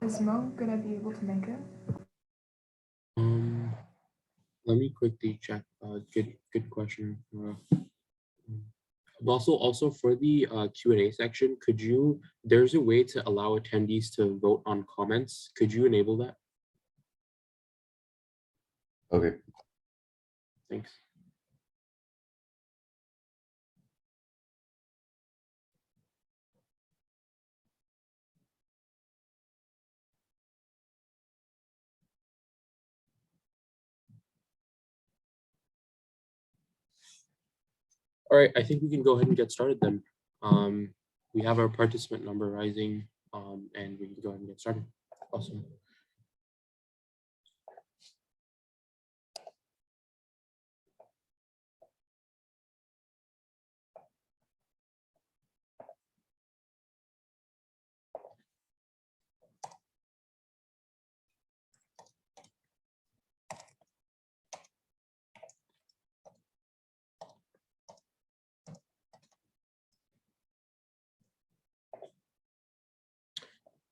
Is Mo gonna be able to make it? Let me quickly check. Good question. Also for the Q&A section, there's a way to allow attendees to vote on comments. Could you enable that? Okay. Thanks. All right, I think we can go ahead and get started then. We have our participant number rising, and we can go ahead and get started. Awesome.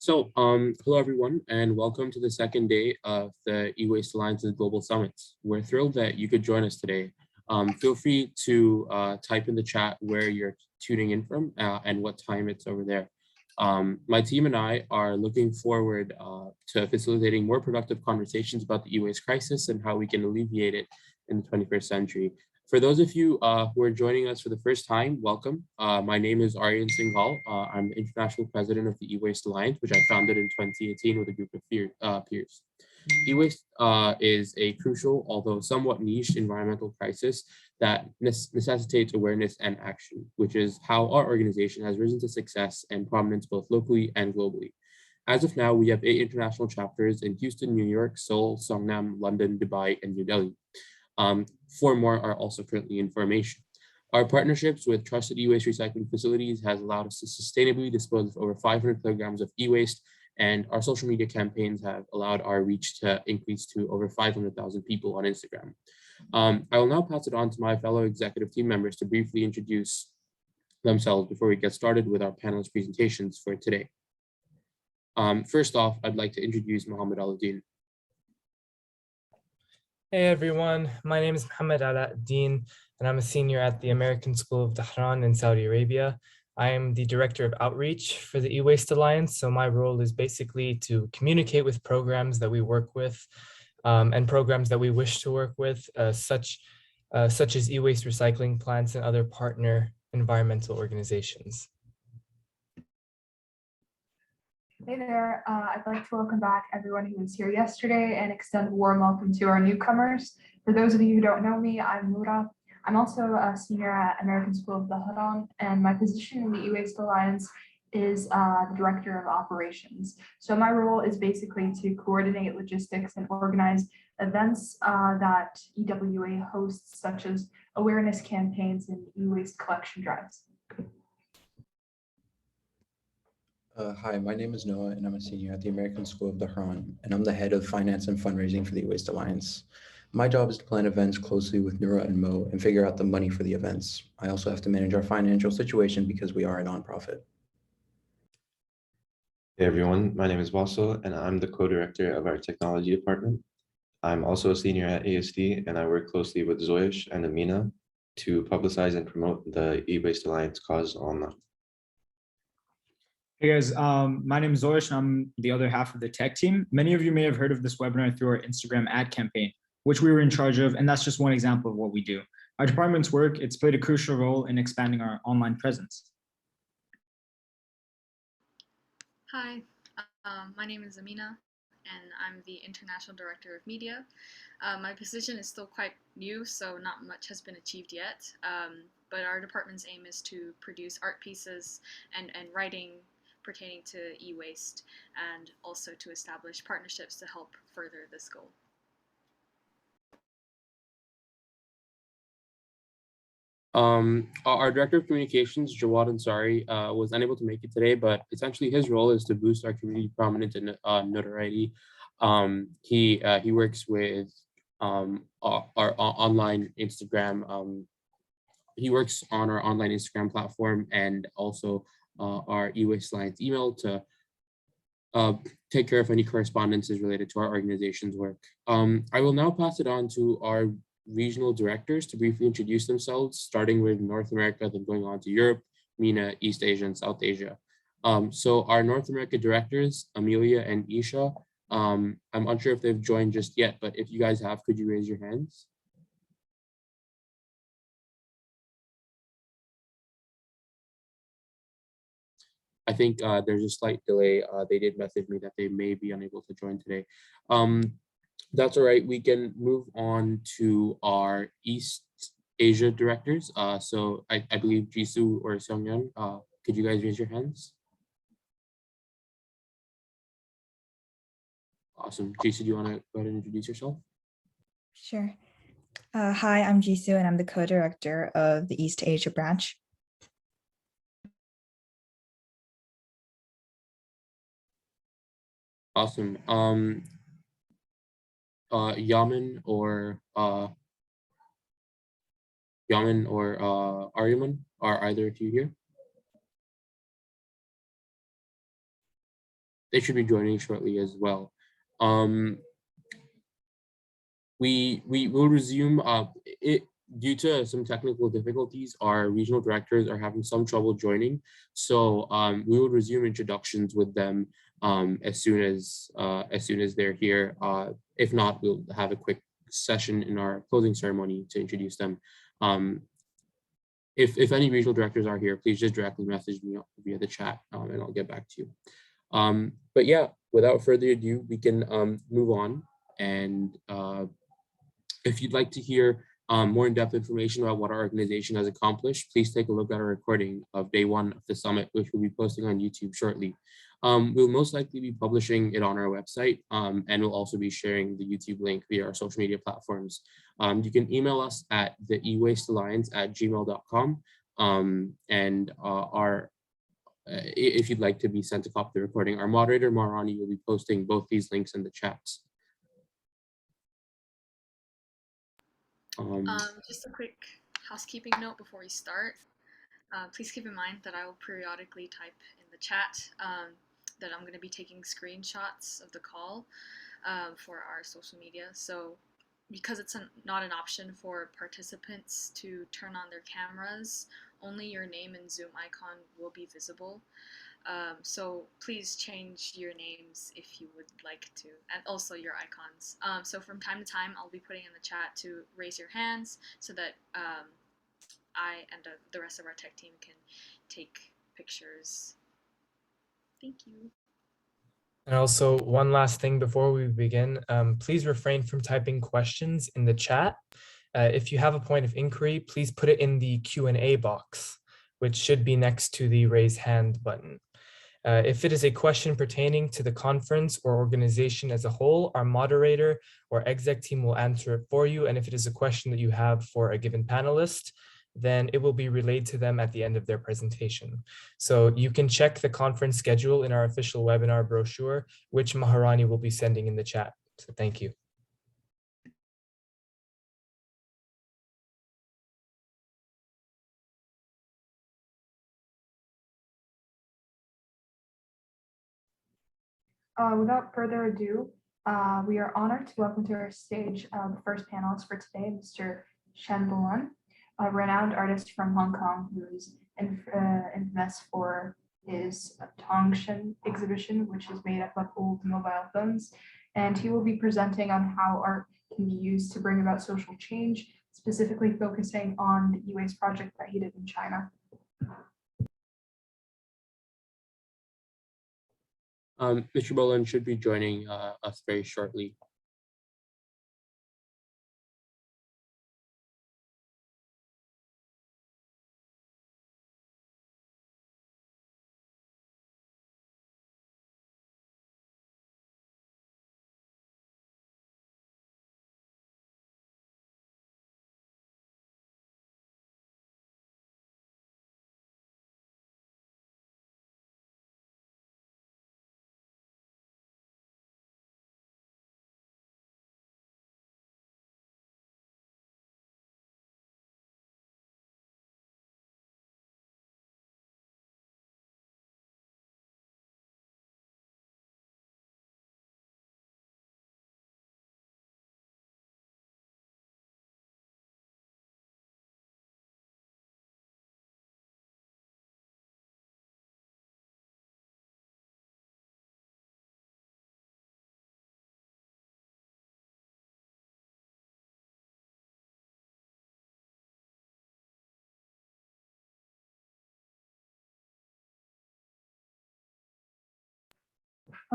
So, hello everyone, and welcome to the second day of the E-Waste Alliance Global Summit. We're thrilled that you could join us today. Feel free to type in the chat where you're tuning in from and what time it's over there. My team and I are looking forward to facilitating more productive conversations about the e-waste crisis and how we can alleviate it in the 21st century. For those of you who are joining us for the first time, welcome. My name is Aryan Singhal. I'm the International President of the E-Waste Alliance, which I founded in 2018 with a group of peers. E-waste is a crucial, although somewhat niche environmental crisis that necessitates awareness and action, which is how our organization has risen to success and prominence both locally and globally. As of now, we have 8 international chapters in Houston, New York, Seoul, Songnam, London, Dubai, and New Delhi. 4 more are also currently in formation. Our partnerships with trusted e-waste recycling facilities has allowed us to sustainably dispose of over 500 kilograms of e-waste, and our social media campaigns have allowed our reach to increase to over 500,000 people on Instagram. I will now pass it on to my fellow executive team members to briefly introduce themselves before we get started with our panelist presentations for today. First off, I'd like to introduce Mohammed Al-Din. Hey everyone, my name is Mohammed Al-Din, and I'm a senior at the American School of Tehran in Saudi Arabia. I am the Director of Outreach for the E-Waste Alliance, so my role is basically to communicate with programs that we work with and programs that we wish to work with, such as e-waste recycling plants and other partner environmental organizations. Hey there, I'd like to welcome back everyone who was here yesterday and extend a warm welcome to our newcomers. For those of you who don't know me, I'm Noura. I'm also a senior at American School of Tehran, and my position in the E-Waste Alliance is the Director of Operations. So my role is basically to coordinate logistics and organize events that EWA hosts, such as awareness campaigns and e-waste collection drives. Hi, my name is Noah, and I'm a senior at the American School of Tehran, and I'm the head of finance and fundraising for the E-Waste Alliance. My job is to plan events closely with Noura and Mo and figure out the money for the events. I also have to manage our financial situation because we are a nonprofit. Hey everyone, my name is Wasil, and I'm the co-director of our technology department. I'm also a senior at ASD, and I work closely with Zoish and Amina to publicize and promote the E-Waste Alliance cause online. Hey guys, my name is Zoish, and I'm the other half of the tech team. Many of you may have heard of this webinar through our Instagram ad campaign, which we were in charge of, and that's just one example of what we do. Our department's work, it's played a crucial role in expanding our online presence. Hi, my name is Amina, and I'm the International Director of Media. My position is still quite new, so not much has been achieved yet, but our department's aim is to produce art pieces and writing pertaining to e-waste, and also to establish partnerships to help further this goal. Our Director of Communications, Jawad Ansari, was unable to make it today, but essentially his role is to boost our community prominence and notoriety. He works with our online Instagram. He works on our online Instagram platform and also our E-Waste Alliance email to take care of any correspondences related to our organization's work. I will now pass it on to our regional directors to briefly introduce themselves, starting with North America, then going on to Europe, MENA, East Asia, and South Asia. So our North America directors, Amelia and Isha, I'm unsure if they've joined just yet, but if you guys have, could you raise your hands? I think there's a slight delay. They did message me that they may be unable to join today. That's all right. We can move on to our East Asia directors. So I believe Jisoo or Seongyeon, could you guys raise your hands? Awesome. Jisoo, do you want to go ahead and introduce yourself? Sure. Hi, I'm Jisoo, and I'm the co-director of the East Asia branch. Awesome. Yaman or Aryaman, are either of you here? They should be joining shortly as well. We will resume due to some technical difficulties. Our regional directors are having some trouble joining, so we will resume introductions with them as soon as they're here. If not, we'll have a quick session in our closing ceremony to introduce them. If any regional directors are here, please just directly message me via the chat, and I'll get back to you. But yeah, without further ado, we can move on. And if you'd like to hear more in-depth information about what our organization has accomplished, please take a look at our recording of day one of the summit, which we'll be posting on YouTube shortly. We'll most likely be publishing it on our website, and we'll also be sharing the YouTube link via our social media platforms. You can email us at the ewastealliance@gmail.com, and if you'd like to be sent a copy of the recording, our moderator, Marani, will be posting both these links in the chats. Just a quick housekeeping note before we start. Please keep in mind that I will periodically type in the chat that I'm going to be taking screenshots of the call for our social media. So because it's not an option for participants to turn on their cameras, only your name and Zoom icon will be visible. So please change your names if you would like to, and also your icons. So from time to time, I'll be putting in the chat to raise your hands so that I and the rest of our tech team can take pictures. Thank you. And also one last thing before we begin, please refrain from typing questions in the chat. If you have a point of inquiry, please put it in the Q&A box, which should be next to the raise hand button. If it is a question pertaining to the conference or organization as a whole, our moderator or exec team will answer it for you. And if it is a question that you have for a given panelist, then it will be relayed to them at the end of their presentation. So you can check the conference schedule in our official webinar brochure, which Maharani will be sending in the chat. So thank you. Without further ado, we are honored to welcome to our stage the first panelist for today, Mr. Shen Bolun, a renowned artist from Hong Kong who is infamous for his Tongtian exhibition, which is made up of old mobile phones. And he will be presenting on how art can be used to bring about social change, specifically focusing on the e-waste project that he did in China. Mr. Bolun should be joining us very shortly.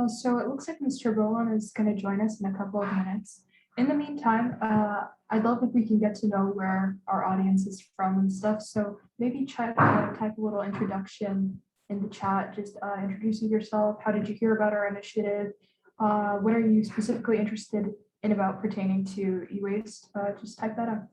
So it looks like Mr. Bolun is going to join us in a couple of minutes. In the meantime, I'd love if we can get to know where our audience is from and stuff. So maybe type a little introduction in the chat, just introducing yourself. How did you hear about our initiative? What are you specifically interested in about pertaining to e-waste? Just type that up.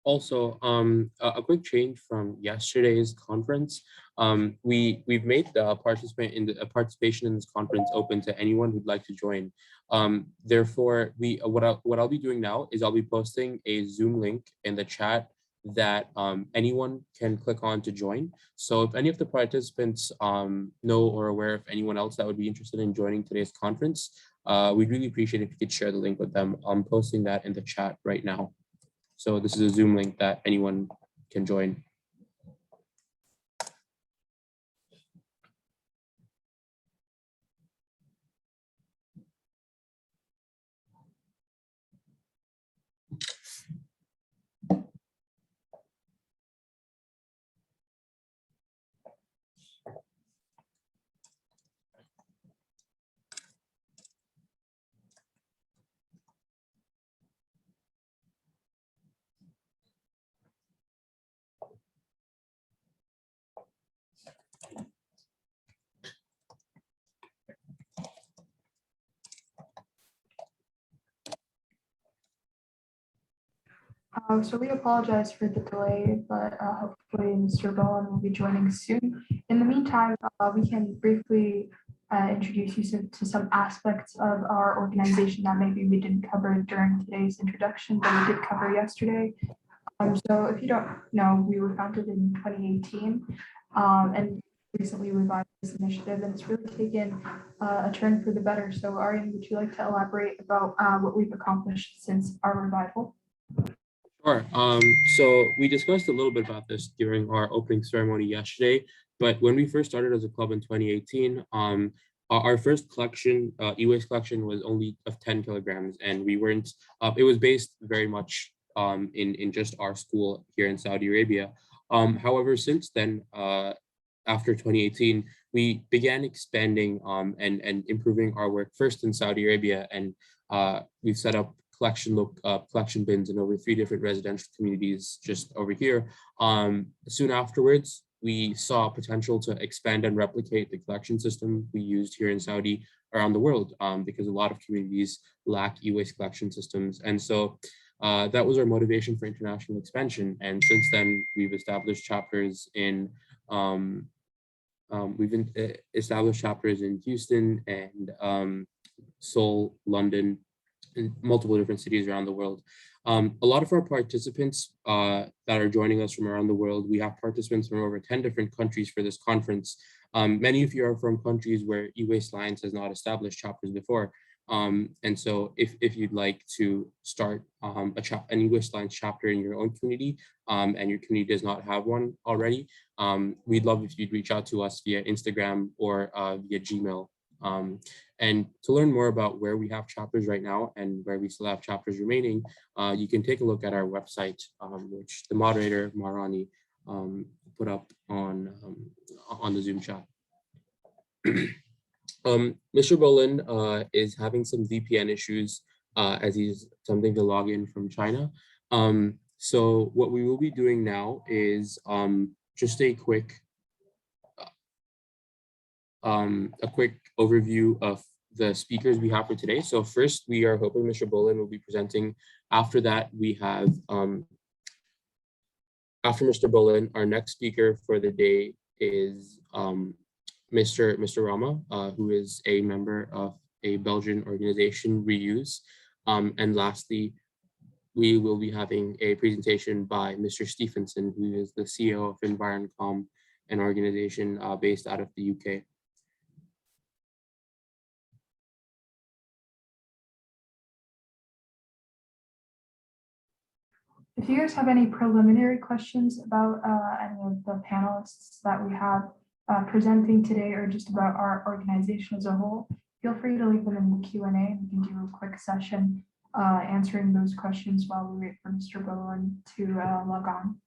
Also, a quick change from yesterday's conference. We've made the participation in this conference open to anyone who'd like to join. Therefore, what I'll be doing now is I'll be posting a Zoom link in the chat that anyone can click on to join. So if any of the participants know or aware of anyone else that would be interested in joining today's conference, we'd really appreciate if you could share the link with them. I'm posting that in the chat right now. So this is a Zoom link that anyone can join. So we apologize for the delay, but hopefully Mr. Bowen will be joining soon. In the meantime, we can briefly introduce you to some aspects of our organization that maybe we didn't cover during today's introduction, but we did cover yesterday. So if you don't know, we were founded in 2018 and recently revived this initiative, and it's really taken a turn for the better. So Aryan, would you like to elaborate about what we've accomplished since our revival? Sure. So we discussed a little bit about this during our opening ceremony yesterday, but when we first started as a club in 2018, our first collection, e-waste collection, was only of 10 kilograms, and we weren't, it was based very much in just our school here in Saudi Arabia. However, since then, after 2018, we began expanding and improving our work first in Saudi Arabia, and we've set up collection bins in over 3 different residential communities just over here. Soon afterwards, we saw potential to expand and replicate the collection system we used here in Saudi around the world, because a lot of communities lack e-waste collection systems. And so that was our motivation for international expansion. And since then, we've established chapters in Houston and Seoul, London, in multiple different cities around the world. A lot of our participants that are joining us from around the world, we have participants from over 10 different countries for this conference. Many of you are from countries where e-waste Alliance has not established chapters before. And so if you'd like to start an e-waste Alliance chapter in your own community, and your community does not have one already, we'd love if you'd reach out to us via Instagram or via Gmail. And to learn more about where we have chapters right now and where we still have chapters remaining, you can take a look at our website, which the moderator, Marani, put up on the Zoom chat. Mr. Bolun is having some VPN issues as he's attempting to log in from China. So what we will be doing now is just a quick overview of the speakers we have for today. So first, we are hoping Mr. Bolun will be presenting. After that, we have, after Mr. Bolun, our next speaker for the day is Mr. Rama, who is a member of a Belgian organization, Reuse. And lastly, we will be having a presentation by Mr. Stephenson, who is the CEO of Environcom, an organization based out of the UK. If you guys have any preliminary questions about any of the panelists that we have presenting today, or just about our organization as a whole, feel free to leave them in the Q&A. We can do a quick session answering those questions while we wait for Mr. Bolun to log on.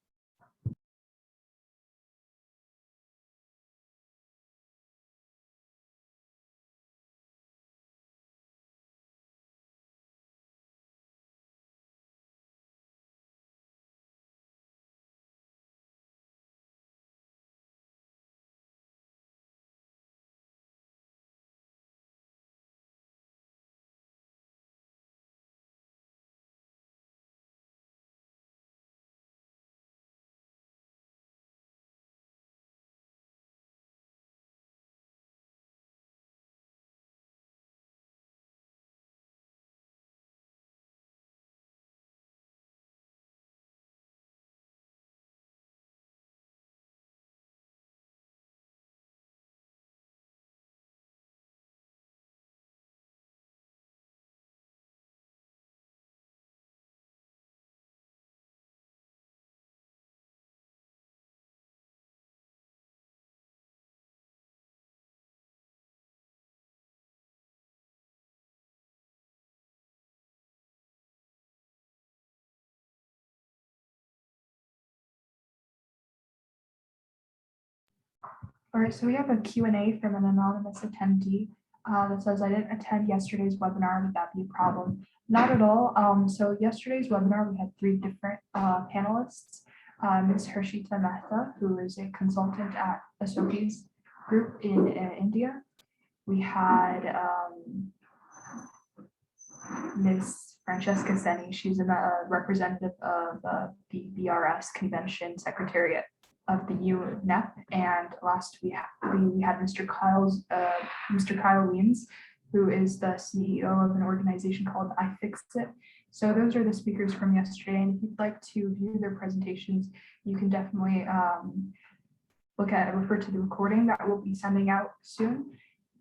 All right, so we have a Q&A from an anonymous attendee that says, I didn't attend yesterday's webinar, would that be a problem? Not at all. So yesterday's webinar, we had 3 different panelists. Ms. Harshita Mehta, who is a consultant at Asoki's group in India. We had Ms. Francesca Seni, she's a representative of the BRS Convention Secretariat of the UNEP, and last we had Mr. Kyle Weems, who is the CEO of an organization called iFixit. So those are the speakers from yesterday, and if you'd like to view their presentations, you can definitely refer to the recording that we'll be sending out soon,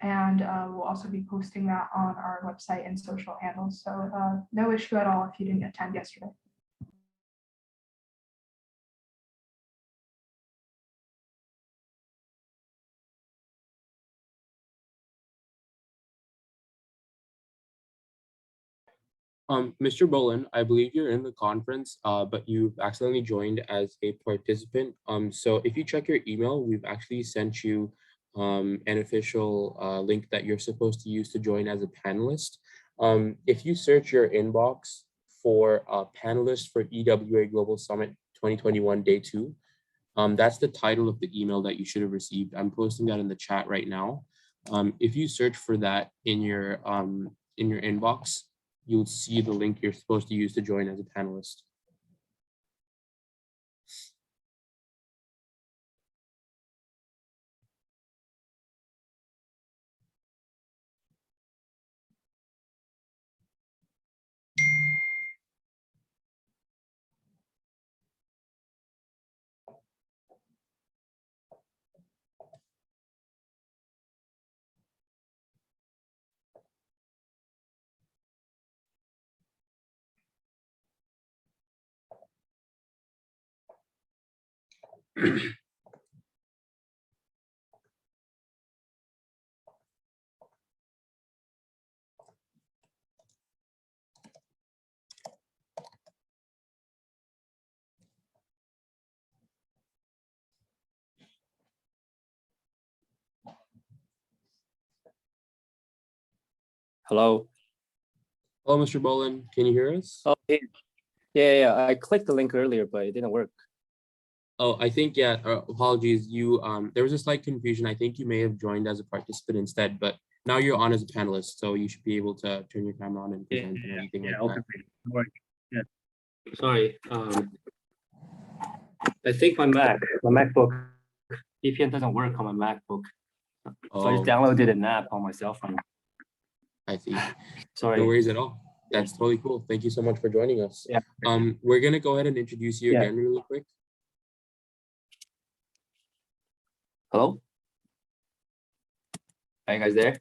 and we'll also be posting that on our website and social handles. So no issue at all if you didn't attend yesterday. Mr. Bolun, I believe you're in the conference, but you've accidentally joined as a participant. So if you check your email, we've actually sent you an official link that you're supposed to use to join as a panelist. If you search your inbox for panelists for EWA Global Summit 2021 Day 2, that's the title of the email that you should have received. I'm posting that in the chat right now. If you search for that in your inbox, you'll see the link you're supposed to use to join as a panelist. Hello. Hello, Mr. Bolun, can you hear us? Oh, hey. Yeah. I clicked the link earlier, but it didn't work. Oh, I think, yeah, apologies. There was a slight confusion. I think you may have joined as a participant instead, but now you're on as a panelist, so you should be able to turn your camera on and present and everything like that. Yeah. Sorry. I think my MacBook VPN doesn't work on my MacBook. So I just downloaded an app on my cell phone. I see. Sorry. No worries at all. That's totally cool. Thank you so much for joining us. Yeah. We're gonna go ahead and introduce you Yeah. again really quick. Hello? Are you guys there?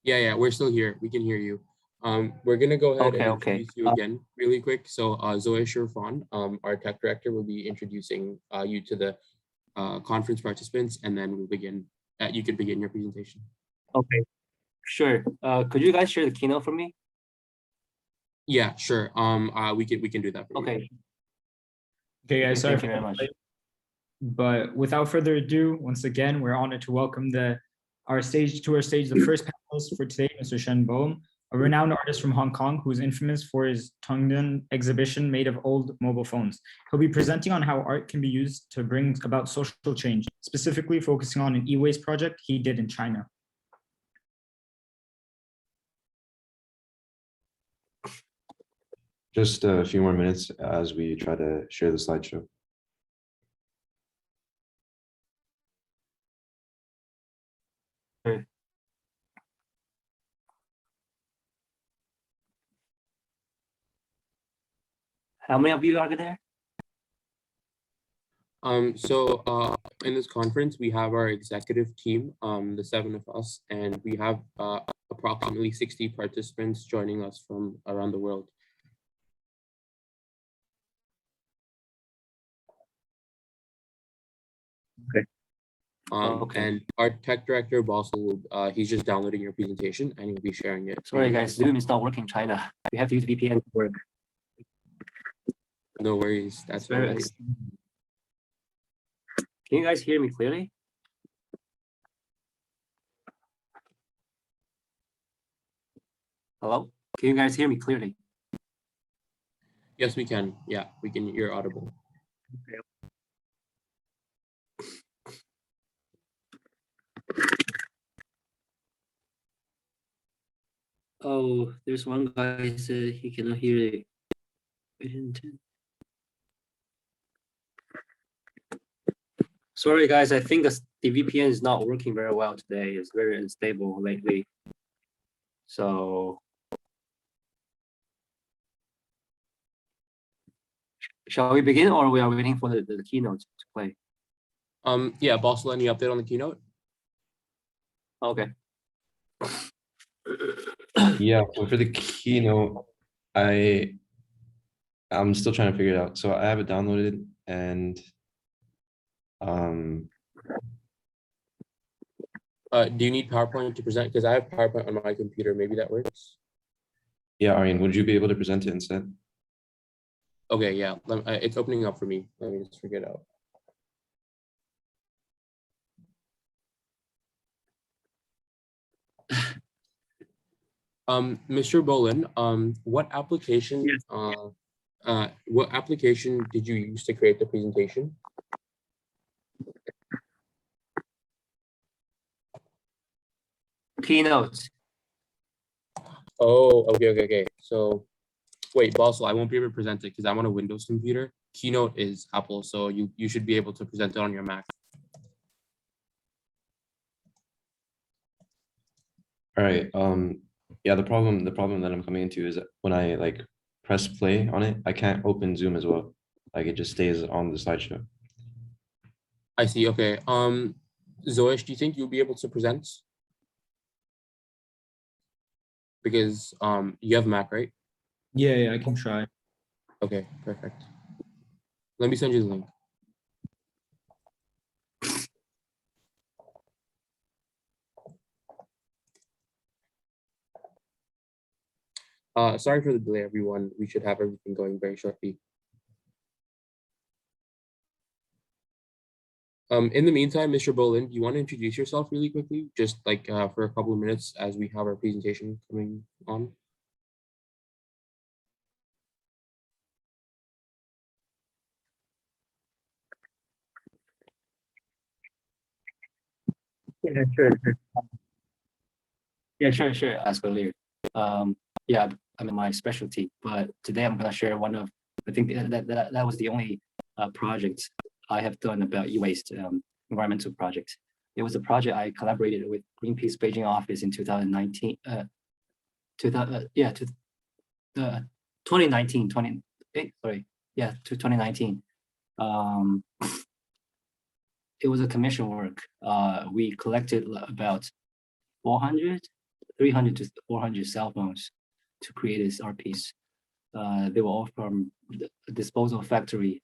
Yeah, we're still here. We can hear you. We're gonna go ahead and Okay. introduce you again really quick. So Zoe Shirfan, our tech director, will be introducing you to the conference participants, and then we'll begin. You could begin your presentation. Okay. Sure. Could you guys share the keynote for me? Yeah, sure. We can do that for you. Okay. Okay, guys, sorry Thank for you very the much. delay. But without further ado, once again, we're honored to welcome our stage, the first panelist for today, Mr. Shen Bolun, a renowned artist from Hong Kong who is infamous for his Tongtian exhibition made of old mobile phones. He'll be presenting on how art can be used to bring about social change, specifically focusing on an e-waste project he did in China. Just a few more minutes as we try to share the slideshow. How many of you are there? In this conference, we have our executive team, the 7 of us, and we have approximately 60 participants joining us from around the world. Okay. And our tech director, Basel, he's just downloading your presentation and he'll be sharing it. Sorry, guys. Zoom is not working in China. We have to use VPN to work. No worries. That's Very right. nice. Can you guys hear me clearly? Hello? Can you guys hear me clearly? Yes, we can. Yeah, we can. You're audible. Okay. Oh, there's one guy who said he cannot hear it. Sorry, guys. I think the VPN is not working very well today. It's very unstable lately. So, shall we begin, or we are waiting for the keynote to play? Yeah, Basel, any update on the keynote? Okay. Yeah, so for the keynote, I'm still trying to figure it out. So I have it downloaded and do you need PowerPoint to present? Because I have PowerPoint on my computer. Maybe that works. yeah, Aryan, would you be able to present it instead? Okay, yeah, it's opening up for me. Let me just figure it out. Mr. Bolun, what application did you use to create the presentation? Keynote. Oh, okay. So wait, Basel, I won't be able to present it because I'm on a Windows computer. Keynote is Apple, so you should be able to present it on your Mac. All right. Yeah, the problem that I'm coming into is that when I like press play on it, I can't open Zoom as well. Like it just stays on the slideshow. I see. Okay. Zoish, do you think you'll be able to present? Because you have Mac, right? Yeah, I can try. Okay, perfect. Let me send you the link. Sorry for the delay, everyone. We should have everything going very shortly. In the meantime, Mr. Bolin, do you want to introduce yourself really quickly, just like for a couple of minutes as we have our presentation coming on? Yeah, sure. Yeah, sure. As earlier. Yeah, I mean my specialty, but today I'm gonna share one of, I think that was the only project I have done about e-waste environmental project. It was a project I collaborated with Greenpeace Beijing office in 2019. to the to the 2019 to 2019. It was a commission work. We collected about 300 to 400 cell phones to create this art piece. They were all from the disposal factory,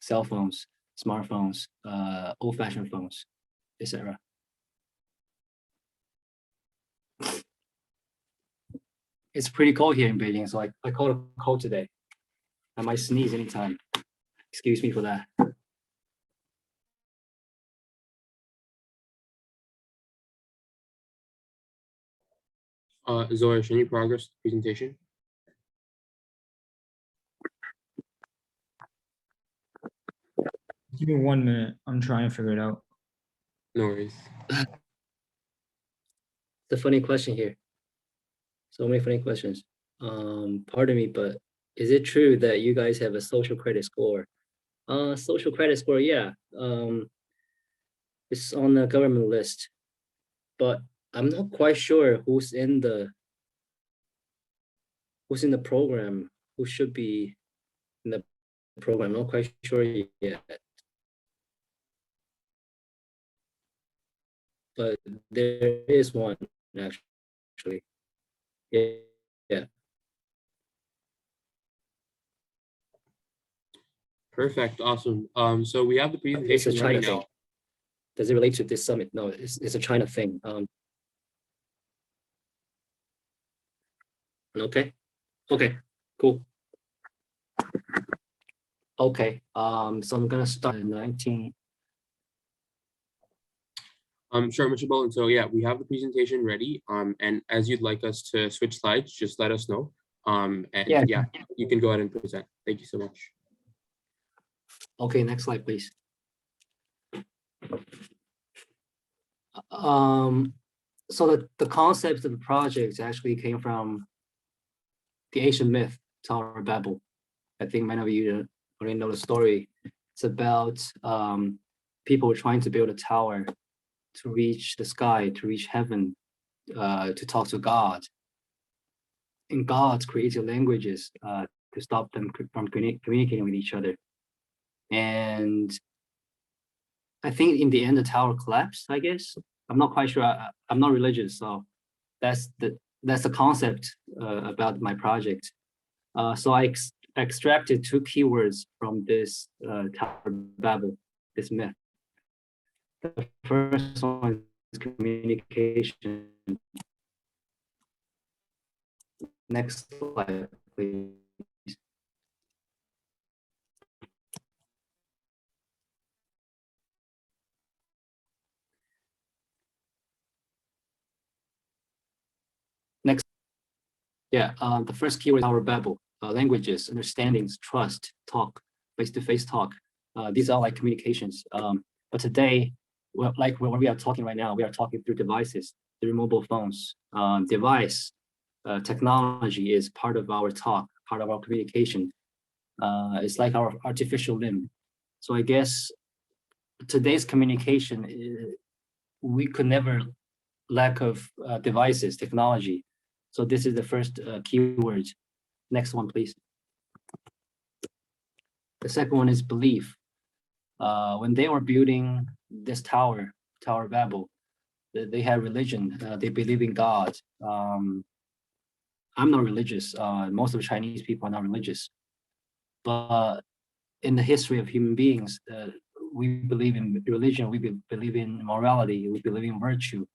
cell phones, smartphones, old-fashioned phones, etc. It's pretty cold here in Beijing, so I caught a cold today. I might sneeze anytime. Excuse me for that. Zoish, any progress with the presentation? Give me 1 minute. I'm trying to figure it out. No worries. The funny question here. So many funny questions. Pardon me, but is it true that you guys have a social credit score? Social credit score, yeah. It's on the government list, but I'm not quite sure who's in the program, who should be in the program. I'm not quite sure yet. But there is one actually. Yeah. Perfect. Awesome. So we have the It's a presentation China ready thing. now. Does it relate to this summit? No, it's a China thing. Okay. Okay. Cool. Okay. So I'm gonna start at 19. Sure, Mr. Bolin. So yeah, we have the presentation ready. And as you'd like us to switch slides, just let us know. And Yeah. yeah, you can go ahead and present. Thank you so much. Okay, next slide, please. So the concept of the project actually came from the ancient myth, Tower of Babel. I think many of you already know the story. It's about people trying to build a tower to reach the sky, to reach heaven, to talk to God. And God created languages to stop them from communicating with each other. And I think in the end, the tower collapsed, I guess. I'm not quite sure. I'm not religious, so that's the concept about my project. So I extracted 2 keywords from this Tower of Babel, this myth. The first one is communication. Next slide, please. Next. Yeah, the first keyword is Tower of Babel. Languages, understandings, trust, talk, face-to-face talk. These are like communications. But today, well, like when we are talking right now, we are talking through devices, through mobile phones. Technology is part of our talk, part of our communication. It's like our artificial limb. So I guess today's communication, we could never lack of devices, technology. So this is the first keyword. Next one, please. The second one is belief. When they were building this Tower of Babel, they had religion. They believe in God. I'm not religious. Most of the Chinese people are not religious. But in the history of human beings, we believe in religion. We believe in morality. We believe in virtue.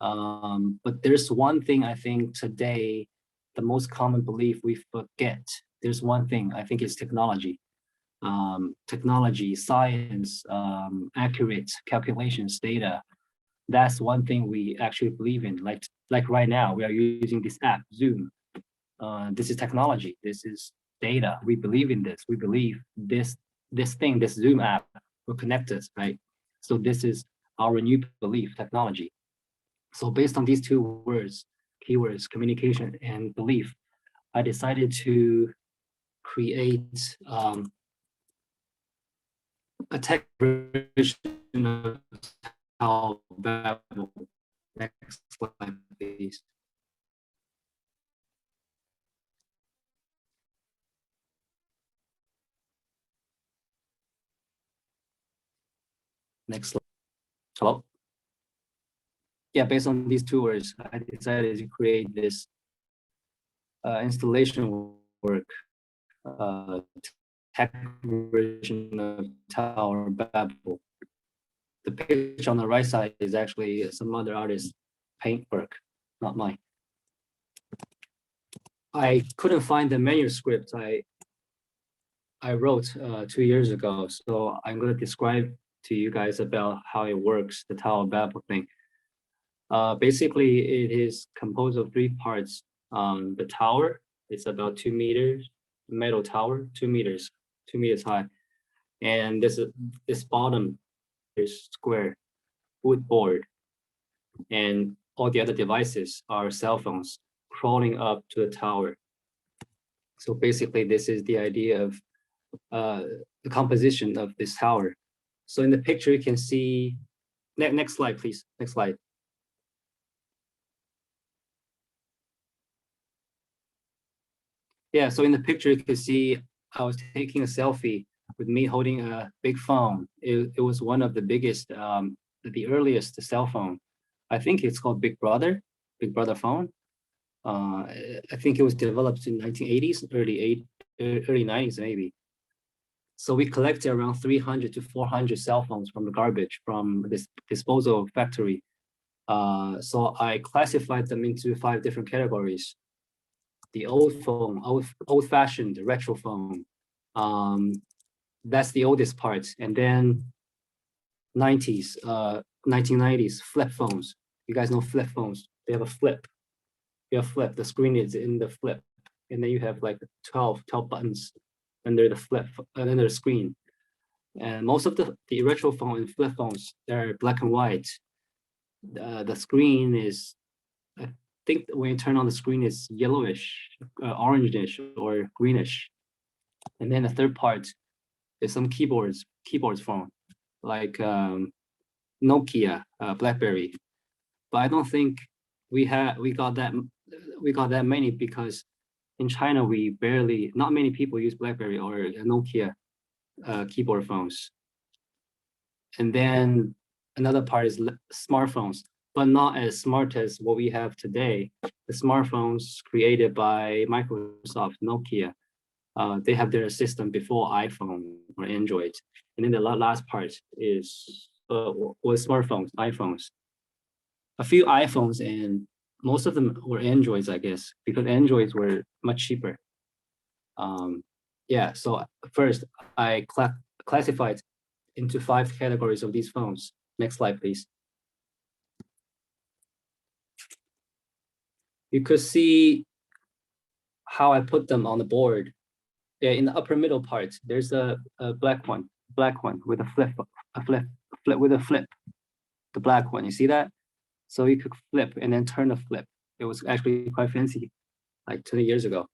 But there's one thing I think today, the most common belief we forget. There's one thing I think is technology. Technology, science, accurate calculations, data. That's one thing we actually believe in. Like right now, we are using this app, Zoom. This is technology. This is data. We believe in this. We believe this thing, this Zoom app, will connect us, right? So this is our new belief, technology. So based on these 2 words, keywords, communication and belief, I decided to create a tech version of Tower of Babel. Next slide, please. Next slide. Hello. Yeah, based on these two words, I decided to create this installation work, tech version of Tower of Babel. The picture on the right side is actually some other artist's paint work, not mine. I couldn't find the manuscript I wrote 2 years ago, so I'm going to describe to you guys about how it works, the Tower of Babel thing. Basically, it is composed of 3 parts. The tower is about 2 meters, metal tower, 2 meters high, and this bottom is square wood board, and all the other devices are cell phones crawling up to the tower. So basically, this is the idea of the composition of this tower. So in the picture, you can see, next slide, please, next slide. Yeah, so in the picture, you can see I was taking a selfie with me holding a big phone. It was one of the biggest, the earliest cell phone. I think it's called Big Brother phone. I think it was developed in 1980s, early 90s maybe. So we collected around 300 to 400 cell phones from the garbage from this disposal factory. So I classified them into 5 different categories. The old phone, old-fashioned retro phone. That's the oldest part. And then 1990s flip phones. You guys know flip phones. They have a flip. You have flip. The screen is in the flip. And then you have like 12 buttons under the flip, under the screen. And most of the retro phone and flip phones, they're black and white. The screen is, I think when you turn on the screen, it's yellowish, orangish, or greenish. And then the third part is some keyboards phone, like Nokia, BlackBerry. But I don't think we got that many, because in China not many people use BlackBerry or Nokia keyboard phones. And then another part is smartphones, but not as smart as what we have today. The smartphones created by Microsoft, Nokia, they have their system before iPhone or Android. And then the last part is was smartphones, iPhones. A few iPhones, and most of them were Androids, I guess, because Androids were much cheaper. Yeah, so first I classified into 5 categories of these phones. Next slide, please. You could see how I put them on the board. Yeah, in the upper middle part, there's a black one with a flip, the black one. You see that? So you could flip and then turn the flip. It was actually quite fancy, like 20 years ago.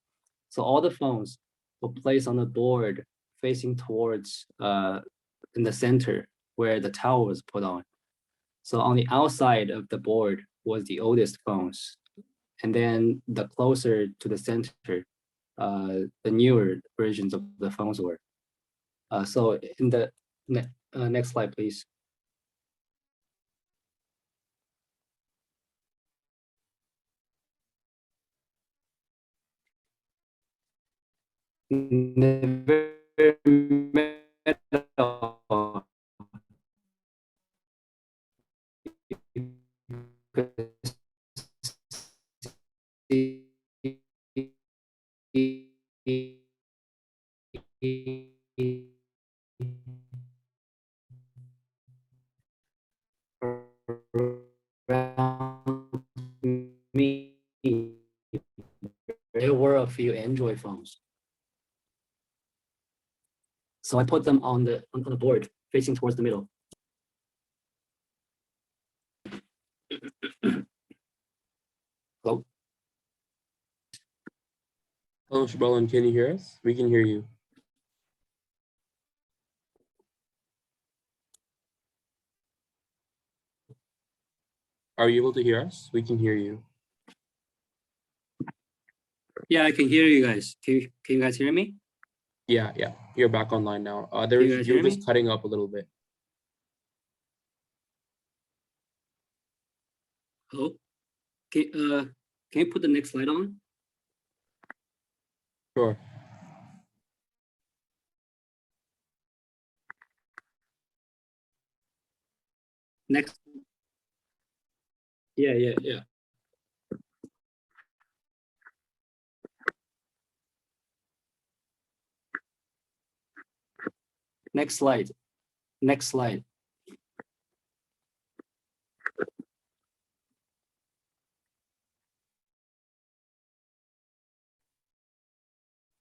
So all the phones were placed on the board facing towards in the center where the tower was put on. So on the outside of the board was the oldest phones. And then the closer to the center, the newer versions of the phones were. So in the next slide, please. In the very middle, around me, there were a few Android phones. So I put them on the board facing towards the middle. Hello? Hello, Shen Bolun, can you hear us? We can hear you. Are you able to hear us? We can hear you. Yeah, I can hear you guys. Can you guys hear me? Yeah, you're back online now. You guys You were hear just me? cutting up a little bit. Hello? Can you put the next slide on? Sure. Next. Yeah. Next slide. Next slide.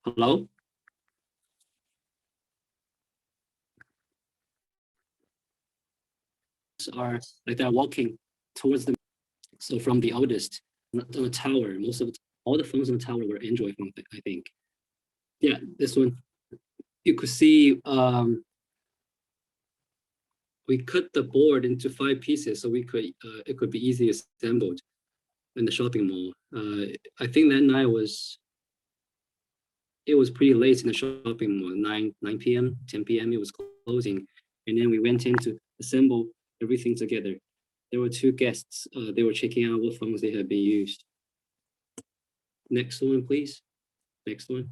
Hello? Are like they're walking towards the, so from the oldest on the tower, all the phones on the tower were Android phones, I think. Yeah, this one. You could see we cut the board into 5 pieces so we could it could be easily assembled in the shopping mall. I think that night it was pretty late in the shopping mall, 9 p.m., 10 p.m. it was closing. And then we went in to assemble everything together. There were 2 guests. They were checking out what phones they had been used. Next one, please. Next one.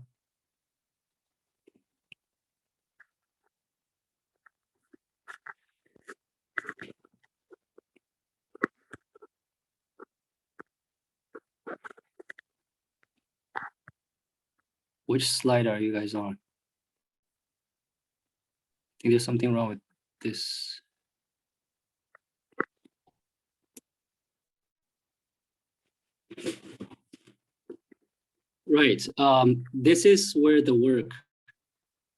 Which slide are you guys on? I think there's something wrong with this. Right. This is where the work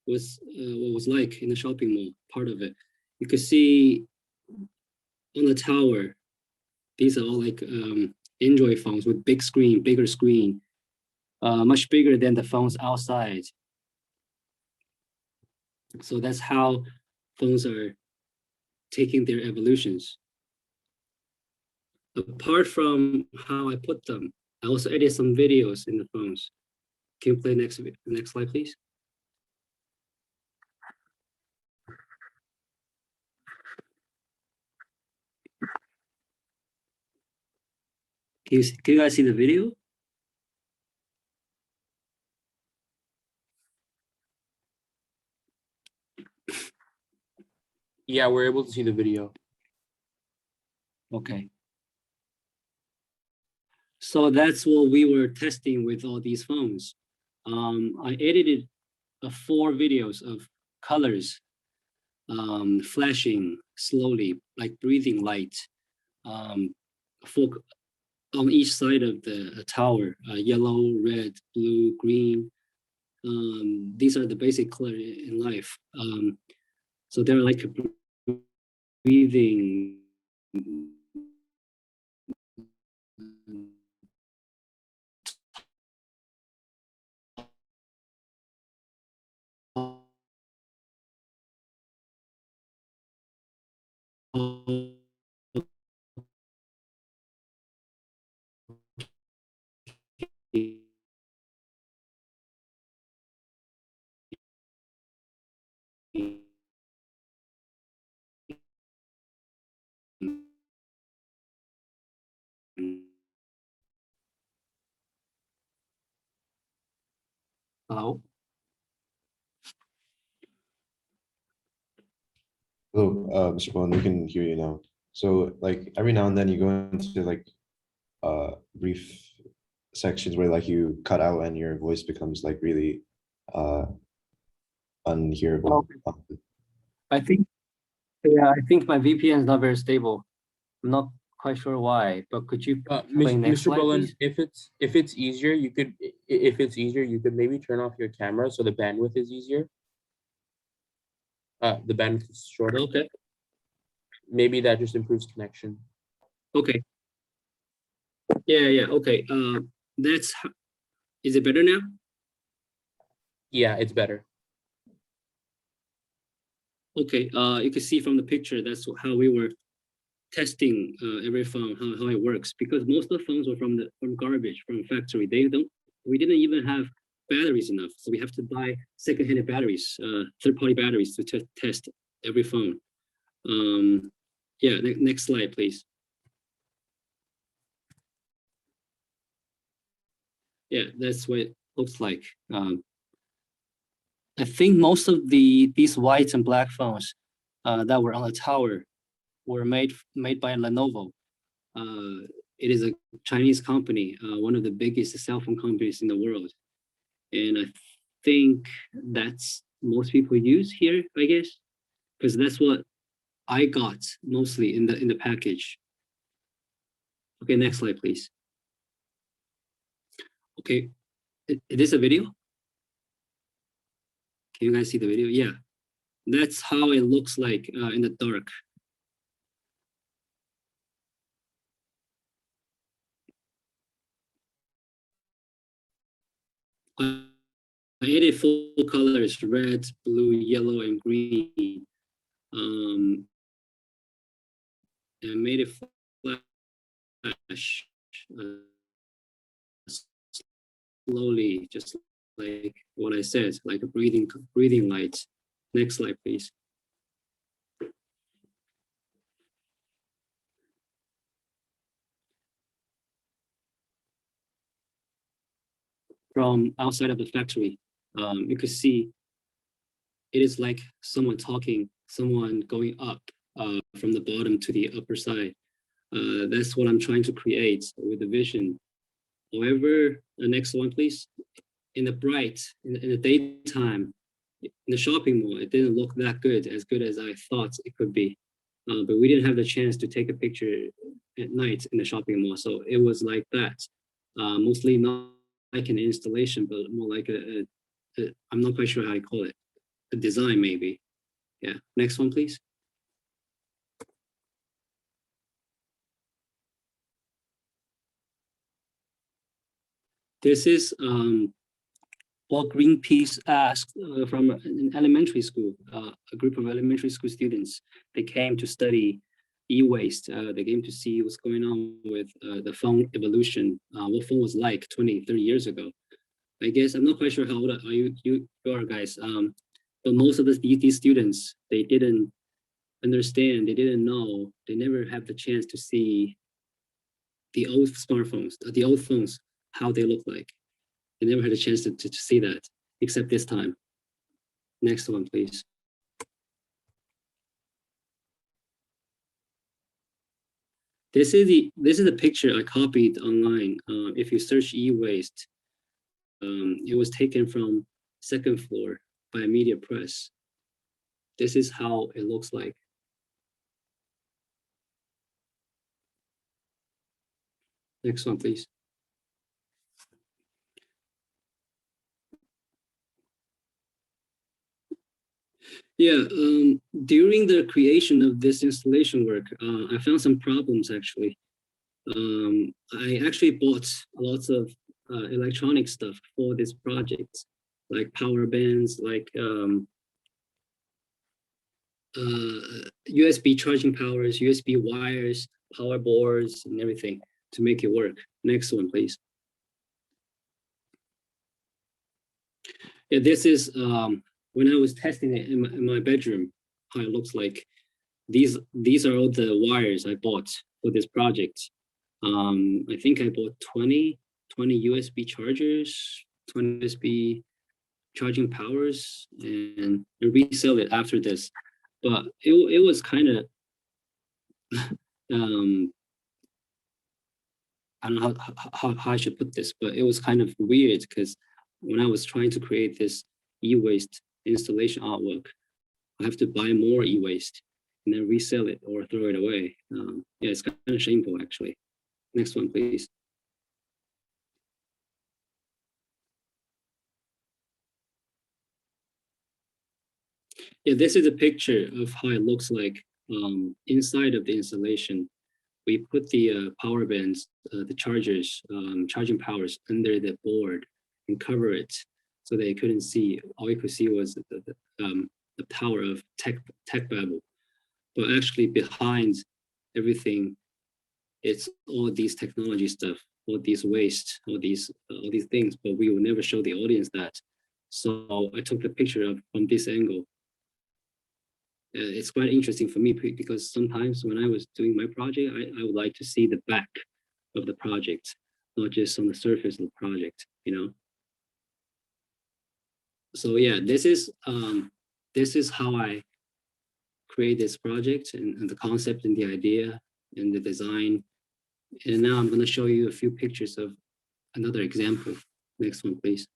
was what was like in the shopping mall, part of it. You could see on the tower, these are all like Android phones with bigger screen, much bigger than the phones outside. So that's how phones are taking their evolutions. Apart from how I put them, I also edited some videos in the phones. Can you play next slide, please? Can you guys see the video? Yeah, we're able to see the video. Okay. So that's what we were testing with all these phones. I edited 4 videos of colors, flashing slowly, like breathing light, on each side of the tower, yellow, red, blue, green. These are the basic color in life. So they're like breathing. Hello? Hello, Mr. Bolun, we can hear you now. So like every now and then you go into like brief sections where like you cut out and your voice becomes like really unhearable. I think, yeah, I think my VPN is not very stable. I'm not quite sure why, but could you play next Mr. slide, Bolun, please? if it's easier, you could maybe turn off your camera so the bandwidth is easier. The bandwidth is shorter. Okay. Maybe that just improves connection. Okay. Yeah. Okay. Is it better now? Yeah, it's better. Okay. You can see from the picture that's how we were testing every phone, how it works, because most of the phones were from garbage, from factory. We didn't even have batteries enough, so we have to buy second-hand batteries, third-party batteries to test every phone. Yeah, next slide, please. yeah, that's what it looks like. I think most of these white and black phones that were on the tower were made by Lenovo. It is a Chinese company, one of the biggest cell phone companies in the world. And I think that's most people use here, I guess, because that's what I got mostly in the package. Okay, next slide, please. Okay, is this a video? Can you guys see the video? Yeah, that's how it looks like in the dark. I added full colors: red, blue, yellow, and green. And made it flash slowly, just like what I said, like a breathing light. Next slide, please. From outside of the factory, you could see it is like someone talking, someone going up from the bottom to the upper side. That's what I'm trying to create with the vision. However, the next one, please. In the daytime, in the shopping mall, it didn't look that good as I thought it could be. But we didn't have the chance to take a picture at night in the shopping mall. So it was like that. Mostly not like an installation, but more like I'm not quite sure how I call it. A design maybe. Yeah, next one, please. This is what Greenpeace asked from an elementary school, a group of elementary school students. They came to study e-waste. They came to see what's going on with the phone evolution, what phone was like 20, 30 years ago. I guess I'm not quite sure how old are you are guys, but most of these students, they didn't understand, they didn't know, they never had the chance to see the old smartphones, the old phones, how they look like. They never had a chance to see that, except this time. Next one, please. This is the picture I copied online. If you search e-waste, it was taken from second floor by a media press. This is how it looks like. Next one, please. Yeah, during the creation of this installation work, I found some problems actually. I actually bought lots of electronic stuff for this project, like power bands, like USB charging powers, USB wires, power boards, and everything to make it work. Next one, please. Yeah, this is when I was testing it in my bedroom, how it looks like. These are all the wires I bought for this project. I think I bought 20 USB chargers, 20 USB charging powers, and resell it after this. But it was kind of I don't know how I should put this, but it was kind of weird because when I was trying to create this e-waste installation artwork, I have to buy more e-waste and then resell it or throw it away. Yeah, it's kind of shameful actually. Next one, please. Yeah, this is a picture of how it looks like inside of the installation. We put the power bands, the chargers, charging powers under the board and cover it so they couldn't see. All you could see was the Tower of Babel. But actually behind everything, it's all these technology stuff, all these waste, all these things, but we will never show the audience that. So I took the picture from this angle. It's quite interesting for me because sometimes when I was doing my project, I would like to see the back of the project, not just on the surface of the project. you know. So yeah, this is how I create this project and the concept and the idea and the design. And now I'm going to show you a few pictures of another example. Next one, please.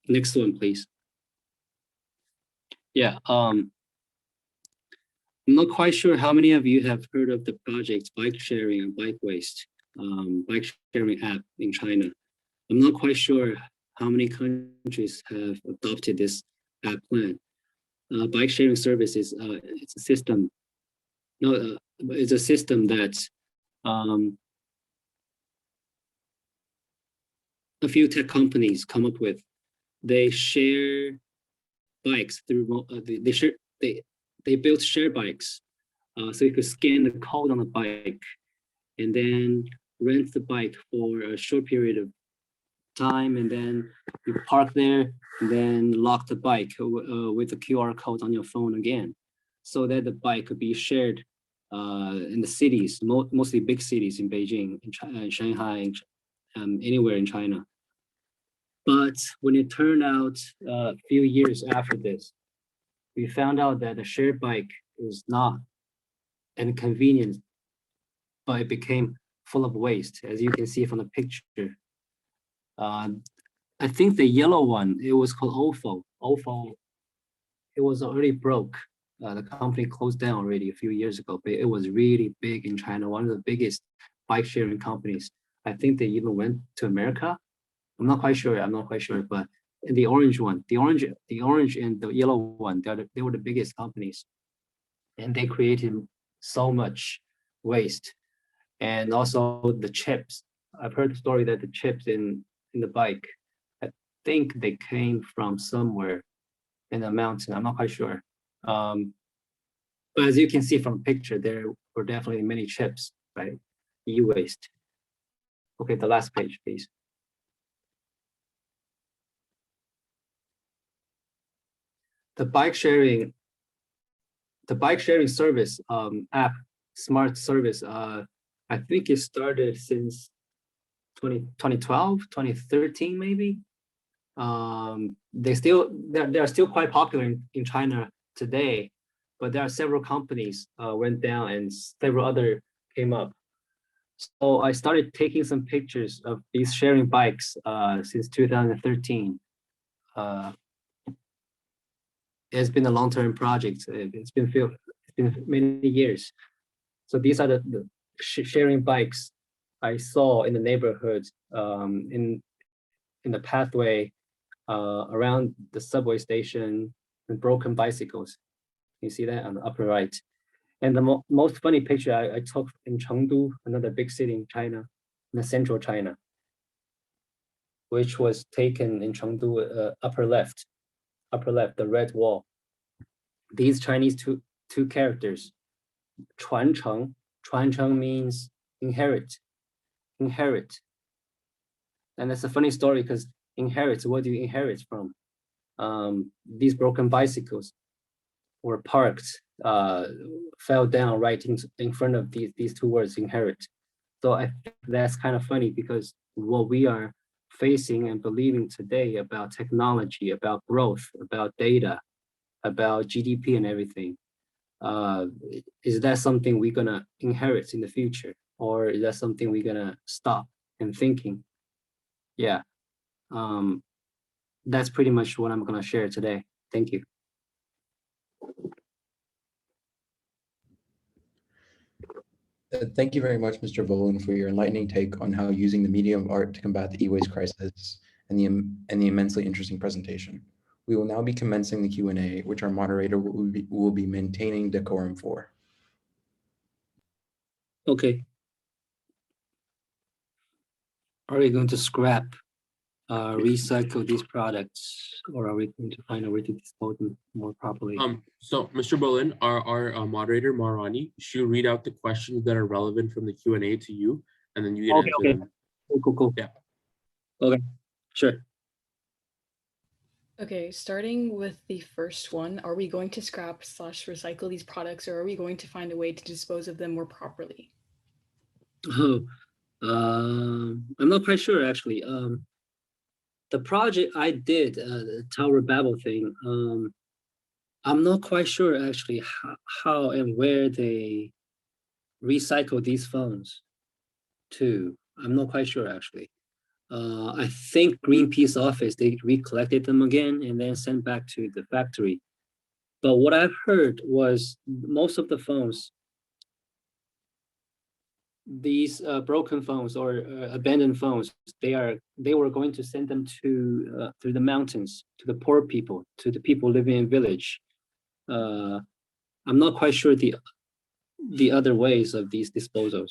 Next one, please. Yeah, I'm not quite sure how many of you have heard of the project bike sharing and bike waste, bike sharing app in China. I'm not quite sure how many countries have adopted this app plan. Bike sharing service is it's a system. No, it's a system that a few tech companies come up with. They share bikes through they built share bikes, so you could scan the code on the bike and then rent the bike for a short period of time, and then you park there and then lock the bike with the QR code on your phone again, so that the bike could be shared in the cities, mostly big cities in Beijing, in Shanghai, anywhere in China. But when it turned out a few years after this, we found out that the shared bike is not inconvenient, but it became full of waste, as you can see from the picture. I think the yellow one, it was called OFO. OFO, it was already broke. The company closed down already a few years ago, but it was really big in China, one of the biggest bike sharing companies. I think they even went to America. I'm not quite sure, but the orange one, the orange and the yellow one, they were the biggest companies. And they created so much waste. And also the chips. I've heard the story that the chips in the bike, I think they came from somewhere in the mountain. I'm not quite sure. But as you can see from the picture, there were definitely many chips, right? E-waste. Okay, the last page, please. The bike sharing service app, smart service, I think it started since 2012, 2013 maybe. They are still quite popular in China today, but there are several companies went down and several other came up. So I started taking some pictures of these sharing bikes since 2013. It's been a long-term project. It's been many years. So these are the sharing bikes I saw in the neighborhood, in the pathway around the subway station, and broken bicycles. You see that on the upper right. And the most funny picture I took in Chengdu, another big city in China, in the central China, which was taken in Chengdu, upper left, the red wall. These Chinese two characters, 传承 means inherit. And it's a funny story because inherit, what do you inherit from? These broken bicycles were parked, fell down right in front of these two words, inherit. So I think that's kind of funny because what we are facing and believing today about technology, about growth, about data, about GDP and everything, is that something we're gonna inherit in the future? Or is that something we're gonna stop and thinking? Yeah, that's pretty much what I'm gonna share today. Thank you. Thank you very much, Mr. Bolun, for your enlightening take on how using the medium of art to combat the e-waste crisis and the immensely interesting presentation. We will now be commencing the Q&A, which our moderator will be maintaining decorum for. Okay. Are we going to scrap, recycle these products, or are we going to find a way to dispose them more properly? So Mr. Bolun, our moderator Marani, she'll read out the questions that are relevant from the Q&A to you, and then you can answer them. Cool. Yeah. Okay, sure. Okay, starting with the first one, are we going to scrap/recycle these products, or are we going to find a way to dispose of them more properly? Oh, I'm not quite sure actually. The project I did, the Tower of Babel thing, I'm not quite sure actually how and where they recycle these phones to. I'm not quite sure actually. I think Greenpeace office, they recollected them again and then sent back to the factory. But what I've heard was most of the phones, these broken phones or abandoned phones, they were going to send them to through the mountains to the poor people, to the people living in village. Uh, I'm not quite sure the other ways of these disposals.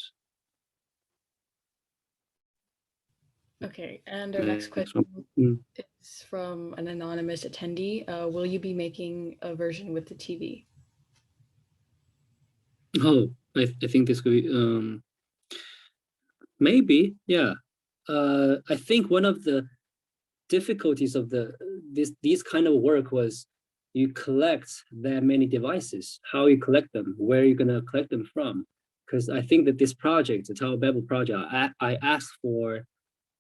Okay, and our next Next question one. is from an anonymous attendee. Will you be making a version with the TV? Oh, I think this could be maybe, yeah. I think one of the difficulties of these kind of work was you collect that many devices, how you collect them, where you're gonna collect them from. Because I think that this project, the Tower Babel project, I asked for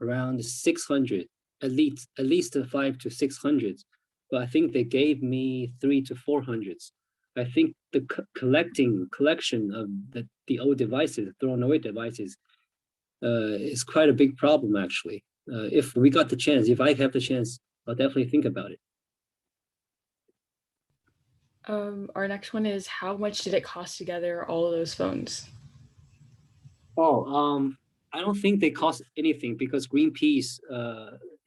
around 600, at least 5 to 600, but I think they gave me 3 to 400. I think the collection of the old devices, thrown away devices, is quite a big problem actually. If we got the chance, if I have the chance, I'll definitely think about it. Our next one is, how much did it cost to gather all of those phones? Oh, I don't think they cost anything because Greenpeace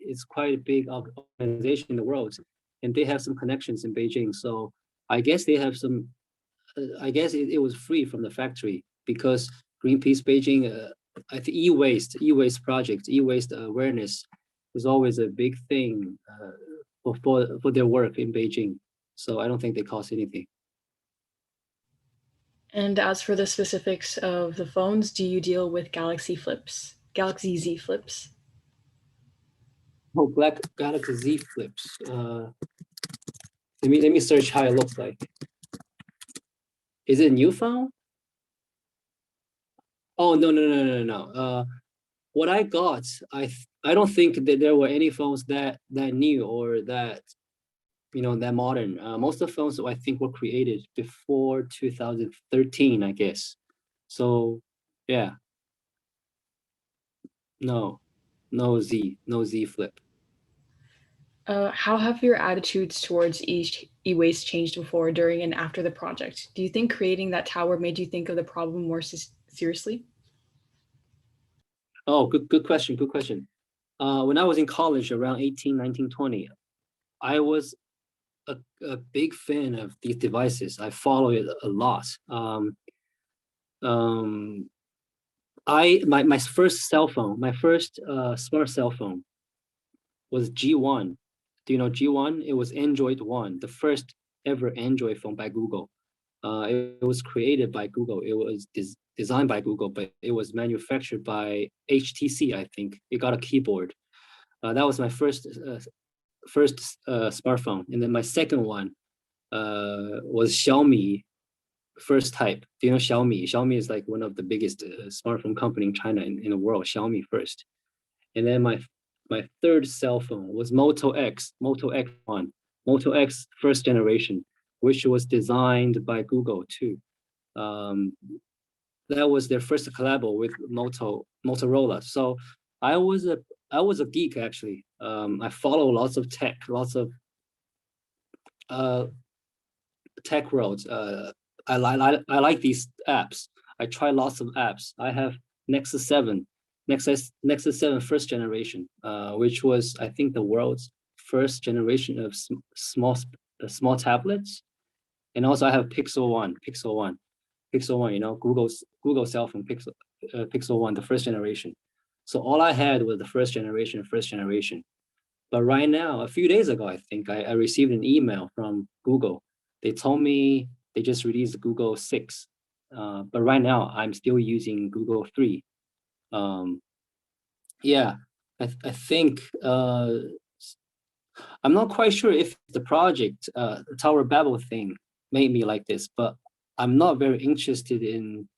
is quite a big organization in the world, and they have some connections in Beijing. So I guess they have some. I guess it was free from the factory because Greenpeace Beijing, I think e-waste project, e-waste awareness is always a big thing for their work in Beijing. So I don't think they cost anything. And as for the specifics of the phones, do you deal with Galaxy Z Flips? Oh, Black Galaxy Z Flips. Let me search how it looks like. Is it a new phone? Oh, no. What I got, I don't think that there were any phones that new or that that modern. Most of the phones I think were created before 2013, I guess. So yeah, no Z Flip. How have your attitudes towards e-waste changed before, during, and after the project? Do you think creating that tower made you think of the problem more seriously? Oh, good question. When I was in college around 18, 19, 20, I was a big fan of these devices. I follow it a lot. My first cell phone, my first smart cell phone was G1. Do you know G1? It was Android 1, the first ever Android phone by Google. It was created by Google. It was designed by Google, but it was manufactured by HTC, I think. It got a keyboard. That was my first smartphone. And then my second one was Xiaomi first type. Do you know Xiaomi? Xiaomi is like one of the biggest smartphone company in China in the world. Xiaomi first. And then my third cell phone was Moto X1, Moto X first generation, which was designed by Google too. That was their first collabo with Motorola. So I was a geek actually. I follow lots of tech, lots of tech roads. I like these apps. I try lots of apps. I have Nexus 7 first generation, which was I think the world's first generation of small tablets. And also I have Pixel 1, Google cell phone Pixel 1, the first generation. So all I had was the first generation. But right now, a few days ago, I think I received an email from Google. They told me they just released Google 6. But right now I'm still using Google 3. Yeah, I think I'm not quite sure if the project, the Tower of Babel thing made me like this, but I'm not very interested in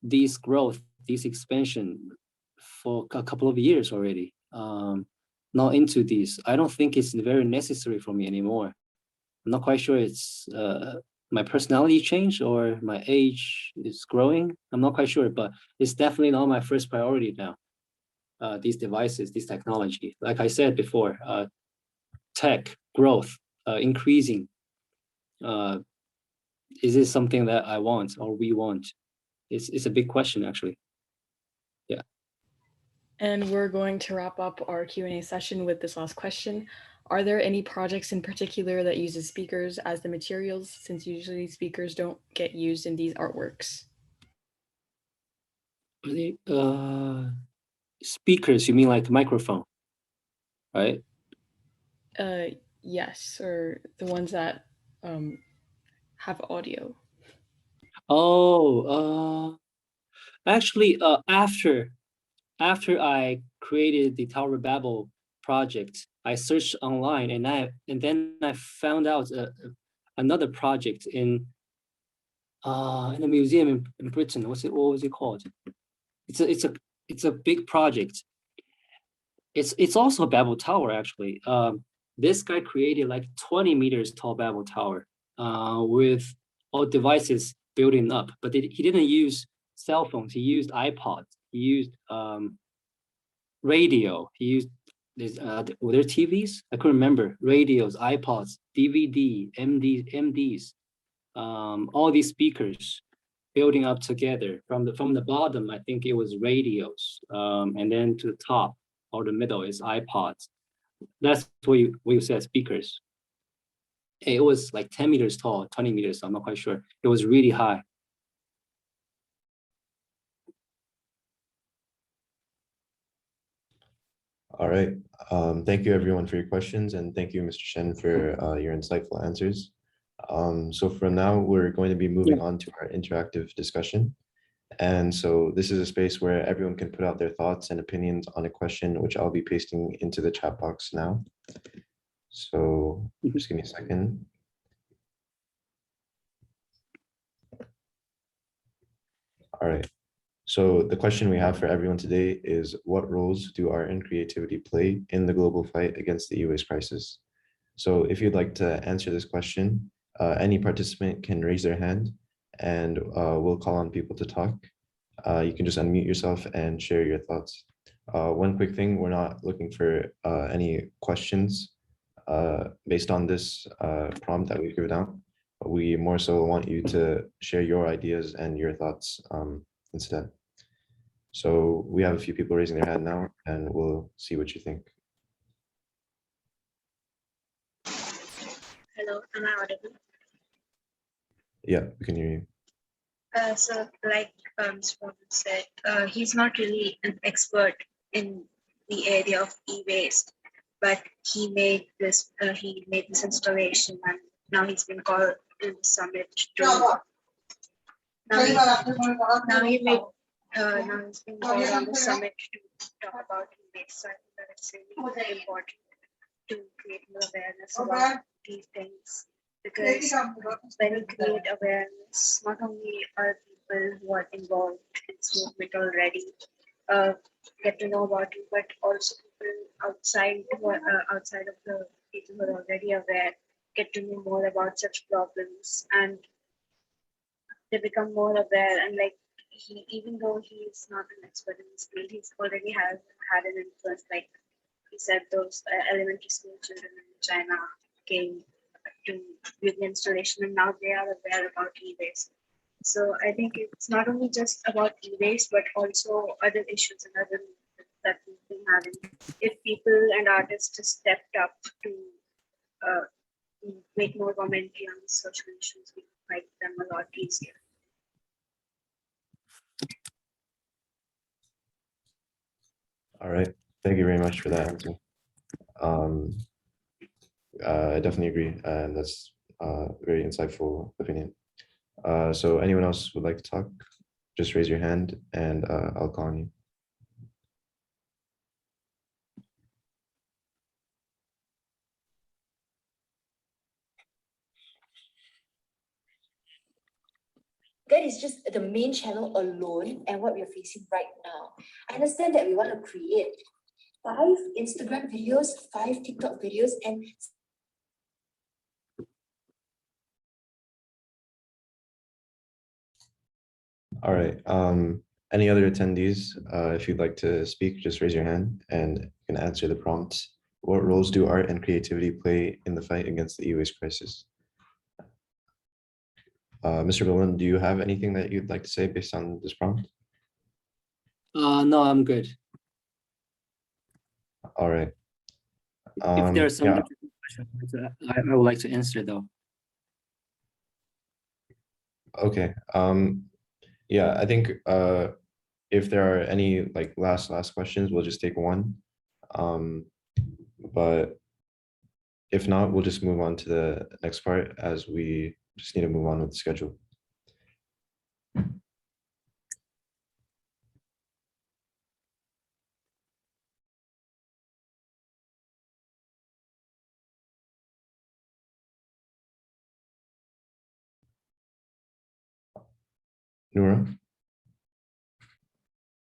this growth, this expansion for a couple of years already. Not into this. I don't think it's very necessary for me anymore. I'm not quite sure it's my personality changed or my age is growing. I'm not quite sure, but it's definitely not my first priority now. These devices, this technology, like I said before, tech growth, increasing. Is this something that I want or we want? It's a big question, actually. Yeah. And we're going to wrap up our Q&A session with this last question. Are there any projects in particular that uses speakers as the materials, since usually speakers don't get used in these artworks? Speakers, you mean like microphone, right? Yes, or the ones that have audio. Oh, actually, after I created the Tower of Babel project, I searched online and then I found out another project in a museum in Britain. What was it called? It's a big project. It's also a Babel Tower, actually. This guy created like 20 meters tall Babel Tower with all devices building up, but he didn't use cell phones. He used iPods. He used radio. He used were there TVs? I couldn't remember. Radios, iPods, DVD, MDs, all these speakers building up together. From the bottom, I think it was radios, and then to the top or the middle is iPods. That's what you said, speakers. It was like 10 meters tall, 20 meters, I'm not quite sure. It was really high. All right. Thank you everyone for your questions, and thank you, Mr. Shen, for your insightful answers. So for now, we're going to be moving on to our interactive discussion. And so this is a space where everyone can put out their thoughts and opinions on a question, which I'll be pasting into the chat box now. So just give me a second. All right. So the question we have for everyone today is, what roles do art and creativity play in the global fight against the e-waste crisis? So if you'd like to answer this question, any participant can raise their hand and we'll call on people to talk. You can just unmute yourself and share your thoughts. One quick thing, we're not looking for any questions based on this prompt that we've given out. We more so want you to share your ideas and your thoughts instead. So we have a few people raising their hand now, and we'll see what you think. Hello, am I audible? Yeah, we can hear you. So like Mr. Bolun said, he's not really an expert in the area of e-waste, but he made this installation, and now he's been called to the summit to now he's been called on the summit to talk about e-waste. So I think that it's really important to create more awareness about these things, because when you create awareness, not only are people who are involved in this movement already get to know about it, but also people outside outside of the people who are already aware get to know more about such problems, and they become more aware. And like even though he's not an expert in this field, he's already had an influence. Like he said, those elementary school children in China came to view the installation, and now they are aware about e-waste. So I think it's not only just about e-waste, but also other issues and other that we've been having. If people and artists just stepped up to make more commentary on these social issues, we can fight them a lot easier. All right, thank you very much for that answer. I definitely agree, and that's a very insightful opinion. So anyone else would like to talk? Just raise your hand and I'll call on you. That is just the main channel alone and what we are facing right now. I understand that we want to create 5 Instagram videos, 5 TikTok videos, and All right. Any other attendees, if you'd like to speak, just raise your hand and you can answer the prompts. What roles do art and creativity play in the fight against the e-waste crisis? Mr. Bolun, do you have anything that you'd like to say based on this prompt? No, I'm good. All right. If there's some yeah. question, I would like to answer though. Okay. Yeah, I think if there are any like last questions, we'll just take one. But if not, we'll just move on to the next part as we just need to move on with the schedule. Noura?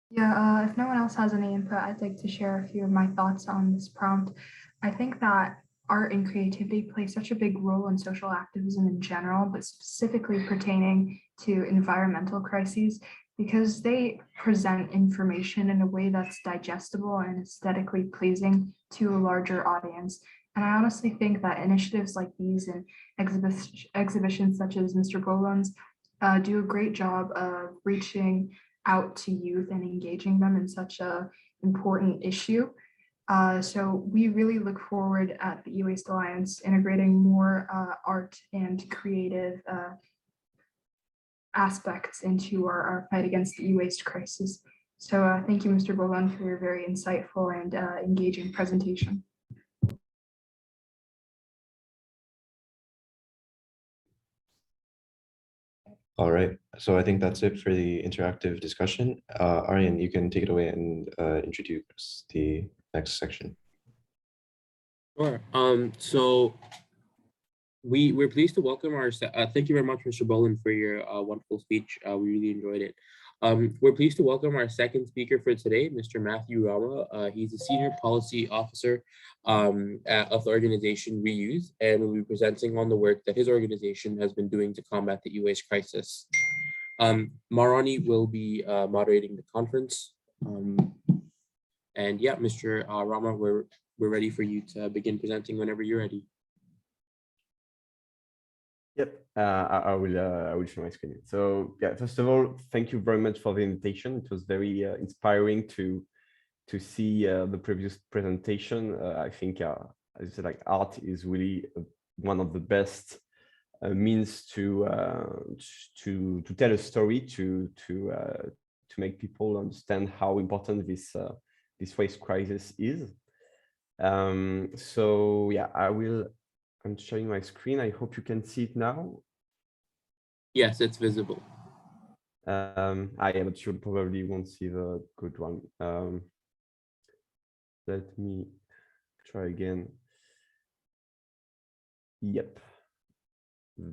Yeah, if no one else has any input, I'd like to share a few of my thoughts on this prompt. I think that art and creativity play such a big role in social activism in general, but specifically pertaining to environmental crises, because they present information in a way that's digestible and aesthetically pleasing to a larger audience. And I honestly think that initiatives like these and exhibitions such as Mr. Bolun's do a great job of reaching out to youth and engaging them in such a important issue. So we really look forward at the E-Waste Alliance integrating more art and creative aspects into our fight against the e-waste crisis. So thank you, Mr. Bolun, for your very insightful and engaging presentation. All right, so I think that's it for the interactive discussion. Aryan, you can take it away and introduce the next section. Sure. So we're pleased to welcome our, thank you very much, Mr. Bolun, for your wonderful speech. We really enjoyed it. We're pleased to welcome our second speaker for today, Mr. Matthew Rama. He's a Senior Policy Officer of the organization Reuse, and will be presenting on the work that his organization has been doing to combat the e-waste crisis. Marani will be moderating the conference. And yeah, Mr. Rama, we're ready for you to begin presenting whenever you're ready. Yep, I will share my screen. So yeah, first of all, thank you very much for the invitation. It was very inspiring to see the previous presentation. I think, as I said, like art is really one of the best means to tell a story, to make people understand how important this waste crisis is. So yeah, I'm sharing my screen. I hope you can see it now. Yes, it's visible. Yeah, but you probably won't see the good one. Let me try again. Yep,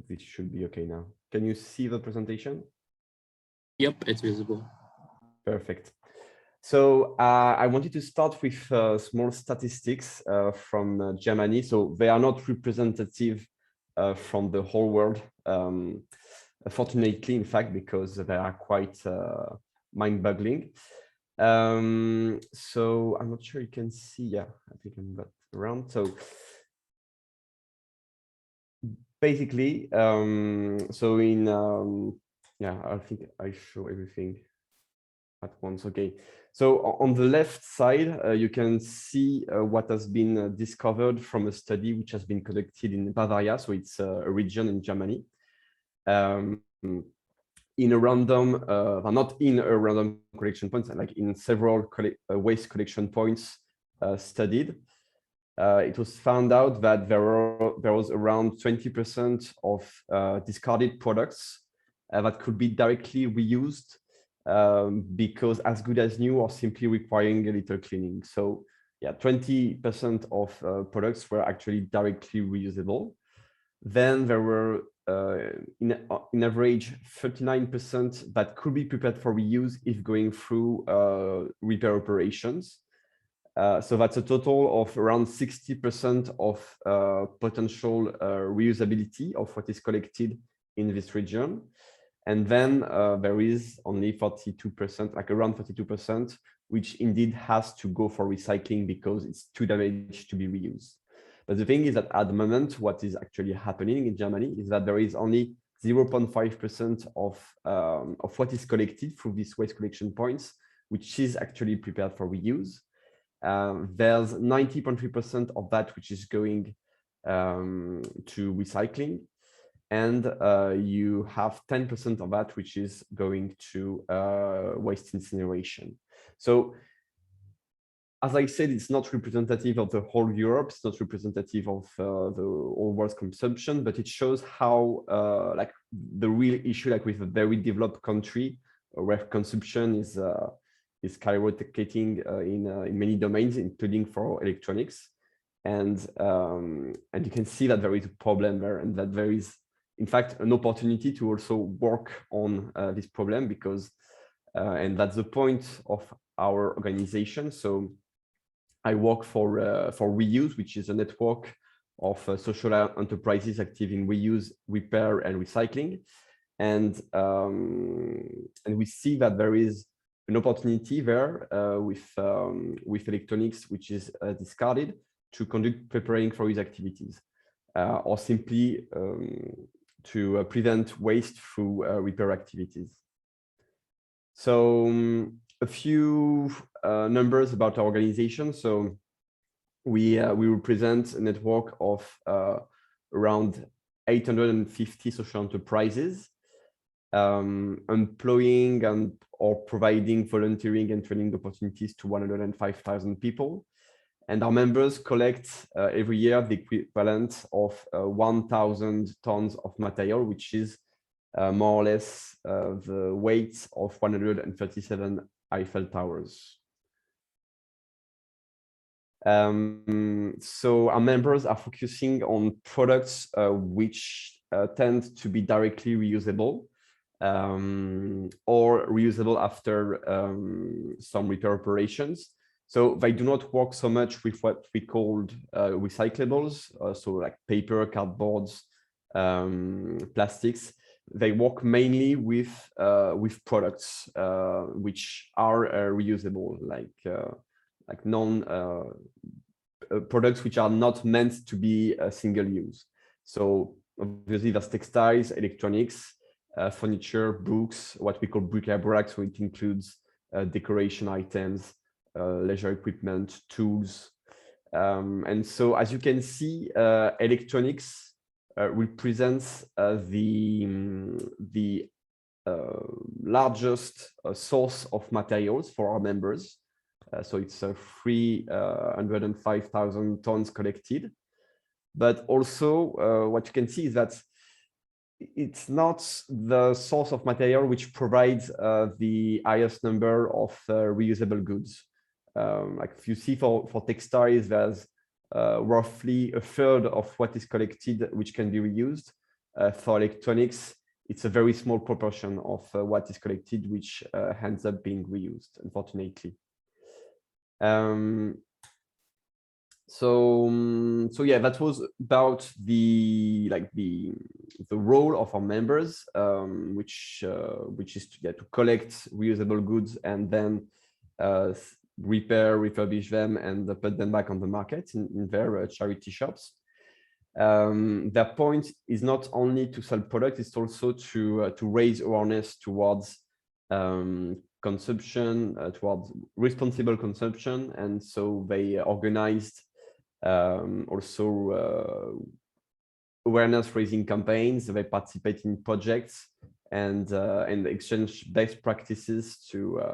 this should be okay now. Can you see the presentation? Yep, it's visible. Perfect. So I wanted to start with small statistics from Germany. So they are not representative from the whole world, fortunately, in fact, because they are quite mind-boggling. So I'm not sure you can see. Yeah, I think I'm back around. So basically, so in yeah, I think I show everything at once. Okay, so on the left side, you can see what has been discovered from a study which has been conducted in Bavaria. So it's a region in Germany. In a random, not in a random collection points, like in several waste collection points studied. It was found out that there was around 20% of discarded products that could be directly reused because as good as new or simply requiring a little cleaning. So yeah, 20% of products were actually directly reusable. Then there were in average 39% that could be prepared for reuse if going through repair operations. So that's a total of around 60% of potential reusability of what is collected in this region. And then there is only 42%, like around 42%, which indeed has to go for recycling because it's too damaged to be reused. But the thing is that at the moment, what is actually happening in Germany is that there is only 0.5% of what is collected through these waste collection points, which is actually prepared for reuse. There's 90.3% of that which is going to recycling, and you have 10% of that which is going to waste incineration. So, as I said, it's not representative of the whole Europe. It's not representative of the whole world's consumption, but it shows how like the real issue, like with a very developed country, where consumption is skyrocketing in many domains, including for electronics, and you can see that there is a problem there, and that there is, in fact, an opportunity to also work on this problem, because and that's the point of our organization. So I work for Reuse, which is a network of social enterprises active in reuse, repair, and recycling, and we see that there is an opportunity there with electronics which is discarded to conduct preparing for use activities, or simply to prevent waste through repair activities. So a few numbers about our organization. So we represent a network of around 850 social enterprises, employing and or providing volunteering and training opportunities to 105,000 people. And our members collect every year the equivalent of 1,000 tons of material, which is more or less the weight of 137 Eiffel Towers. So our members are focusing on products which tend to be directly reusable, or reusable after some repair operations. So they do not work so much with what we called recyclables, so like paper, cardboards, plastics. They work mainly with products which are reusable, like products which are not meant to be single use. So obviously there's textiles, electronics, furniture, books, what we call bric-a-brac, so it includes decoration items, leisure equipment, tools. And so as you can see, electronics represents the largest source of materials for our members. So it's 305,000 tons collected. But also what you can see is that it's not the source of material which provides the highest number of reusable goods. Like if you see for textiles, there's roughly a third of what is collected which can be reused. For electronics, it's a very small proportion of what is collected which ends up being reused, unfortunately. So yeah, that was about the role of our members, which is to collect reusable goods and then repair, refurbish them, and put them back on the market in their charity shops. Their point is not only to sell products; it's also to raise awareness towards consumption, towards responsible consumption, and so they organized also awareness raising campaigns. They participate in projects and exchange best practices to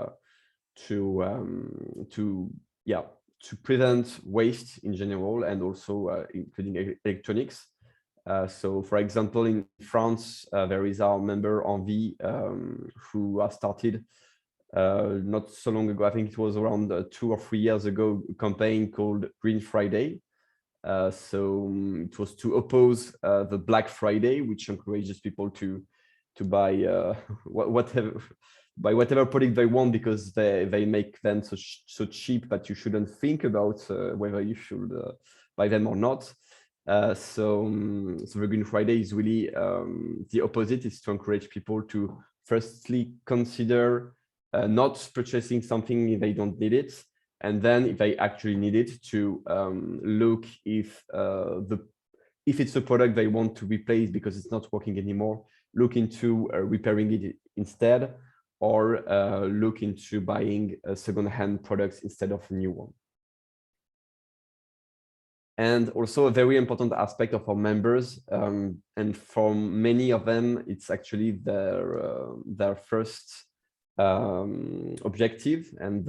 prevent waste in general, and also including electronics. So, for example, in France, there is our member Envie who has started not so long ago. I think it was around 2 or 3 years ago, a campaign called Green Friday, It was to oppose the Black Friday, which encourages people to buy whatever product they want because they make them so cheap that you shouldn't think about whether you should buy them or not. So the Green Friday is really the opposite. Is to encourage people to firstly consider not purchasing something if they don't need it, and then if they actually need it, to look if it's a product they want to replace because it's not working anymore, look into repairing it instead, or look into buying second-hand products instead of a new one. And also a very important aspect of our members, and for many of them, it's actually their first objective, and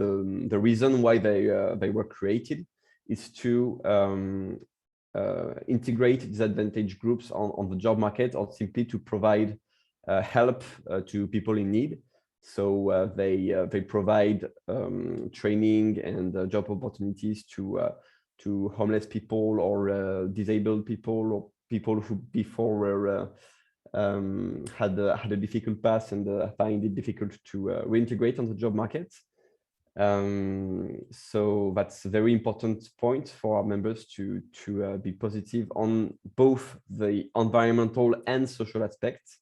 the reason why they were created is to integrate disadvantaged groups on the job market, or simply to provide help to people in need. So they provide training and job opportunities to homeless people, or disabled people, or people who before were had a difficult past and find it difficult to reintegrate on the job market. So that's a very important point for our members to be positive on both the environmental and social aspects.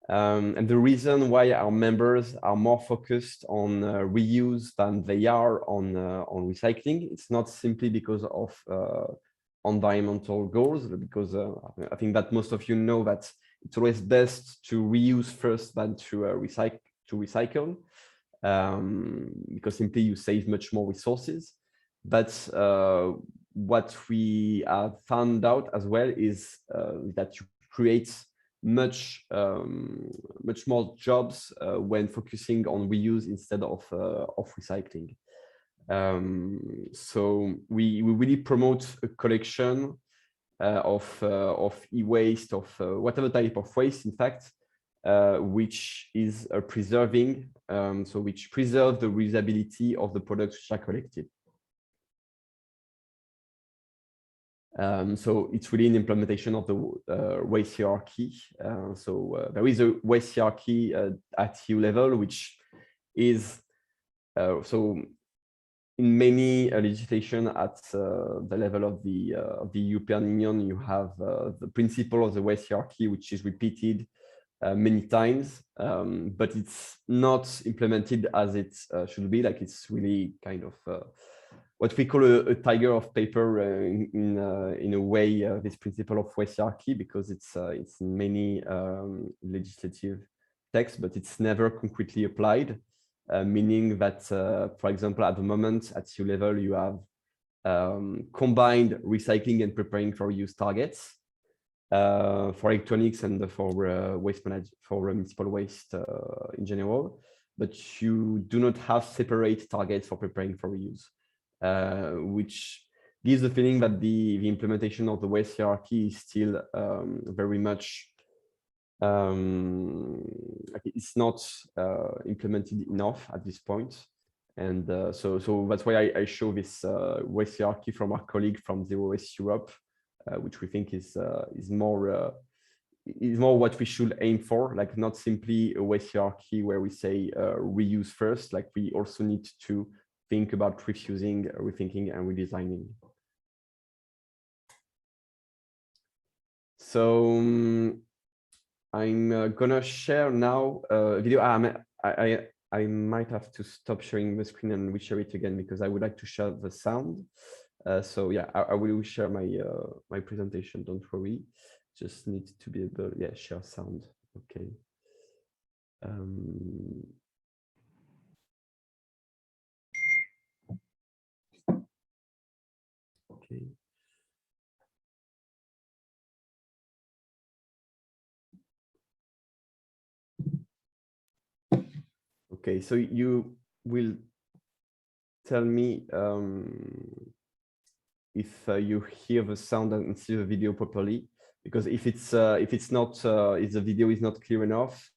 And the reason why our members are more focused on reuse than they are on recycling, it's not simply because of environmental goals, because I think that most of you know that it's always best to reuse first than to recycle, because simply you save much more resources. But what we have found out as well is that you create much more jobs when focusing on reuse instead of recycling. So we really promote a collection of e-waste, of whatever type of waste, in fact, which is preserving, so which preserve the reusability of the products which are collected. So it's really an implementation of the waste hierarchy. There is a waste hierarchy at EU level, which is so in many legislation at the level of the European Union, you have the principle of the waste hierarchy, which is repeated many times, but it's not implemented as it should be. Like, it's really kind of what we call a tiger of paper in a way, this principle of waste hierarchy, because it's in many legislative texts, but it's never concretely applied, meaning that, for example, at the moment at EU level, you have combined recycling and preparing for use targets for electronics and for waste management, for municipal waste in general, but you do not have separate targets for preparing for reuse. Which gives the feeling that the implementation of the waste hierarchy is still very much it's not implemented enough at this point. And so that's why I show this waste hierarchy from our colleague from Zero Waste Europe, which we think is more what we should aim for, like not simply a waste hierarchy where we say reuse first, like we also need to think about refusing, rethinking, and redesigning. So I'm gonna share now a video. I might have to stop sharing the screen and reshare it again because I would like to share the sound. So yeah, I will share my presentation. Don't worry. Just need to be able, yeah, share sound. Okay. Okay. Okay, so you will tell me if you hear the sound and see the video properly, because if the video is not clear enough,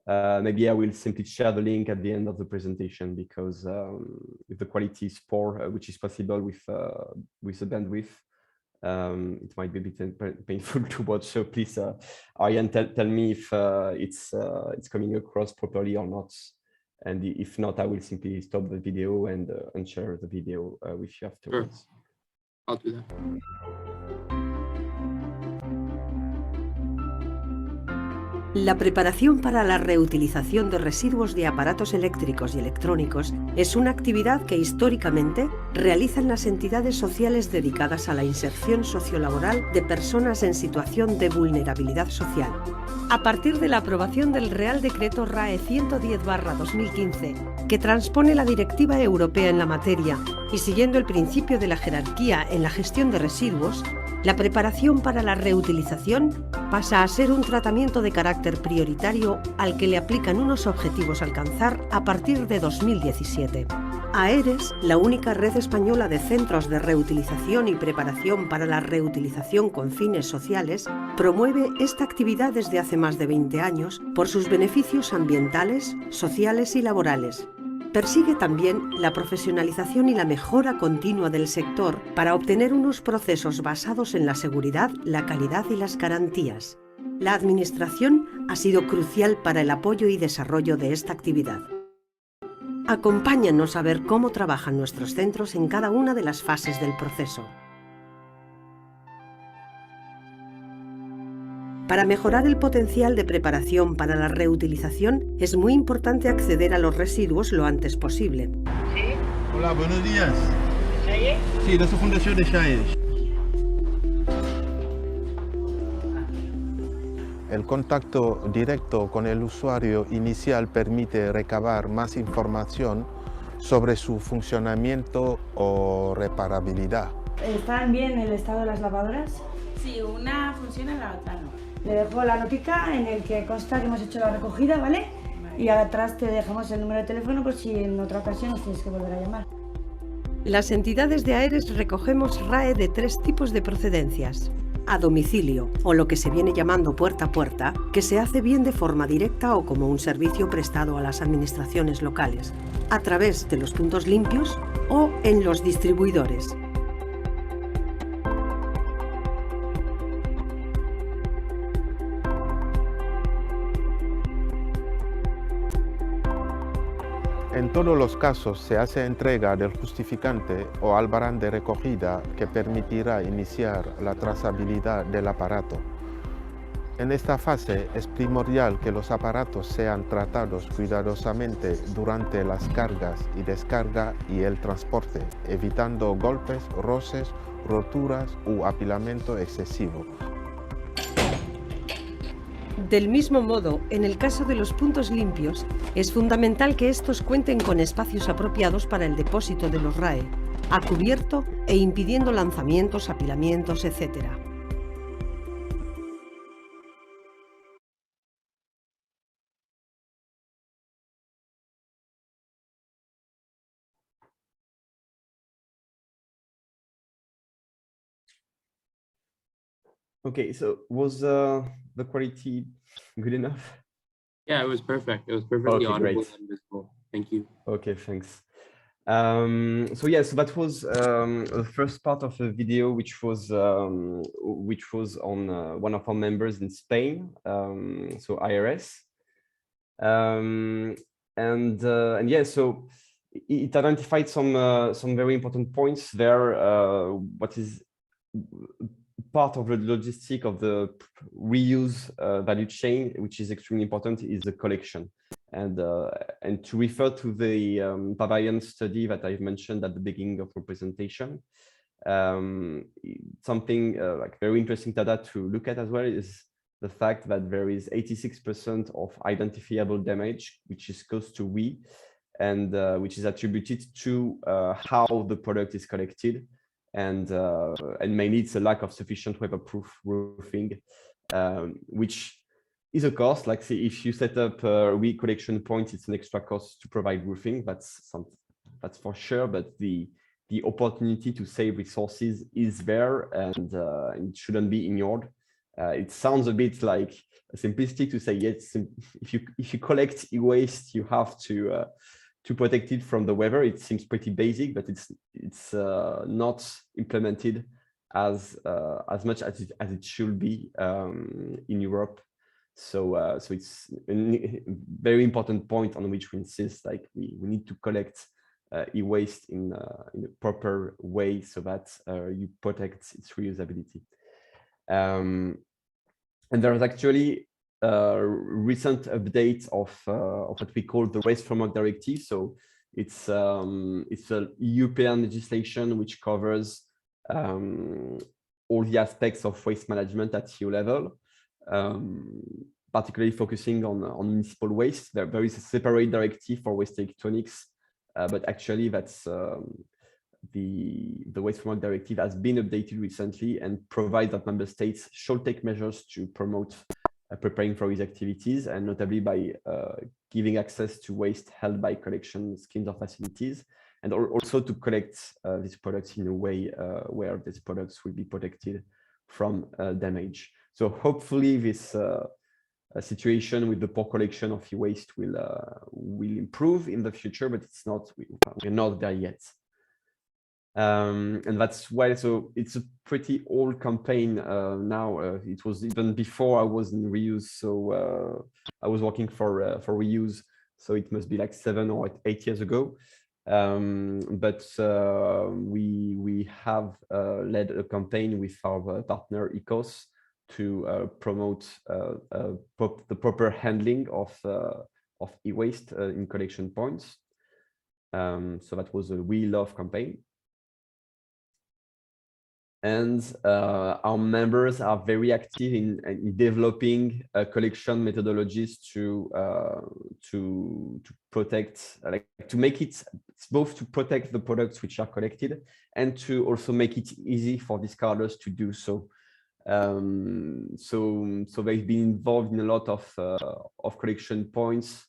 Maybe I will simply share the link at the end of the presentation because if the quality is poor, which is possible with the bandwidth, it might be a bit painful to watch. So please, Ariane, tell me if it's coming across properly or not. And if not, I will simply stop the video and share the video with you afterwards. Sure. I'll do that. La preparación para la reutilización de residuos de aparatos eléctricos y electrónicos es una actividad que históricamente realizan las entidades sociales dedicadas a la inserción sociolaboral de personas en situación de vulnerabilidad social. A partir de la aprobación del Real Decreto RAE 110/2015, que transpone la Directiva Europea en la materia y siguiendo el principio de la jerarquía en la gestión de residuos, la preparación para la reutilización pasa a ser un tratamiento de carácter prioritario al que le aplican unos objetivos a alcanzar a partir de 2017. AERES, la única red española de centros de reutilización y preparación para la reutilización con fines sociales, promueve esta actividad desde hace más de 20 años por sus beneficios ambientales, sociales y laborales. Persigue también la profesionalización y la mejora continua del sector para obtener unos procesos basados en la seguridad, la calidad y las garantías. La Administración ha sido crucial para el apoyo y desarrollo de esta actividad. Acompáñanos a ver cómo trabajan nuestros centros en cada una de las fases del proceso. Para mejorar el potencial de preparación para la reutilización, es muy importante acceder a los residuos lo antes posible. ¿Sí? Hola, buenos días. ¿De Chaye? Sí, de su fundación de Chaye. El contacto directo con el usuario inicial permite recabar más información sobre su funcionamiento o reparabilidad. ¿Están bien el estado de las lavadoras? Sí, una funciona y la otra no. Le dejo la notica en el que consta que hemos hecho la recogida, ¿vale? Y atrás te dejamos el número de teléfono por si en otra ocasión nos tienes que volver a llamar. Las entidades de AERES recogemos RAE de 3 tipos de procedencias. A domicilio, o lo que se viene llamando puerta a puerta, que se hace bien de forma directa o como un servicio prestado a las administraciones locales, a través de los puntos limpios o en los distribuidores. En todos los casos se hace entrega del justificante o albarán de recogida que permitirá iniciar la trazabilidad del aparato. En esta fase es primordial que los aparatos sean tratados cuidadosamente durante las cargas y descarga y el transporte, evitando golpes, roces, roturas u apilamiento excesivo. Del mismo modo, en el caso de los puntos limpios, es fundamental que estos cuenten con espacios apropiados para el depósito de los RAE, a cubierto e impidiendo lanzamientos, apilamientos, etc. Okay, so was the quality good enough? Yeah, it was perfect. It was perfectly Okay, audible great. and visible. Thank you. Okay, thanks. So yeah, so that was the first part of the video, which was on one of our members in Spain, so IRS, and yeah, so it identified some very important points there. What is part of the logistic of the reuse value chain, which is extremely important, is the collection. And to refer to the Bavarian study that I've mentioned at the beginning of the presentation, something like very interesting data to look at as well is the fact that there is 86% of identifiable damage, which is close to we, and which is attributed to how the product is collected. And mainly it's a lack of sufficient weatherproof roofing, which is a cost. Like, say, if you set up a recollection point, it's an extra cost to provide roofing. That's for sure. But the opportunity to save resources is there, and it shouldn't be ignored. It sounds a bit like simplistic to say, yes, if you collect e-waste, you have to protect it from the weather. It seems pretty basic, but it's not implemented as much as it should be in Europe. So it's a very important point on which we insist. Like we need to collect e-waste in a proper way so that you protect its reusability. And there is actually a recent update of what we call the Waste Framework Directive. So it's a European legislation which covers all the aspects of waste management at EU level, particularly focusing on municipal waste. There is a separate directive for waste electronics, but actually that's the Waste Framework Directive has been updated recently and provides that member states should take measures to promote preparing for these activities, and notably by giving access to waste held by collection schemes or facilities, and also to collect these products in a way where these products will be protected from damage. So hopefully this situation with the poor collection of e-waste will improve in the future, but it's not, we're not there yet. And that's why, so it's a pretty old campaign now. It was even before I was in reuse, so I was working for reuse, so it must be like 7 or 8 years ago. But we have led a campaign with our partner ECOS to promote the proper handling of e-waste in collection points. So that was a We Love campaign. And our members are very active in developing collection methodologies to protect, like to make it both to protect the products which are collected and to also make it easy for discarders to do so. So they've been involved in a lot of collection points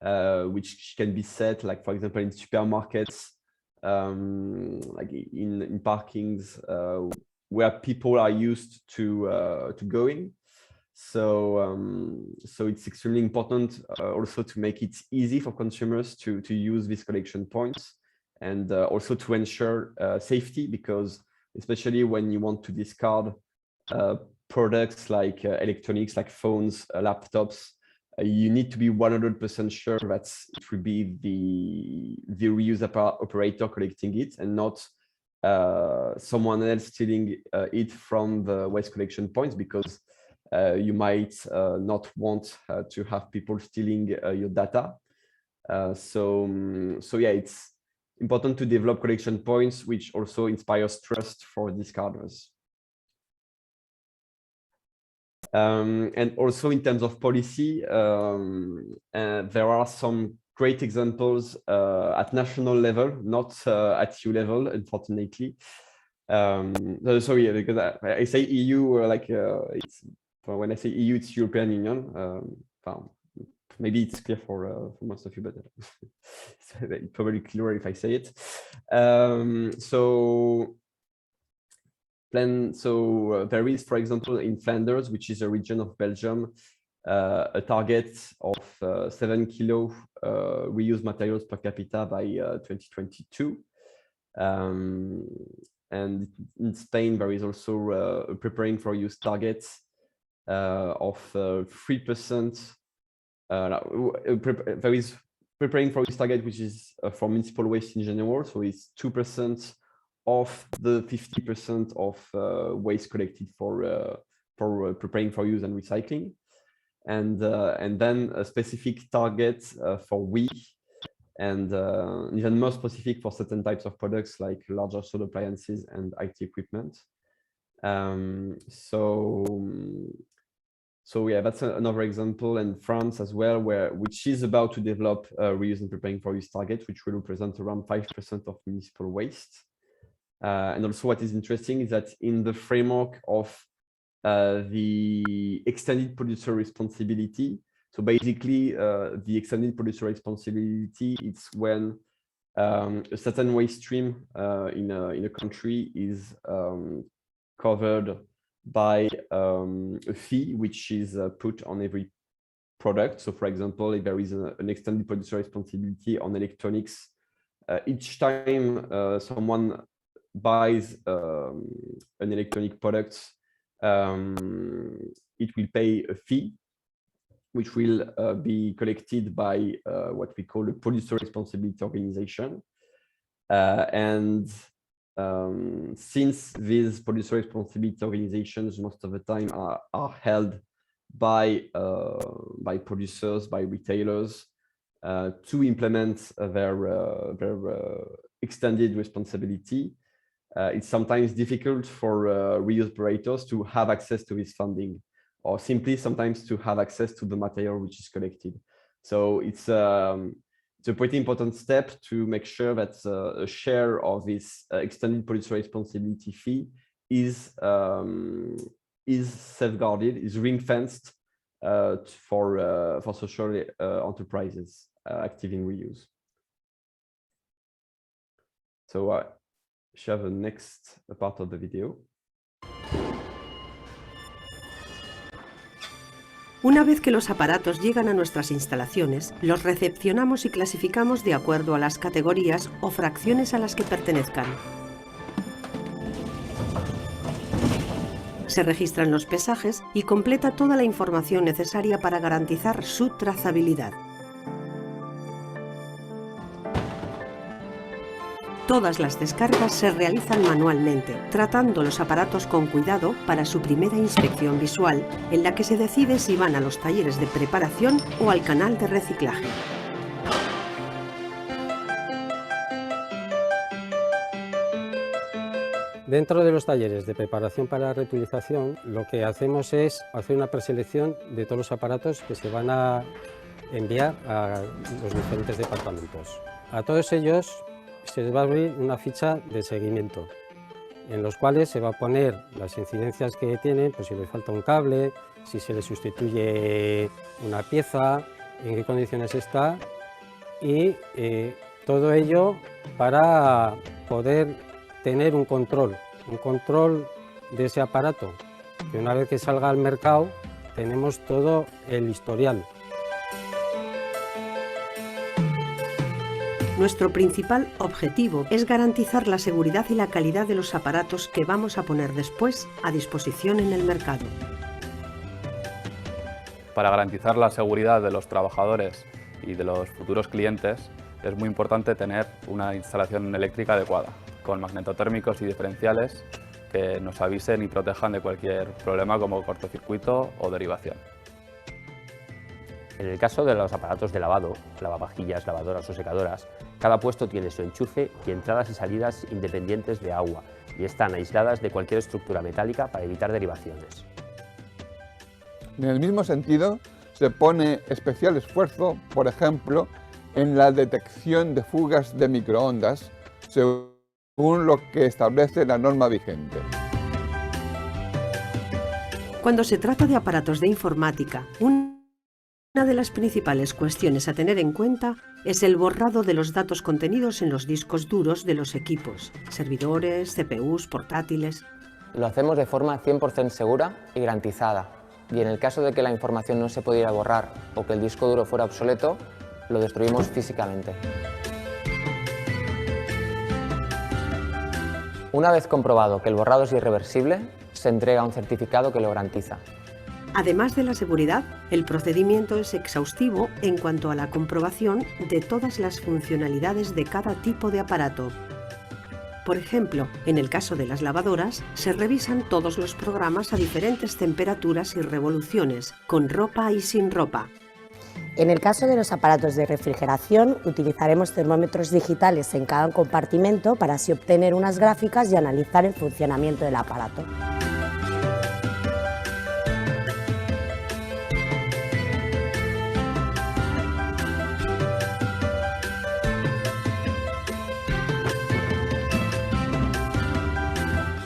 which can be set, like for example in supermarkets, like in parkings where people are used to going. So it's extremely important also to make it easy for consumers to use these collection points, and also to ensure safety, because especially when you want to discard products like electronics, like phones, laptops, you need to be 100% sure that it will be the reuse operator collecting it and not someone else stealing it from the waste collection points, because you might not want to have people stealing your data. So yeah, it's important to develop collection points which also inspires trust for discarders. And also in terms of policy, there are some great examples at national level, not at EU level, unfortunately. Sorry, because I say EU, like it's, when I say EU, it's European Union. Maybe it's clear for most of you, but it's probably clearer if I say it. So there is, for example, in Flanders, which is a region of Belgium, a target of 7 kilo reused materials per capita by 2022. And in Spain, there is also a preparing for use target of 3%. There is preparing for use target, which is for municipal waste in general. So it's 2% of the 50% of waste collected for preparing for use and recycling, and then a specific target for WEEE, and even more specific for certain types of products like large household appliances and IT equipment. So yeah, that's another example. In France as well, which is about to develop reuse and preparing for use target, which will represent around 5% of municipal waste. And also what is interesting is that in the framework of the extended producer responsibility, so basically the extended producer responsibility, it's when a certain waste stream in a country is covered by a fee which is put on every product. So for example, if there is an extended producer responsibility on electronics, each time someone buys an electronic product, it will pay a fee, which will be collected by what we call a producer responsibility organization. Since these producer responsibility organizations most of the time are held by producers, by retailers, to implement their extended responsibility, it's sometimes difficult for reuse operators to have access to this funding, or simply sometimes to have access to the material which is collected. So it's a pretty important step to make sure that a share of this extended producer responsibility fee is safeguarded, is ring-fenced for social enterprises active in reuse. So I shall have the next part of the video. Una vez que los aparatos llegan a nuestras instalaciones, los recepcionamos y clasificamos de acuerdo a las categorías o fracciones a las que pertenezcan. Se registran los pesajes y completa toda la información necesaria para garantizar su trazabilidad. Todas las descargas se realizan manualmente, tratando los aparatos con cuidado para su primera inspección visual, en la que se decide si van a los talleres de preparación o al canal de reciclaje. Dentro de los talleres de preparación para la reutilización, lo que hacemos es hacer una preselección de todos los aparatos que se van a enviar a los diferentes departamentos. A todos ellos se les va a abrir una ficha de seguimiento, en los cuales se va a poner las incidencias que tienen, pues si les falta un cable, si se les sustituye una pieza, en qué condiciones está, y todo ello para poder tener un control de ese aparato, que una vez que salga al mercado tenemos todo el historial. Nuestro principal objetivo es garantizar la seguridad y la calidad de los aparatos que vamos a poner después a disposición en el mercado. Para garantizar la seguridad de los trabajadores y de los futuros clientes, es muy importante tener una instalación eléctrica adecuada, con magnetotérmicos y diferenciales que nos avisen y protejan de cualquier problema como cortocircuito o derivación. En el caso de los aparatos de lavado, lavavajillas, lavadoras o secadoras, cada puesto tiene su enchufe y entradas y salidas independientes de agua y están aisladas de cualquier estructura metálica para evitar derivaciones. En el mismo sentido, se pone especial esfuerzo, por ejemplo, en la detección de fugas de microondas, según lo que establece la norma vigente. Cuando se trata de aparatos de informática, una de las principales cuestiones a tener en cuenta es el borrado de los datos contenidos en los discos duros de los equipos, servidores, CPUs, portátiles. Lo hacemos de forma 100% segura y garantizada, y en el caso de que la información no se pudiera borrar o que el disco duro fuera obsoleto, lo destruimos físicamente. Una vez comprobado que el borrado es irreversible, se entrega un certificado que lo garantiza. Además de la seguridad, el procedimiento es exhaustivo en cuanto a la comprobación de todas las funcionalidades de cada tipo de aparato. Por ejemplo, en el caso de las lavadoras, se revisan todos los programas a diferentes temperaturas y revoluciones, con ropa y sin ropa. En el caso de los aparatos de refrigeración, utilizaremos termómetros digitales en cada compartimento para así obtener unas gráficas y analizar el funcionamiento del aparato.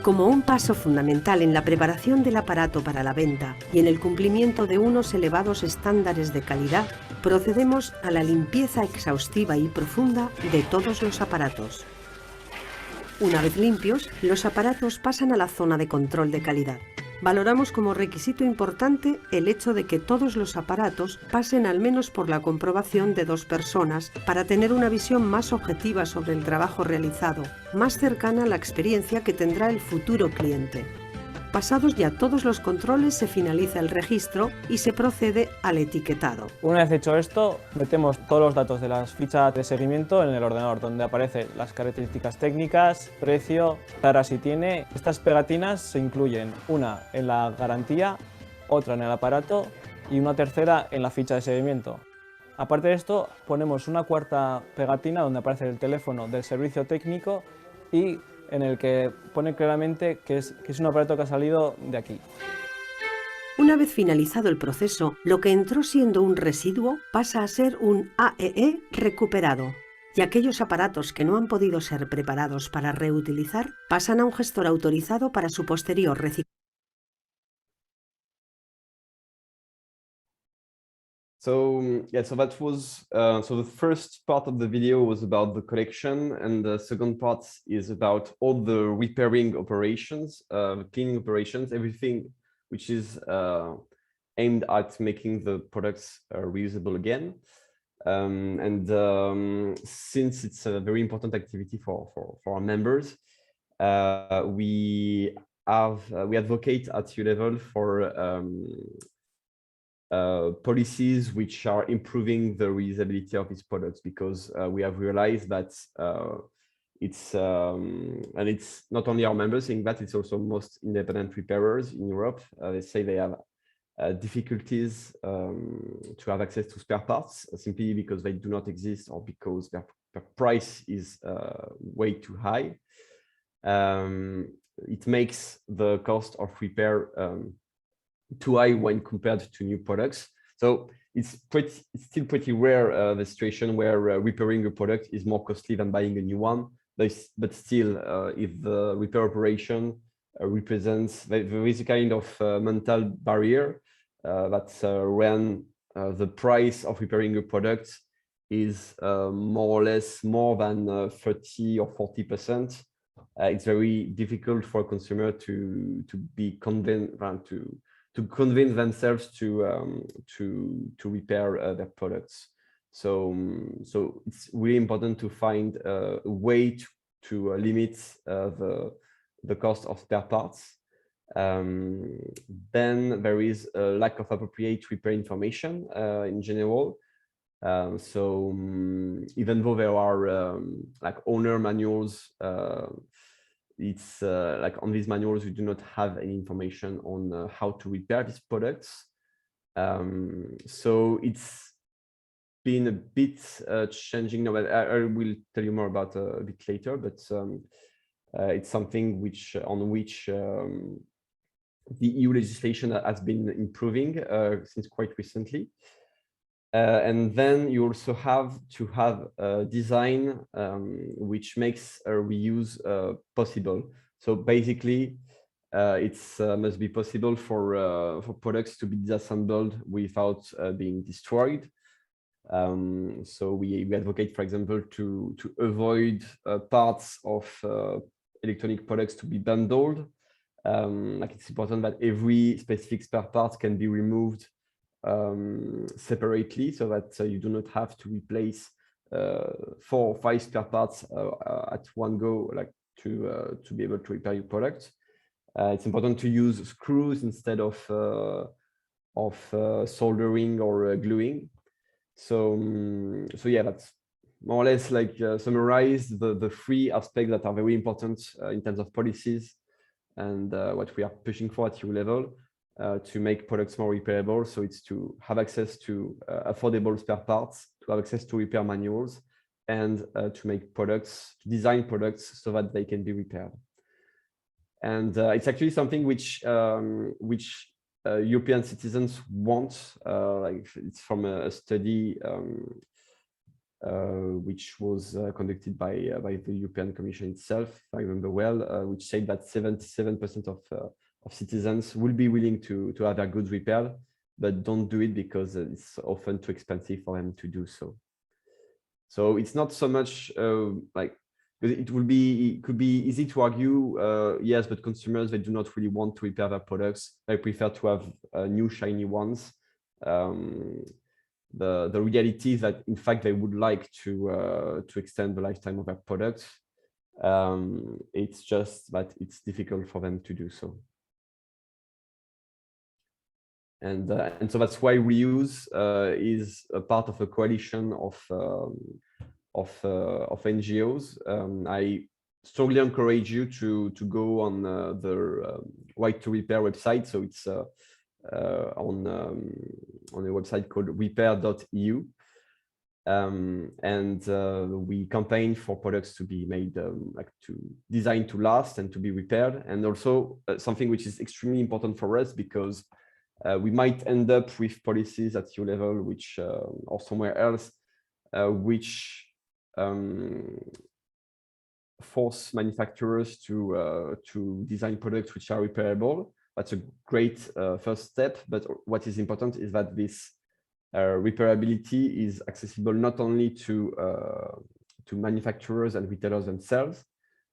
Como un paso fundamental en la preparación del aparato para la venta y en el cumplimiento de unos elevados estándares de calidad, procedemos a la limpieza exhaustiva y profunda de todos los aparatos. Una vez limpios, los aparatos pasan a la zona de control de calidad. valoramos como requisito importante el hecho de que todos los aparatos pasen al menos por la comprobación de 2 personas para tener una visión más objetiva sobre el trabajo realizado, más cercana a la experiencia que tendrá el futuro cliente. Pasados ya todos los controles, se finaliza el registro y se procede al etiquetado. Una vez hecho esto, metemos todos los datos de las fichas de seguimiento en el ordenador, donde aparecen las características técnicas, precio, tara si tiene. Estas pegatinas se incluyen una en la garantía, otra en el aparato y una tercera en la ficha de seguimiento. Aparte de esto, ponemos una cuarta pegatina donde aparece el teléfono del servicio técnico y en el que pone claramente que es un aparato que ha salido de aquí. Una vez finalizado el proceso, lo que entró siendo un residuo pasa a ser un AEE recuperado, y aquellos aparatos que no han podido ser preparados para reutilizar pasan a un gestor autorizado para su posterior reciclaje. So so that was so the first part of the video was about the collection, and the second part is about all the repairing operations, cleaning operations, everything which is aimed at making the products reusable again. Since it's a very important activity for our members, we advocate at U-level for policies which are improving the reusability of its products, because we have realized that it's not only our members saying that, it's also most independent repairers in Europe. They say they have difficulties to have access to spare parts simply because they do not exist or because their price is way too high. It makes the cost of repair too high when compared to new products. So it's still pretty rare, the situation where repairing a product is more costly than buying a new one. But still, if the repair operation represents, there is a kind of mental barrier that when the price of repairing a product is more or less more than 30 or 40%, it's very difficult for a consumer to be convinced, to convince themselves to repair their products. So it's really important to find a way to limit the cost of spare parts. Then there is a lack of appropriate repair information in general. Even though there are like owner manuals, it's like on these manuals, we do not have any information on how to repair these products. So it's been a bit changing now. I will tell you more about a bit later, but it's something on which the EU legislation has been improving since quite recently. And then you also have to have a design which makes a reuse possible. So basically, it must be possible for products to be disassembled without being destroyed. So we advocate, for example, to avoid parts of electronic products to be bundled. Like it's important that every specific spare part can be removed separately, so that you do not have to replace 4 or 5 spare parts at one go, like to be able to repair your product. It's important to use screws instead of soldering or gluing. So yeah, that's more or less like summarize the 3 aspects that are very important in terms of policies and what we are pushing for at U-level. To make products more repairable. So it's to have access to affordable spare parts, to have access to repair manuals, and to make products, to design products so that they can be repaired. And it's actually something which European citizens want. Like it's from a study which was conducted by the European Commission itself, if I remember well, which said that 77% of citizens will be willing to have their goods repaired, but don't do it because it's often too expensive for them to do so. So it's not so much like because it could be easy to argue, yes, but consumers, they do not really want to repair their products. They prefer to have new shiny ones. The reality is that in fact they would like to extend the lifetime of their products. It's just that it's difficult for them to do so. And so that's why reuse is a part of a coalition of NGOs. I strongly encourage you to go on the Right to Repair website. So it's on a website called repair.eu. And we campaign for products to be made designed to last and to be repaired. And also something which is extremely important for us, because we might end up with policies at EU level, which or somewhere else, which force manufacturers to design products which are repairable. That's a great first step. But what is important is that this repairability is accessible not only to manufacturers and retailers themselves,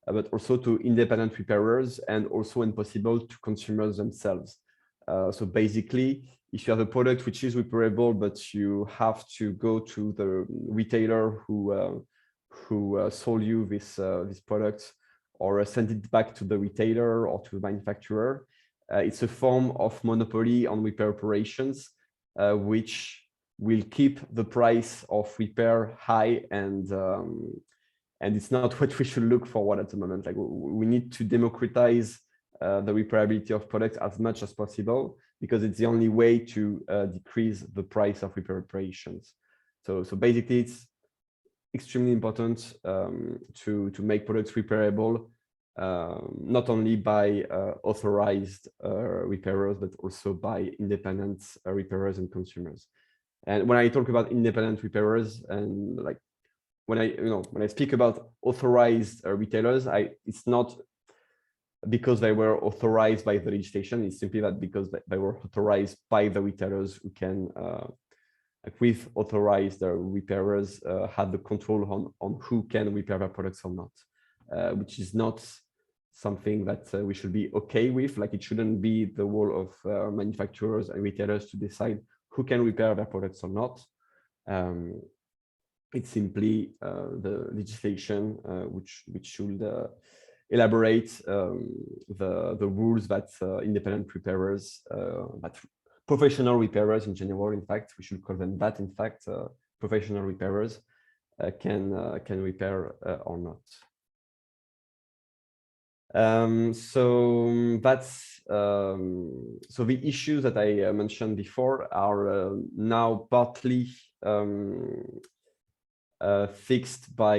but also to independent repairers, and also, when possible, to consumers themselves. So basically, if you have a product which is repairable, but you have to go to the retailer who sold you this product, or send it back to the retailer or to the manufacturer, it's a form of monopoly on repair operations, which will keep the price of repair high, and it's not what we should look forward at the moment. Like, we need to democratize the repairability of products as much as possible, because it's the only way to decrease the price of repair operations. So basically, it's extremely important to make products repairable, not only by authorized repairers, but also by independent repairers and consumers. And when I talk about independent repairers, and like when I speak about authorized retailers, it's not because they were authorized by the legislation. It's simply that because they were authorized by the retailers, who can, with authorized repairers, have the control on who can repair their products or not, which is not something that we should be okay with. Like, it shouldn't be the role of manufacturers and retailers to decide who can repair their products or not. It's simply the legislation which should elaborate the rules that independent repairers, that professional repairers in general, in fact, we should call them that, in fact, professional repairers can repair or not. So that's so the issues that I mentioned before are now partly fixed by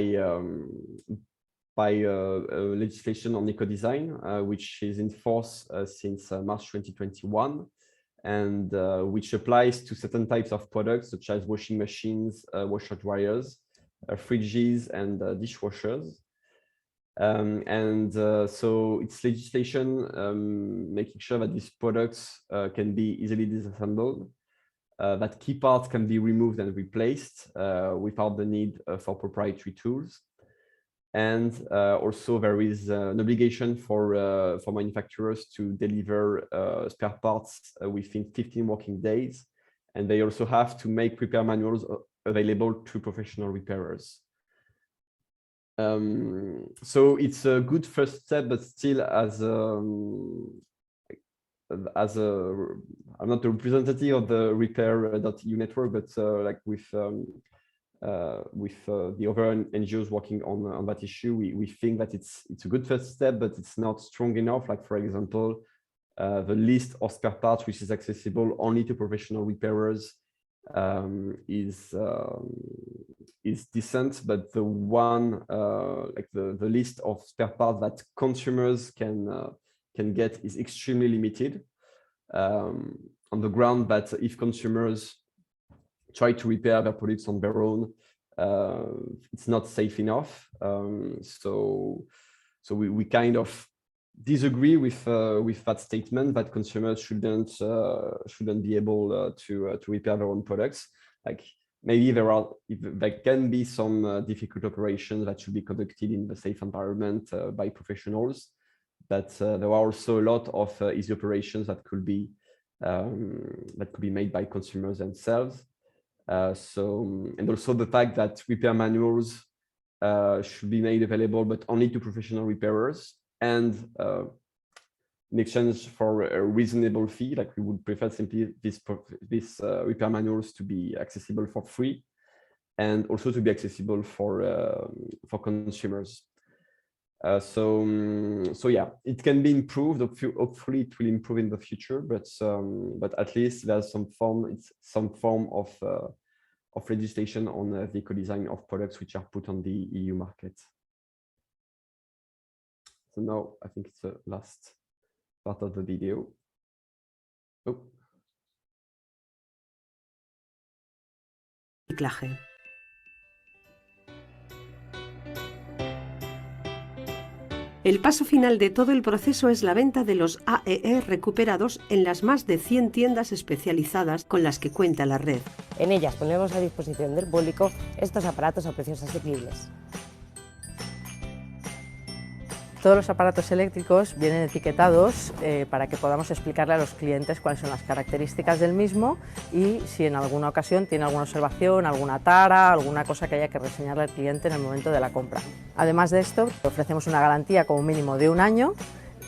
legislation on eco-design, which is in force since March 2021, and which applies to certain types of products, such as washing machines, washer dryers, fridges, and dishwashers. So it's legislation making sure that these products can be easily disassembled, that key parts can be removed and replaced without the need for proprietary tools. And also there is an obligation for manufacturers to deliver spare parts within 15 working days. And they also have to make repair manuals available to professional repairers. So it's a good first step, but still, I'm not a representative of the repair.eu network, but like with the other NGOs working on that issue, we think that it's a good first step, but it's not strong enough. Like, for example, the list of spare parts which is accessible only to professional repairers is decent, but the one like the list of spare parts that consumers can get is extremely limited, on the ground that if consumers try to repair their products on their own, it's not safe enough. So we kind of disagree with that statement that consumers shouldn't be able to repair their own products. Like, maybe there can be some difficult operations that should be conducted in the safe environment by professionals, but there are also a lot of easy operations that could be made by consumers themselves. And also the fact that repair manuals should be made available, but only to professional repairers, and in exchange for a reasonable fee. Like, we would prefer simply these repair manuals to be accessible for free, and also to be accessible for consumers. So yeah, it can be improved. Hopefully, it will improve in the future. But at least there's some form of legislation on the eco-design of products which are put on the EU market. So now I think it's the last part of the video. Oh. Reciclaje. El paso final de todo el proceso es la venta de los AEE recuperados en las más de 100 tiendas especializadas con las que cuenta la red. En ellas ponemos a disposición del público estos aparatos a precios asequibles. Todos los aparatos eléctricos vienen etiquetados para que podamos explicarle a los clientes cuáles son las características del mismo y si en alguna ocasión tiene alguna observación, alguna tara, alguna cosa que haya que reseñarle al cliente en el momento de la compra. Además de esto, ofrecemos una garantía como mínimo de 1 año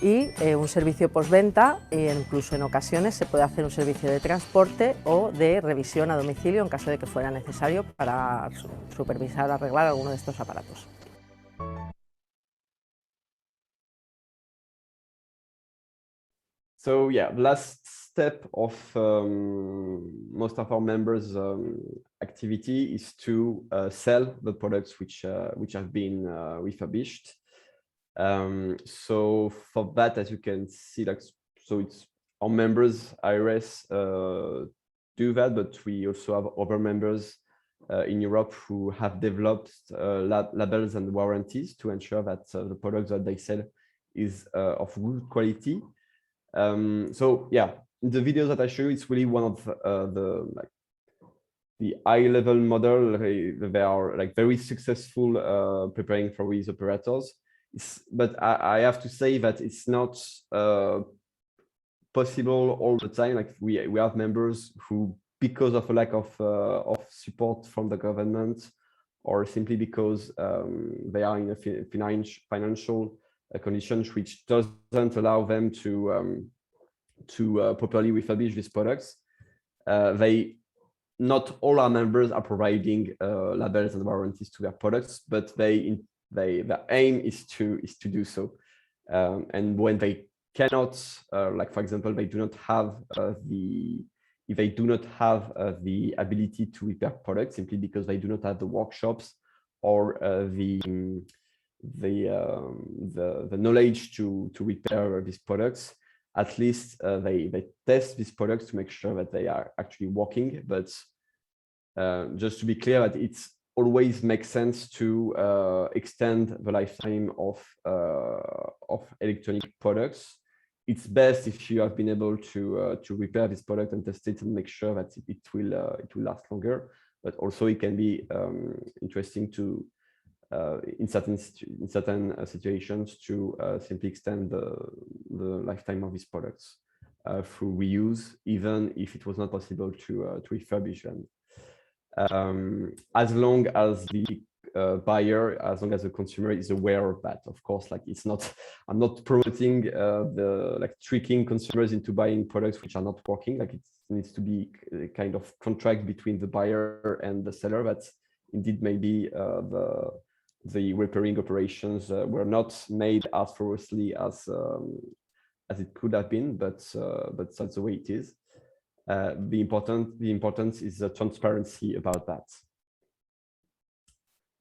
y un servicio postventa, e incluso en ocasiones se puede hacer un servicio de transporte o de revisión a domicilio en caso de que fuera necesario para supervisar o arreglar alguno de estos aparatos. So yeah, the last step of most of our members' activity is to sell the products which have been refurbished. So for that, as you can see, like, so it's our members, IRS, do that, but we also have other members in Europe who have developed labels and warranties to ensure that the products that they sell is of good quality. So yeah, in the videos that I show you, it's really one of the high-level model. They are like very successful preparing for these operators. But I have to say that it's not possible all the time. Like, we have members who, because of a lack of support from the government, or simply because they are in a financial conditions which doesn't allow them to properly refurbish these products. Not all our members are providing labels and warranties to their products, but their aim is to do so. And when they cannot, like, for example, they do not have if they do not have the ability to repair products simply because they do not have the workshops or the knowledge to repair these products, at least they test these products to make sure that they are actually working. But just to be clear, that it always makes sense to extend the lifetime of electronic products. It's best if you have been able to repair this product and test it and make sure that it will last longer. But also it can be interesting to in certain situations to simply extend the lifetime of these products through reuse, even if it was not possible to refurbish them. As long as the buyer, as long as the consumer is aware of that, of course. Like, it's not, I'm not promoting tricking consumers into buying products which are not working. Like, it needs to be a kind of contract between the buyer and the seller, that indeed maybe the repairing operations were not made as thoroughly as it could have been, but that's the way it is. The importance is the transparency about that.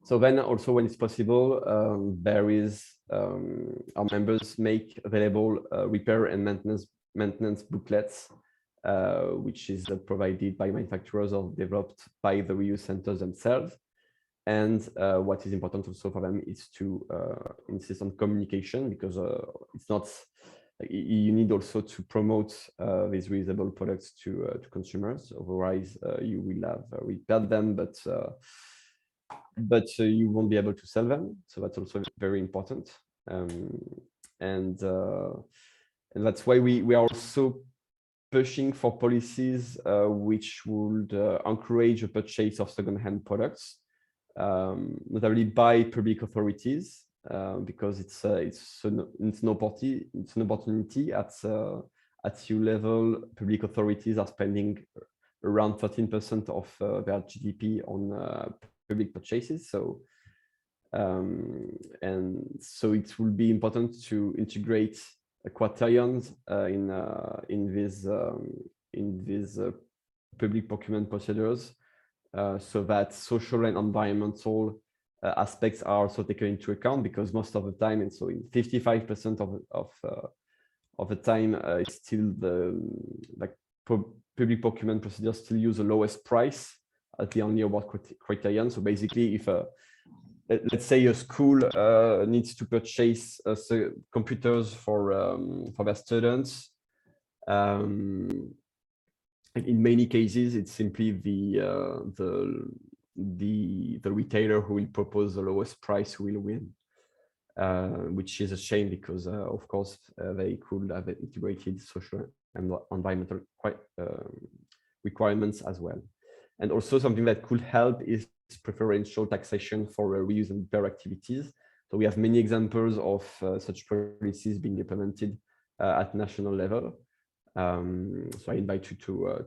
So then also, when it's possible, there is our members make available repair and maintenance booklets, which is provided by manufacturers or developed by the reuse centers themselves. And what is important also for them is to insist on communication, because it's not you need also to promote these reusable products to consumers. Otherwise, you will have repaired them, but you won't be able to sell them. So that's also very important. And that's why we are also pushing for policies which would encourage the purchase of second-hand products, notably by public authorities, because it's an opportunity at EU level. Public authorities are spending around 13% of their GDP on public purchases. So and so it will be important to integrate criterions in these public procurement procedures, so that social and environmental aspects are also taken into account, because most of the time, and so in 55% of the time, it's still the public procurement procedures still use the lowest price as the only award criterion. So basically, if let's say a school needs to purchase computers for their students, in many cases, it's simply the retailer who will propose the lowest price who will win, which is a shame, because of course they could have integrated social and environmental requirements as well. And also something that could help is preferential taxation for reuse and repair activities. So we have many examples of such policies being implemented at national level. So I invite you to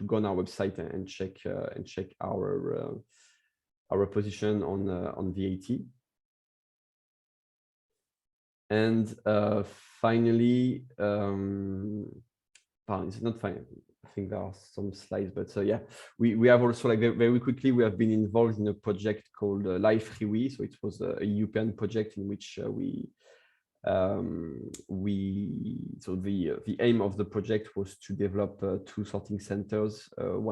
go on our website and check our position on VAT. And finally, it's not fine. I think there are some slides, but yeah, we have also, like, very quickly, we have been involved in a project called Life Freeway. So it was a European project in which so the aim of the project was to develop two sorting centers, two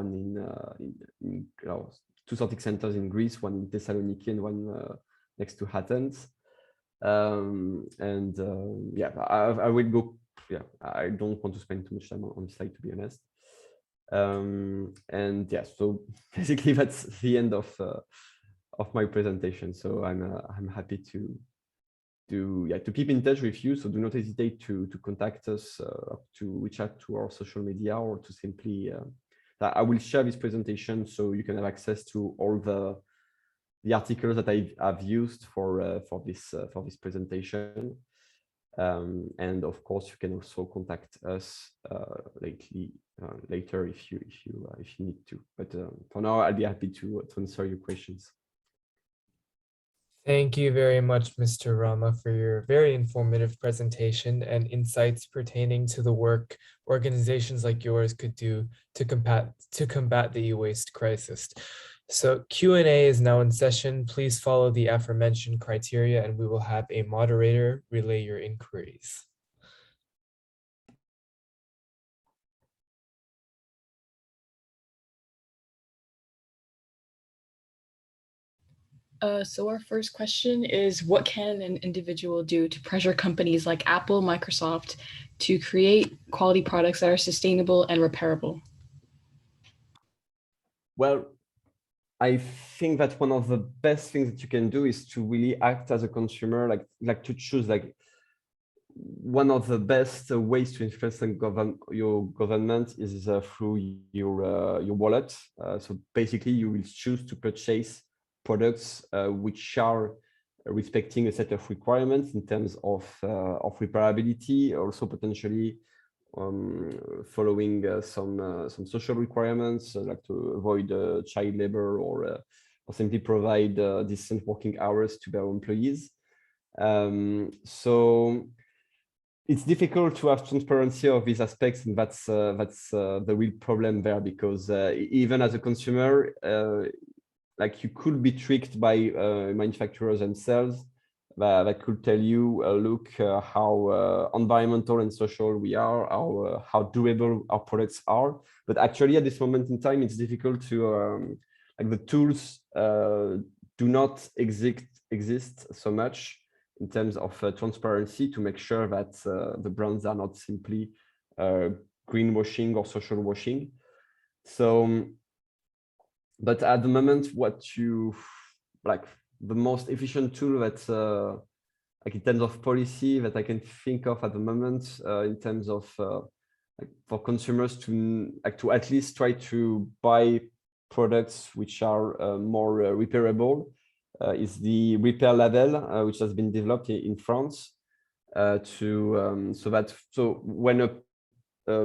sorting centers in Greece, one in Thessaloniki and one next to Athens. Yeah, I will go. Yeah, I don't want to spend too much time on the slide, to be honest. And yeah, so basically that's the end of my presentation. So I'm happy to keep in touch with you. So do not hesitate to contact us, to reach out to our social media, or to simply I will share this presentation so you can have access to all the articles that I've used for this presentation. And of course, you can also contact us later if you need to. But for now, I'll be happy to answer your questions. Thank you very much, Mr. Rama, for your very informative presentation and insights pertaining to the work organizations like yours could do to combat the e-waste crisis. So Q&A is now in session. Please follow the aforementioned criteria and we will have a moderator relay your inquiries. So our first question is, what can an individual do to pressure companies like Apple, Microsoft to create quality products that are sustainable and repairable? Well, I think that one of the best things that you can do is to really act as a consumer, like to choose, like, one of the best ways to influence your government is through your wallet. So basically, you will choose to purchase products which are respecting a set of requirements in terms of repairability, also potentially following some social requirements, like to avoid child labor, or simply provide decent working hours to their employees. So it's difficult to have transparency of these aspects, and that's the real problem there, because even as a consumer, like, you could be tricked by manufacturers themselves that could tell you, look, how environmental and social we are, how durable our products are. But actually, at this moment in time, it's difficult to, like, the tools do not exist so much in terms of transparency to make sure that the brands are not simply greenwashing or social washing. So, but at the moment, what you like the most efficient tool that like in terms of policy that I can think of at the moment in terms of like for consumers to at least try to buy products which are more repairable is the repair label, which has been developed in France so when a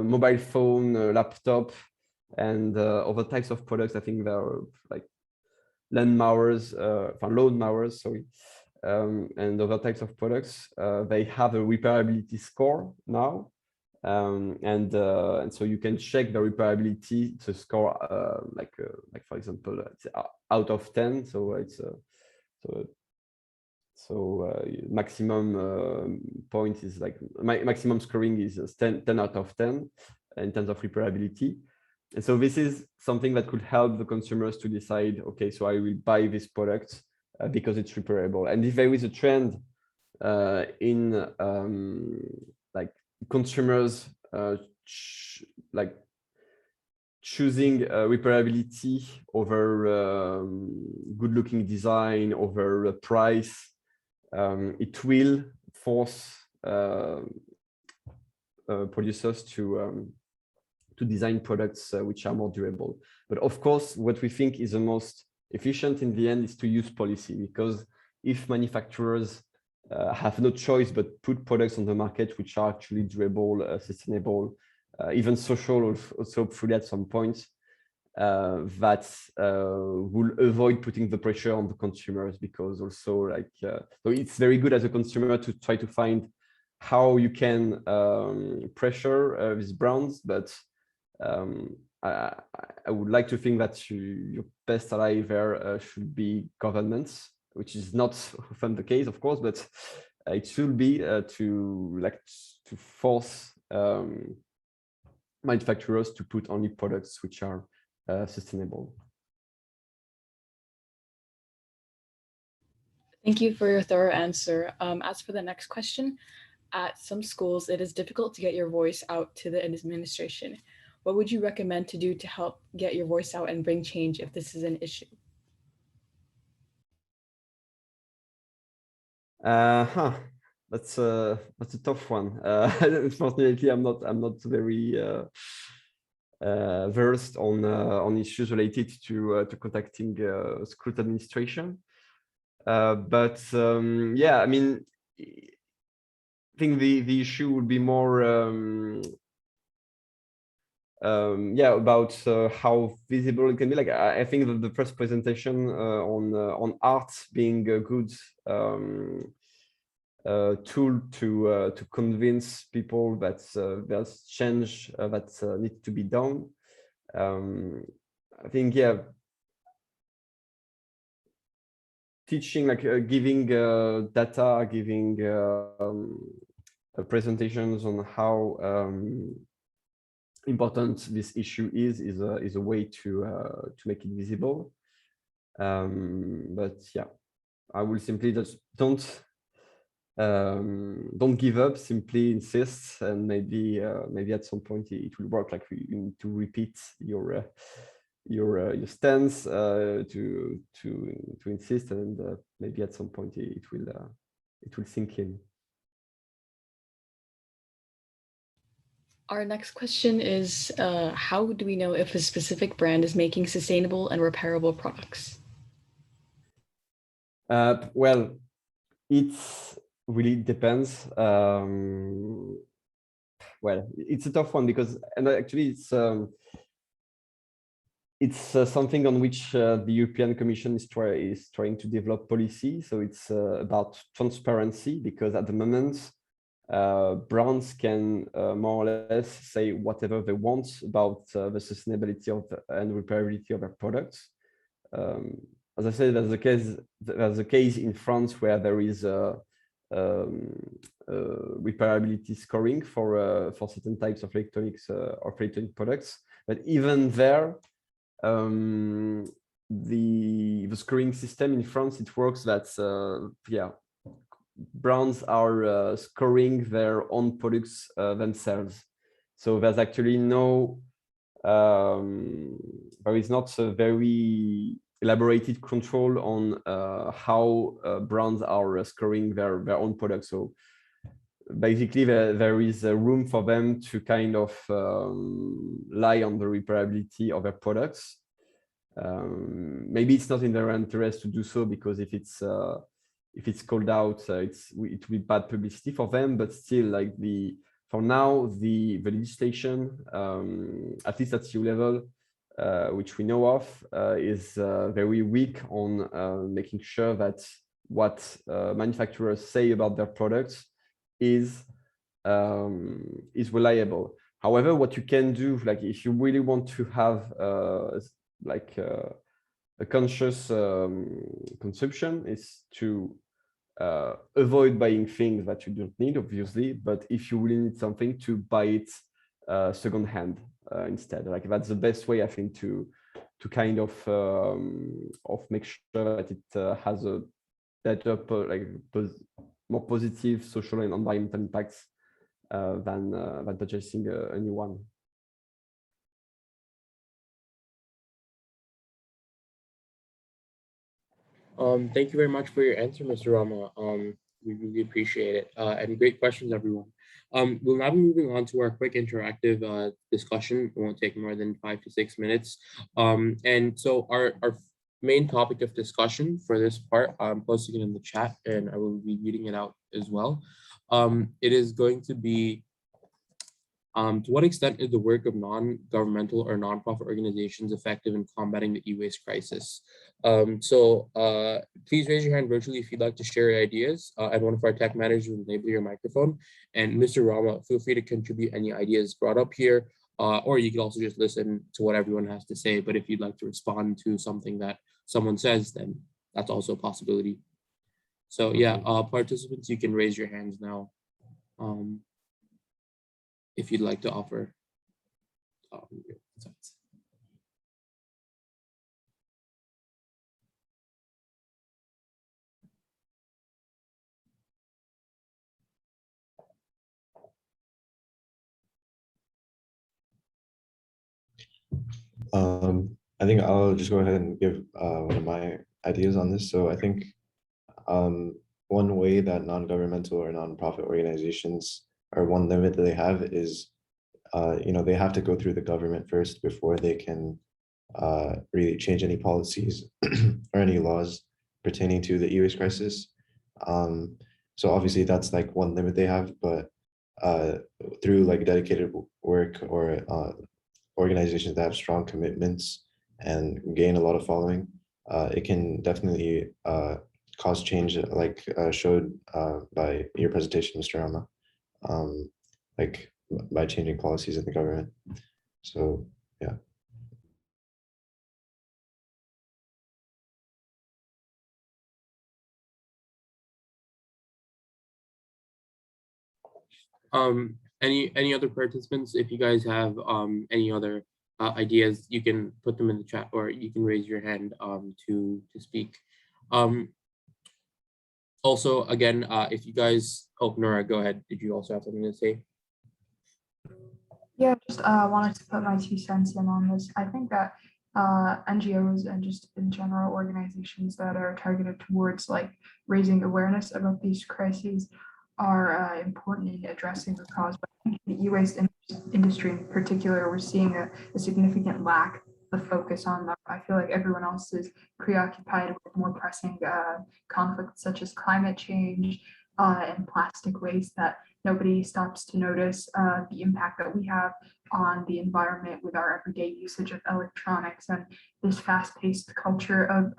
mobile phone, a laptop, and other types of products, I think there are like lawn mowers, sorry, and other types of products, they have a repairability score now. And so you can check the repairability to score like for example it's out of 10, so it's maximum point is like maximum scoring is 10 out of 10 in terms of repairability. And so this is something that could help the consumers to decide, okay, so I will buy this product because it's repairable. And if there is a trend in like consumers like choosing repairability over good-looking design, over price, it will force producers to design products which are more durable. But of course, what we think is the most efficient in the end is to use policy, because if manufacturers have no choice but put products on the market which are actually durable, sustainable, even social also hopefully at some point, that will avoid putting the pressure on the consumers, because also like so it's very good as a consumer to try to find how you can pressure these brands, but I would like to think that your best ally there should be governments, which is not often the case, of course, but it should be to force manufacturers to put only products which are sustainable. Thank you for your thorough answer. As for the next question, at some schools, it is difficult to get your voice out to the administration. What would you recommend to do to help get your voice out and bring change if this is an issue? That's a tough one. Unfortunately, I'm not very versed on issues related to contacting school administration. But yeah, I mean, I think the issue would be more yeah, about how visible it can be. Like I think that the first presentation on art being a good tool to convince people that there's change that needs to be done. I think, yeah, teaching, like giving data, giving presentations on how important this issue is a way to make it visible. But yeah, I will simply just don't give up, simply insist, and maybe at some point it will work. Like you need to repeat your stance to insist, and maybe at some point it will sink in. Our next question is, how do we know if a specific brand is making sustainable and repairable products? Well, it really depends. Well, it's a tough one because, and actually it's something on which the European Commission is trying to develop policy. So it's about transparency, because at the moment, brands can more or less say whatever they want about the sustainability and repairability of their products. As I said, there's a case in France where there is repairability scoring for certain types of electronics or electronic products, but even there, the scoring system in France, it works that yeah, brands are scoring their own products themselves. So there's actually no, there is not a very elaborated control on how brands are scoring their own products. So basically there is a room for them to kind of lie on the repairability of their products. Maybe it's not in their interest to do so, because if it's called out, it will be bad publicity for them. But still, like for now, the legislation, at least at EU level, which we know of, is very weak on making sure that what manufacturers say about their products is reliable. However, what you can do, like if you really want to have a conscious consumption, is to avoid buying things that you don't need, obviously, but if you really need something, to buy it secondhand instead. Like that's the best way, I think, to kind of make sure that it has a better, more positive social and environmental impacts than purchasing a new one. Thank you very much for your answer, Mr. Rama. We really appreciate it. And great questions, everyone. We'll now be moving on to our quick interactive discussion. It won't take more than 5 to 6 minutes. And so our main topic of discussion for this part, I'm posting it in the chat and I will be reading it out as well. It is going to be, to what extent is the work of non-governmental or non-profit organizations effective in combating the e-waste crisis? Please raise your hand virtually if you'd like to share your ideas, and one of our tech managers will enable your microphone. And Mr. Rama, feel free to contribute any ideas brought up here, or you can also just listen to what everyone has to say. But if you'd like to respond to something that someone says, then that's also a possibility. So yeah, participants, you can raise your hands now. If you'd like to offer insights. I think I'll just go ahead and give one of my ideas on this. So I think one way that non-governmental or non-profit organizations, or one limit that they have, is they have to go through the government first before they can really change any policies or any laws pertaining to the e-waste crisis. So obviously that's like one limit they have, but through like dedicated work or organizations that have strong commitments and gain a lot of following, it can definitely cause change, like showed by your presentation, Mr. Rama, like by changing policies in the government. So yeah. Any other participants? If you guys have any other ideas, you can put them in the chat, or you can raise your hand to speak. Also, again, if you guys, Nora, go ahead. Did you also have something to say? Yeah, just wanted to put my 2 cents in on this. I think that NGOs and just in general organizations that are targeted towards like raising awareness about these crises are important in addressing the cause. But I think the e-waste industry in particular, we're seeing a significant lack of focus on that. I feel like everyone else is preoccupied with more pressing conflicts such as climate change and plastic waste, that nobody stops to notice the impact that we have on the environment with our everyday usage of electronics and this fast-paced culture of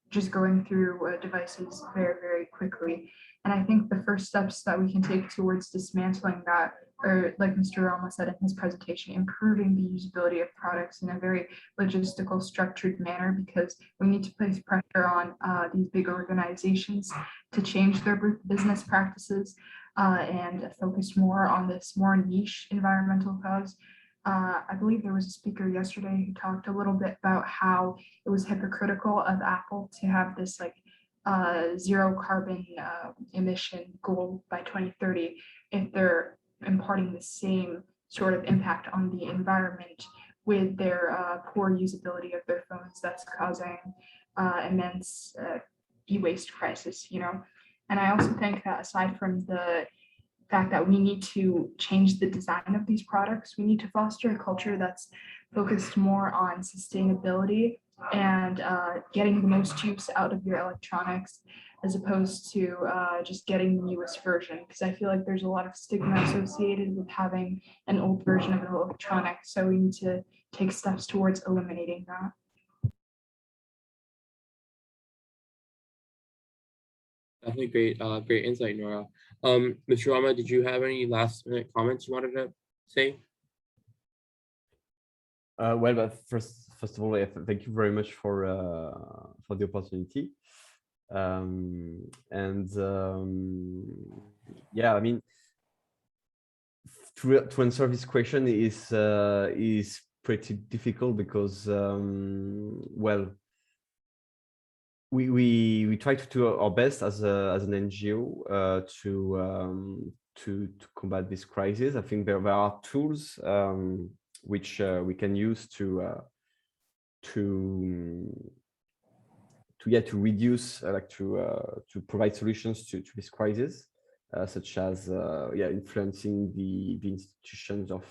just going through devices very, very quickly. And I think the first steps that we can take towards dismantling that, or like Mr. Rama said in his presentation, improving the usability of products in a very logistical, structured manner, because we need to place pressure on these big organizations to change their business practices and focus more on this more niche environmental cause. I believe there was a speaker yesterday who talked a little bit about how it was hypocritical of Apple to have this like zero carbon emission goal by 2030 if they're imparting the same sort of impact on the environment with their poor usability of their phones that's causing immense e-waste crisis, you know. And I also think that aside from the fact that we need to change the design of these products, we need to foster a culture that's focused more on sustainability and getting the most use out of your electronics, as opposed to just getting the newest version. Because I feel like there's a lot of stigma associated with having an old version of an electronic. So we need to take steps towards eliminating that. Definitely great insight, Nora. Mr. Rama, did you have any last minute comments you wanted to say? Well, but first of all, thank you very much for the opportunity. Yeah, I mean, to answer this question is pretty difficult because well, we try to do our best as an NGO to combat this crisis. I think there are tools which we can use to reduce, to provide solutions to this crisis, such as influencing the institutions of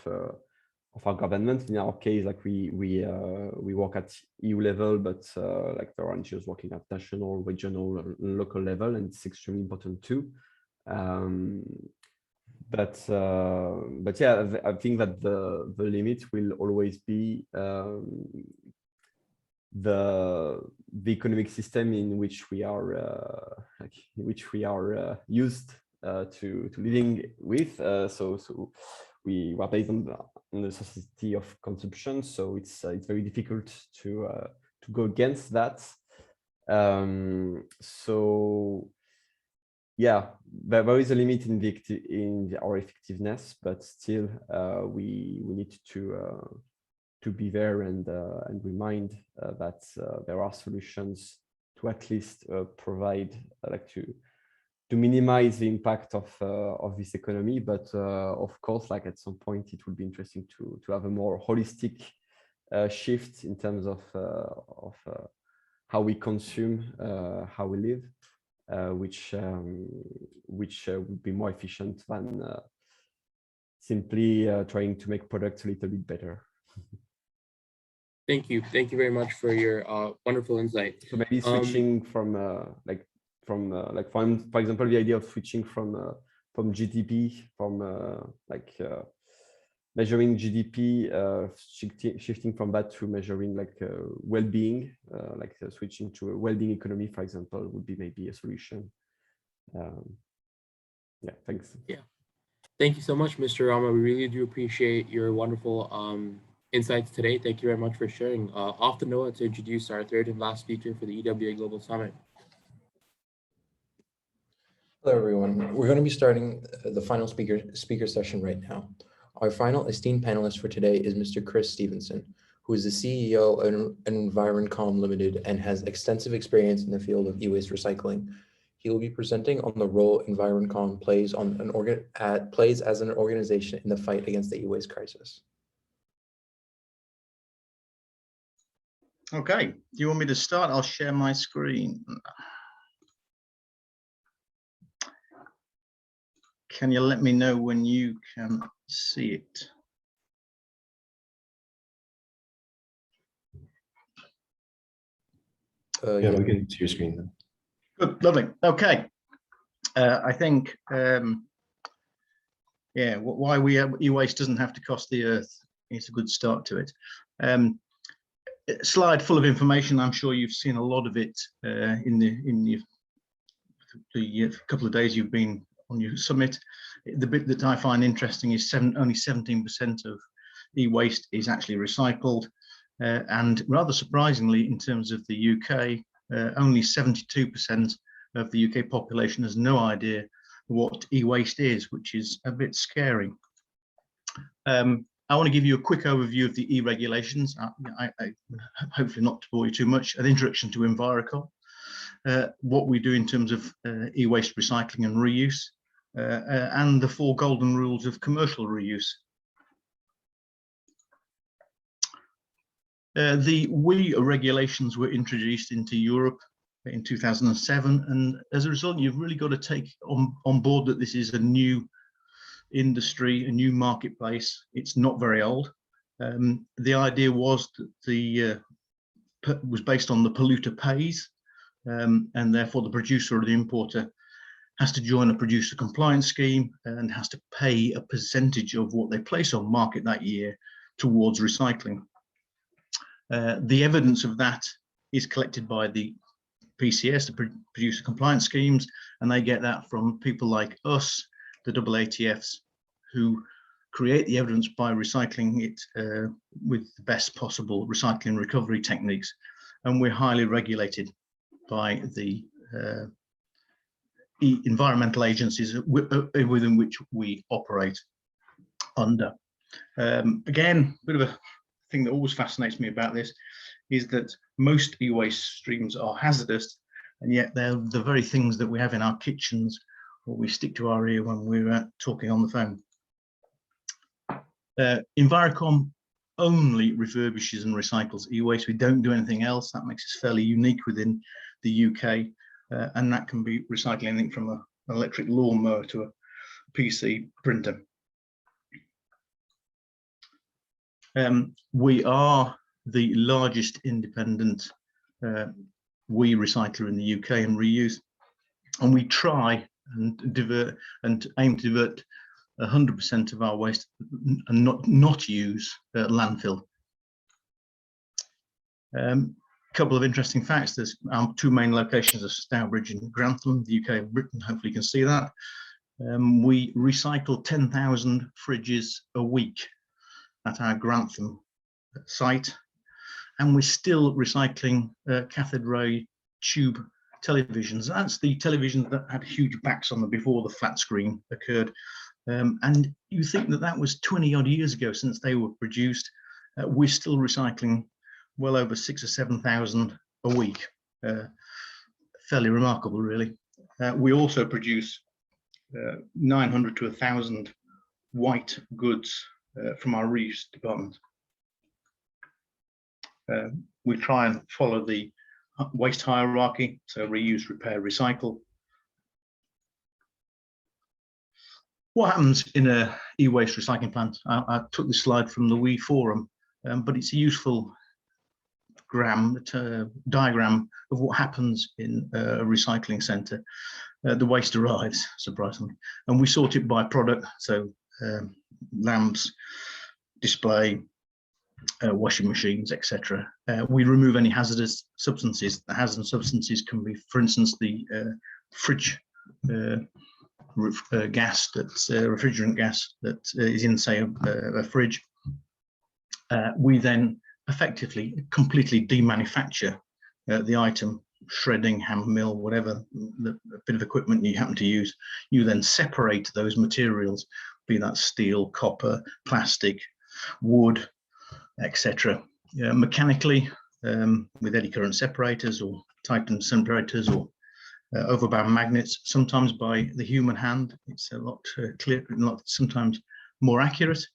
our government. In our case, like we work at EU level, but like there are NGOs working at national, regional, and local level, and it's extremely important too. But yeah, I think that the limit will always be the economic system in which we are used to living with. So we are based on the society of consumption, so it's very difficult to go against that. So yeah, there is a limit in our effectiveness, but still we need to be there and remind that there are solutions to at least provide, to minimize the impact of this economy. But of course, like at some point, it would be interesting to have a more holistic shift in terms of how we consume, how we live, which would be more efficient than simply trying to make products a little bit better. Thank you very much for your wonderful insight. So maybe switching from for example, the idea of switching from GDP, measuring GDP, shifting from that to measuring well-being, switching to a well-being economy, for example, would be maybe a solution. Yeah, thanks. Yeah, thank you so much, Mr. Rama. We really do appreciate your wonderful insights today. Thank you very much for sharing. Off the note, to introduce our third and last speaker for the EWA Global Summit. Hello, everyone. We're going to be starting the final speaker session right now. Our final esteemed panelist for today is Mr. Chris Stevenson, who is the CEO of EnvironCom Limited and has extensive experience in the field of e-waste recycling. He will be presenting on the role EnvironCom plays as an organization in the fight against the e-waste crisis. Okay, do you want me to start? I'll share my screen. Can you let me know when you can see it? Yeah, we can see your screen then. Good, lovely. Okay. I think, yeah, why e-waste doesn't have to cost the earth is a good start to it. Slide full of information. I'm sure you've seen a lot of it in the couple of days you've been on your summit. The bit that I find interesting is only 17% of e-waste is actually recycled. And rather surprisingly, in terms of the UK, only 72% of the UK population has no idea what e-waste is, which is a bit scary. I want to give you a quick overview of the e-regulations. Hopefully not to bore you too much. An introduction to EnviroCom. what we do in terms of e-waste recycling and reuse, and the 4 golden rules of commercial reuse. The WEEE regulations were introduced into Europe in 2007, and as a result, you've really got to take on board that this is a new industry, a new marketplace. It's not very old. The idea was that was based on the polluter pays, and therefore the producer or the importer has to join a producer compliance scheme and has to pay a percentage of what they place on market that year towards recycling. The evidence of that is collected by the PCS, the producer compliance schemes, and they get that from people like us, the AATFs, who create the evidence by recycling it with the best possible recycling recovery techniques. And we're highly regulated by the environmental agencies within which we operate under. Again, a bit of a thing that always fascinates me about this is that most e-waste streams are hazardous, and yet they're the very things that we have in our kitchens or we stick to our ear when we're talking on the phone. Envirocom only refurbishes and recycles e-waste. We don't do anything else. That makes us fairly unique within the UK, and that can be recycling anything from an electric lawnmower to a PC printer. We are the largest independent WEEE recycler in the UK in reuse, and we try and divert and aim to divert 100% of our waste and not use landfill. Couple of interesting facts. There's our 2 main locations of Stourbridge and Grantham, the UK and Britain. Hopefully you can see that. We recycle 10,000 fridges a week at our Grantham site, and we're still recycling cathode ray tube televisions. That's the televisions that had huge backs on them before the flat screen occurred. And you think that that was 20 odd years ago since they were produced. We're still recycling well over 6,000 or 7,000 a week. Fairly remarkable, really. We also produce 900 to 1,000 white goods from our reuse department. We try and follow the waste hierarchy, so reuse, repair, recycle. What happens in a e-waste recycling plant? I took this slide from the WEEE forum, but it's a useful diagram of what happens in a recycling centre. The waste arrives, surprisingly, and we sort it by product, so lamps, display, washing machines, etc. We remove any hazardous substances. The hazardous substances can be, for instance, the fridge gas, that's refrigerant gas that is in, say, a fridge. We then effectively completely demanufacture the item, shredding, hammer mill, whatever the bit of equipment you happen to use. You then separate those materials, be that steel, copper, plastic, wood, etc. Mechanically, with eddy current separators or Titan separators or overbound magnets, sometimes by the human hand. It's a lot clearer, sometimes more accurate.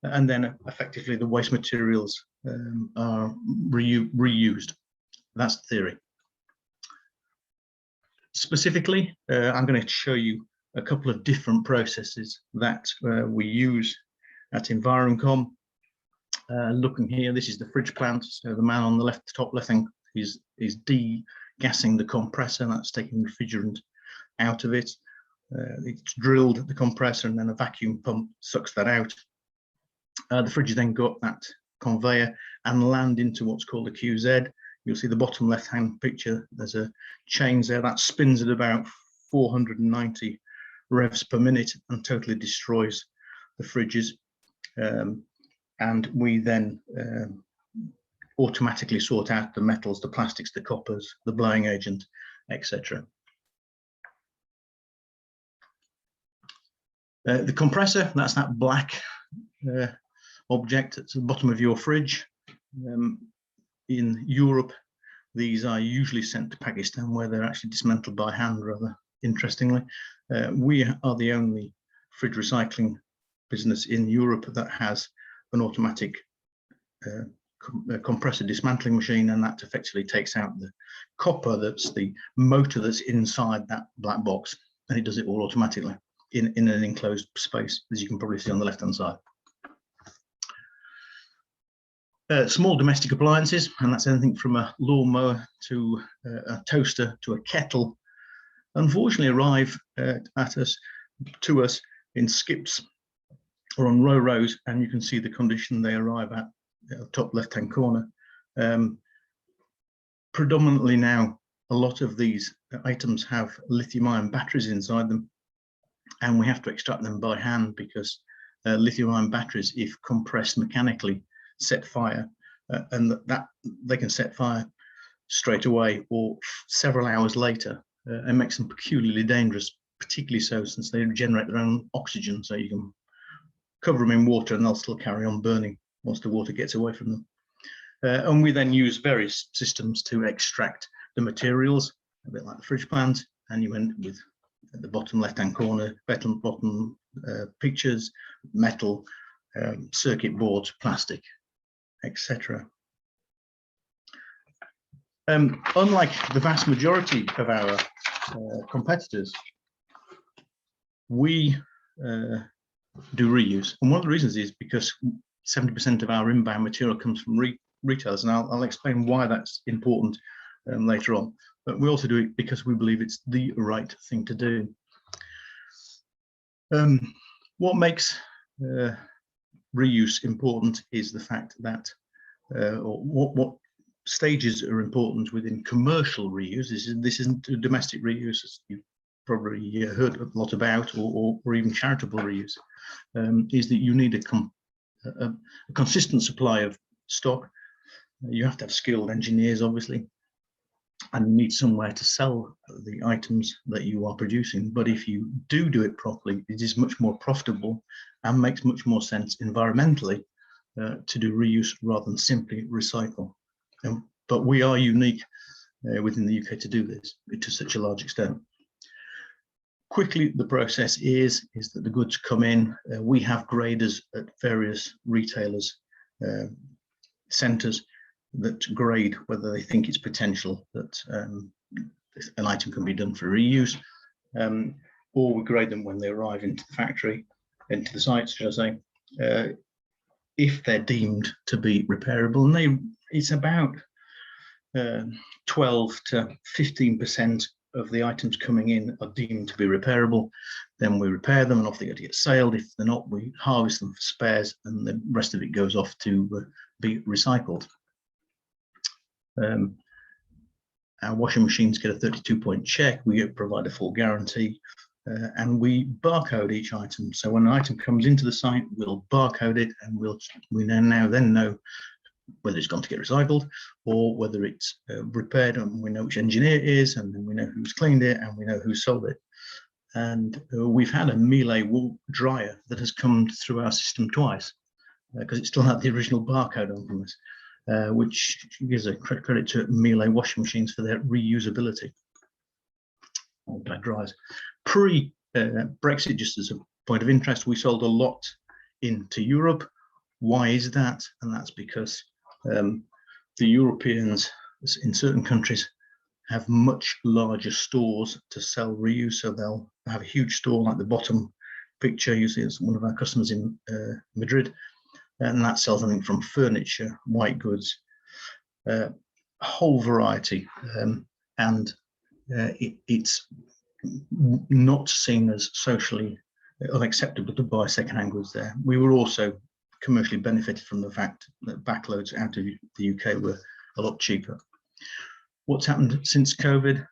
And then effectively the waste materials are reused. That's the theory. Specifically, I'm going to show you a couple of different processes that we use at Envirocom. Looking here, this is the fridge plant. So the man on the left, top left thing is de-gassing the compressor. That's taking refrigerant out of it. It's drilled the compressor and then a vacuum pump sucks that out. The fridge then go up that conveyor and land into what's called a QZ. You'll see the bottom left-hand picture. There's a chains there that spins at about 490 revs per minute and totally destroys the fridges. And we then automatically sort out the metals, the plastics, the coppers, the blowing agent, etc. The compressor, that's that black object at the bottom of your fridge. In Europe, These are usually sent to Pakistan, where they're actually dismantled by hand, rather interestingly. We are the only fridge recycling business in Europe that has an automatic compressor dismantling machine, and that effectively takes out the copper, that's the motor that's inside that black box, and it does it all automatically in an enclosed space, as you can probably see on the left-hand side. Small domestic appliances, and that's anything from a lawnmower to a toaster to a kettle, unfortunately arrive to us in skips or on rows, and you can see the condition they arrive at, top left-hand corner. Predominantly now, a lot of these items have lithium-ion batteries inside them, and we have to extract them by hand because lithium-ion batteries, if compressed mechanically, set fire, and that they can set fire straight away or several hours later, and makes them peculiarly dangerous, particularly so since they generate their own oxygen, so you can cover them in water and they'll still carry on burning once the water gets away from them. And we then use various systems to extract the materials, a bit like the fridge plant, and you end with at the bottom left-hand corner, bottom pictures, metal, circuit boards, plastic, etc. Unlike the vast majority of our competitors, we do reuse, and one of the reasons is because 70% of our inbound material comes from retailers, and I'll explain why that's important later on. But we also do it because we believe it's the right thing to do. What makes reuse important is the fact that, or what stages are important within commercial reuse. This isn't domestic reuse, as you've probably heard a lot about, or even charitable reuse, is that you need a consistent supply of stock. You have to have skilled engineers, obviously, and you need somewhere to sell the items that you are producing. But if you do it properly, it is much more profitable and makes much more sense environmentally to do reuse rather than simply recycle. But we are unique within the UK to do this to such a large extent. Quickly, the process is that the goods come in. We have graders at various retailers' centres that grade whether they think it's potential that an item can be done for reuse, or we grade them when they arrive into the factory, into the site, should I say, if they're deemed to be repairable. And it's about 12 to 15% of the items coming in are deemed to be repairable. Then we repair them and off they go to get sailed. If they're not, we harvest them for spares, and the rest of it goes off to be recycled. Our washing machines get a 32-point check. We provide a full guarantee, and we barcode each item. So when an item comes into the site, we'll barcode it, and we then know whether it's gone to get recycled or whether it's repaired, and we know which engineer it is, and then we know who's cleaned it, and we know who sold it. And we've had a Miele wool dryer that has come through our system twice because it still had the original barcode on from us, which gives a credit to Miele washing machines for their reusability. Dryers. Pre-Brexit, just as a point of interest, we sold a lot into Europe. Why is that? And that's because the Europeans in certain countries have much larger stores to sell reuse. So they'll have a huge store, like the bottom picture you see, it's one of our customers in Madrid, and that sells anything from furniture, white goods, a whole variety, and it's not seen as socially unacceptable to buy second-hand goods there. We were also commercially benefited from the fact that backloads out of the UK were a lot cheaper. What's happened since COVID?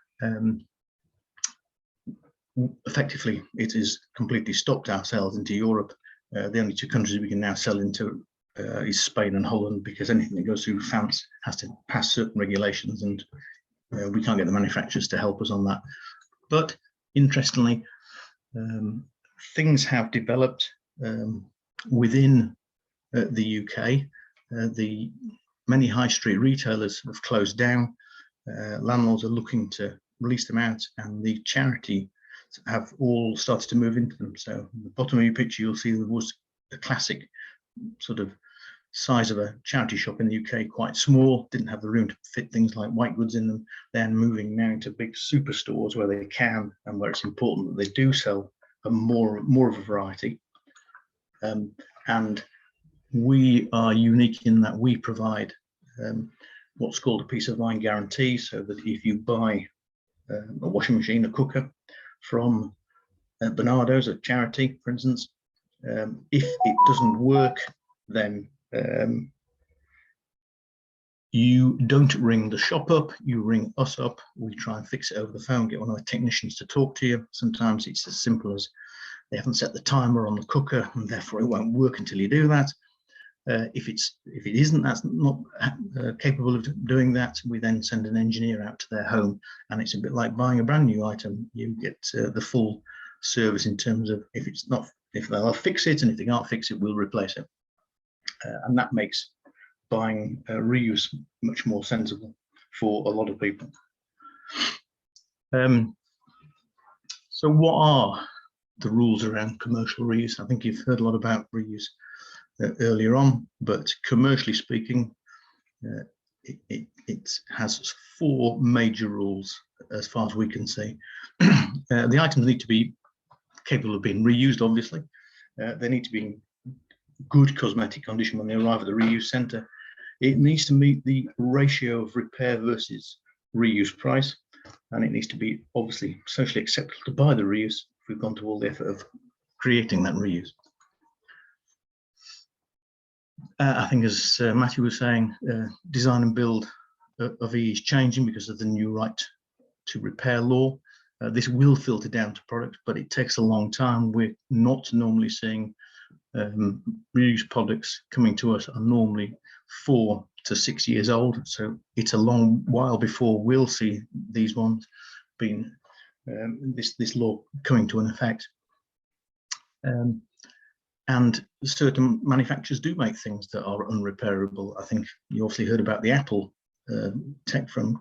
Effectively, it has completely stopped our sales into Europe. The only two countries we can now sell into is Spain and Holland, because anything that goes through France has to pass certain regulations, and we can't get the manufacturers to help us on that. But interestingly, things have developed within the UK. The many high street retailers have closed down. landlords are looking to release them out, and the charity have all started to move into them. So at the bottom of your picture, you'll see there was a classic sort of size of a charity shop in the UK, quite small, didn't have the room to fit things like white goods in them. They're moving now into big superstores where they can, and where it's important that they do sell more of a variety. And we are unique in that we provide what's called a peace of mind guarantee, so that if you buy a washing machine, a cooker from Bernardo's at charity, for instance, if it doesn't work, then you don't ring the shop up, you ring us up. We try and fix it over the phone, get one of our technicians to talk to you. Sometimes it's as simple as they haven't set the timer on the cooker and therefore it won't work until you do that. If it isn't, that's not capable of doing that, we then send an engineer out to their home, and it's a bit like buying a brand new item. You get the full service in terms of if they'll fix it, and if they can't fix it, we'll replace it. And that makes buying reuse much more sensible for a lot of people. So what are the rules around commercial reuse? I think you've heard a lot about reuse earlier on, but commercially speaking, it has 4 major rules as far as we can see. The items need to be capable of being reused, obviously. They need to be in good cosmetic condition when they arrive at the reuse centre. It needs to meet the ratio of repair versus reuse price, and it needs to be obviously socially acceptable to buy the reuse if we've gone to all the effort of creating that reuse. I think, as Matthew was saying, design and build of EE is changing because of the new right to repair law. This will filter down to product, but it takes a long time. We're not normally seeing reused products coming to us are normally 4 to 6 years old. So it's a long while before we'll see these ones being this law coming to an effect. And certain manufacturers do make things that are unrepairable. I think you obviously heard about the Apple tech from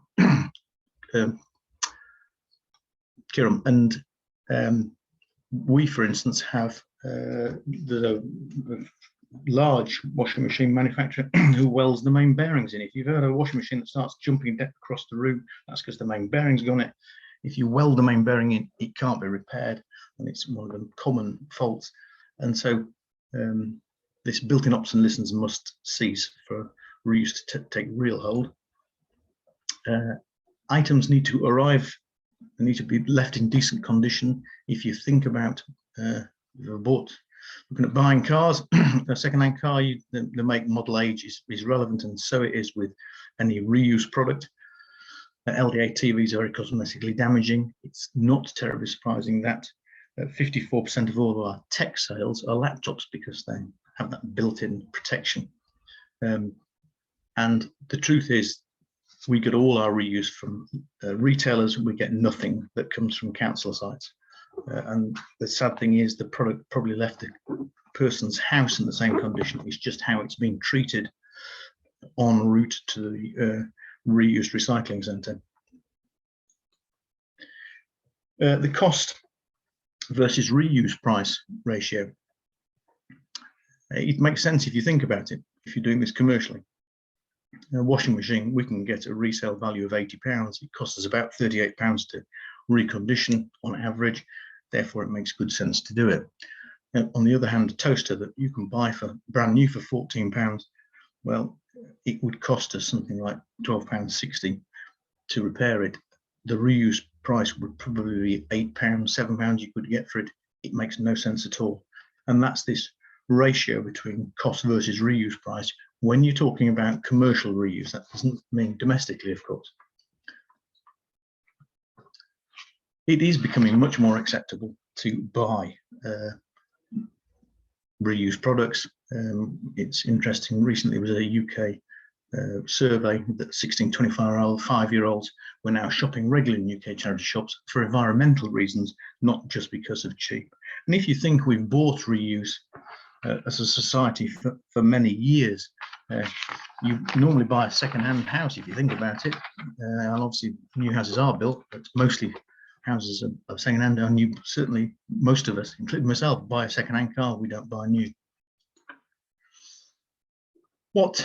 Kiram, and we, for instance, have the large washing machine manufacturer who welds the main bearings in. If you've heard of a washing machine that starts jumping across the room, that's because the main bearing's gone it. If you weld the main bearing in, it can't be repaired, and it's one of the common faults. And so this built-in obsolescence must cease for reuse to take real hold. Items need to arrive, they need to be left in decent condition. If you think about looking at buying cars, a second-hand car, the make model age is relevant, and so it is with any reuse product. LDA TVs are very cosmetically damaging. It's not terribly surprising that 54% of all of our tech sales are laptops because they have that built-in protection. And the truth is, we get all our reuse from retailers. We get nothing that comes from council sites. And the sad thing is, the product probably left the person's house in the same condition. It's just how it's being treated en route to the reused recycling centre. The cost versus reuse price ratio. It makes sense if you think about it, if you're doing this commercially. A washing machine, we can get a resale value of £80. It costs us about £38 to recondition on average. Therefore, it makes good sense to do it. On the other hand, a toaster that you can buy for brand new for £14, well, it would cost us something like £12.60 to repair it. The reuse price would probably be £8, £7 you could get for it. It makes no sense at all. And that's this ratio between cost versus reuse price when you're talking about commercial reuse. That doesn't mean domestically, of course. It is becoming much more acceptable to buy reused products. It's interesting, recently there was a UK survey that 16 to 25-year-old 5-year-olds were now shopping regularly in UK charity shops for environmental reasons, not just because of cheap. And if you think we've bought reuse as a society for many years, You normally buy a second-hand house if you think about it, and obviously new houses are built, but mostly houses are second-hand, and you certainly, most of us, including myself, buy a second-hand car. We don't buy new. What's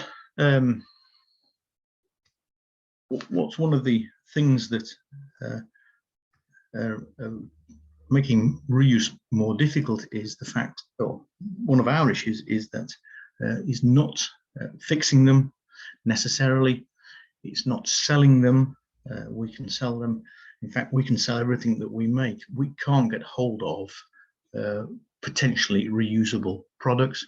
one of the things that making reuse more difficult is the fact, or one of our issues is that is not fixing them necessarily. It's not selling them. We can sell them. In fact, we can sell everything that we make. We can't get hold of potentially reusable products.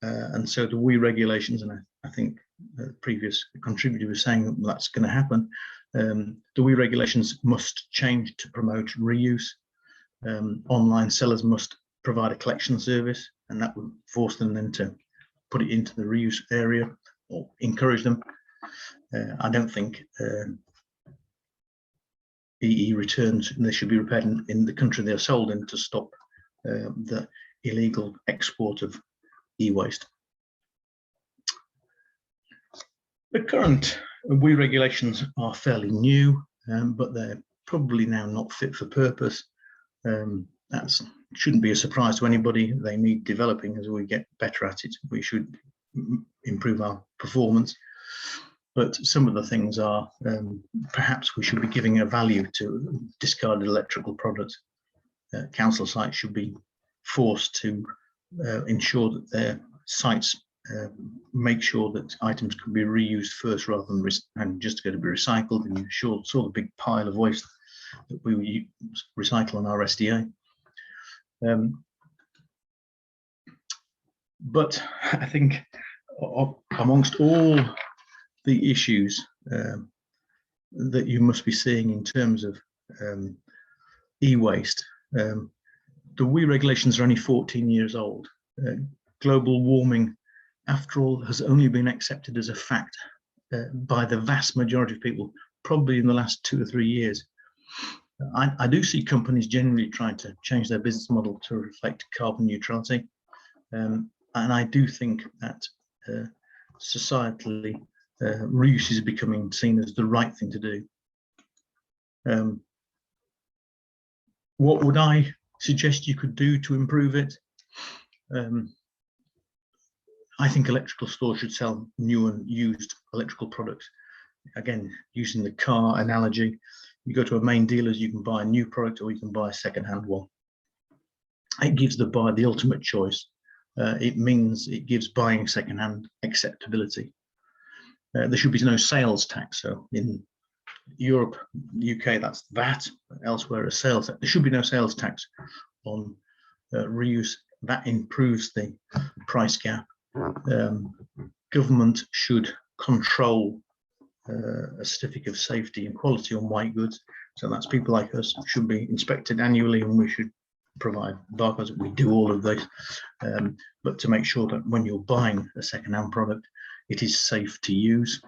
And so the WE regulations, and I think the previous contributor was saying that that's going to happen. The WE regulations must change to promote reuse. Online sellers must provide a collection service, and that would force them then to put it into the reuse area or encourage them. I don't think EE returns, they should be repaired in the country they're sold in to stop the illegal export of e-waste. The current WE regulations are fairly new, but they're probably now not fit for purpose. That shouldn't be a surprise to anybody. They need developing as we get better at it. We should improve our performance. But some of the things are, perhaps we should be giving a value to discarded electrical products. Council sites should be forced to ensure that their sites make sure that items can be reused first rather than just going to be recycled. And you saw the big pile of waste that we recycle on our SDA. But I think amongst all the issues that you must be seeing in terms of e-waste, the WE regulations are only 14 years old. Global warming, after all, has only been accepted as a fact by the vast majority of people, probably in the last 2 or 3 years. I do see companies generally trying to change their business model to reflect carbon neutrality. And I do think that societally, reuse is becoming seen as the right thing to do. What would I suggest you could do to improve it? I think electrical stores should sell new and used electrical products. Again, using the car analogy, you go to a main dealer's, you can buy a new product or you can buy a second-hand one. It gives the buyer the ultimate choice. It means it gives buying second-hand acceptability. There should be no sales tax. So in Europe, UK, that's VAT. Elsewhere, a sales tax. There should be no sales tax on reuse. That improves the price gap. Government should control a certificate of safety and quality on white goods. So that's people like us should be inspected annually, and we should provide barcodes. We do all of those, but to make sure that when you're buying a second-hand product, it is safe to use.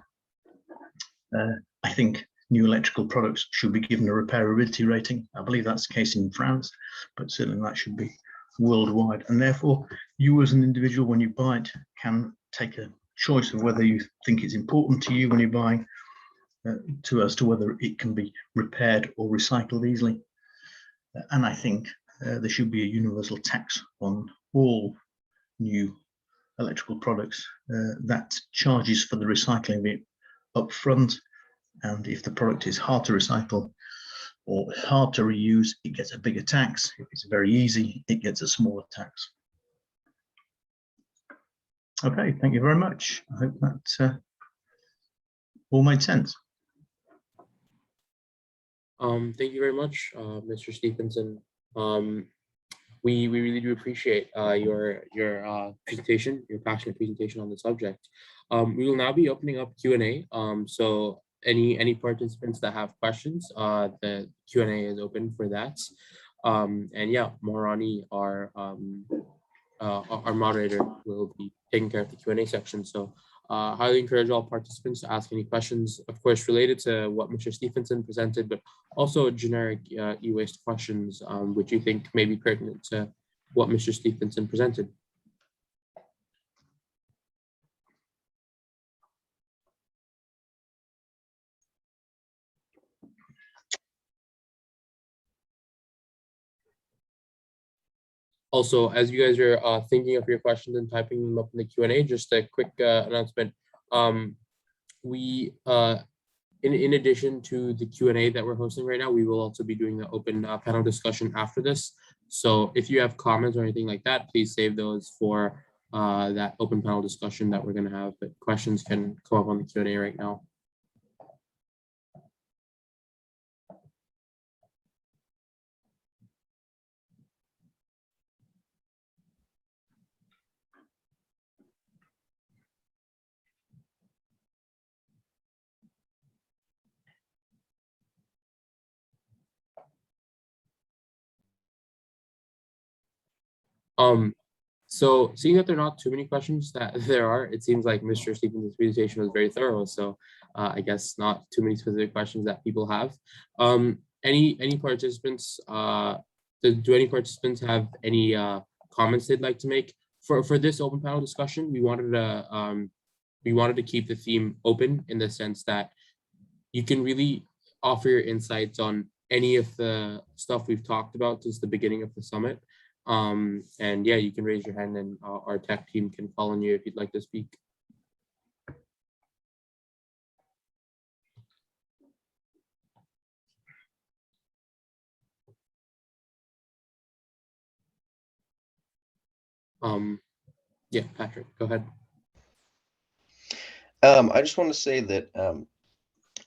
I think new electrical products should be given a repairability rating. I believe that's the case in France, but certainly that should be worldwide. And therefore, you as an individual, when you buy it, can take a choice of whether you think it's important to you when you're buying, as to whether it can be repaired or recycled easily. And I think there should be a universal tax on all new electrical products that charges for the recycling of it up front. And if the product is hard to recycle or hard to reuse, it gets a bigger tax. If it's very easy, it gets a smaller tax. Okay, thank you very much. I hope that all made sense. Thank you very much, Mr. Stephenson. We really do appreciate your presentation, your passionate presentation on the subject. We will now be opening up Q&A. So any participants that have questions, the Q&A is open for that. And yeah, Morani, our moderator, will be taking care of the Q&A section. So highly encourage all participants to ask any questions, of course, related to what Mr. Stephenson presented, but also generic e-waste questions, which you think may be pertinent to what Mr. Stephenson presented. Also, as you guys are thinking of your questions and typing them up in the Q&A, just a quick announcement. In addition to the Q&A that we're hosting right now, we will also be doing the open panel discussion after this. So if you have comments or anything like that, please save those for that open panel discussion that we're going to have. But questions can come up on the Q&A right now. So seeing that there are not too many questions that there are, it seems like Mr. Stevens' presentation was very thorough. So I guess not too many specific questions that people have. Any participants, do any participants have any comments they'd like to make? For this open panel discussion, we wanted to keep the theme open in the sense that you can really offer your insights on any of the stuff we've talked about since the beginning of the summit. And yeah, you can raise your hand and our tech team can call on you if you'd like to speak. Yeah, Patrick, go ahead. I just want to say that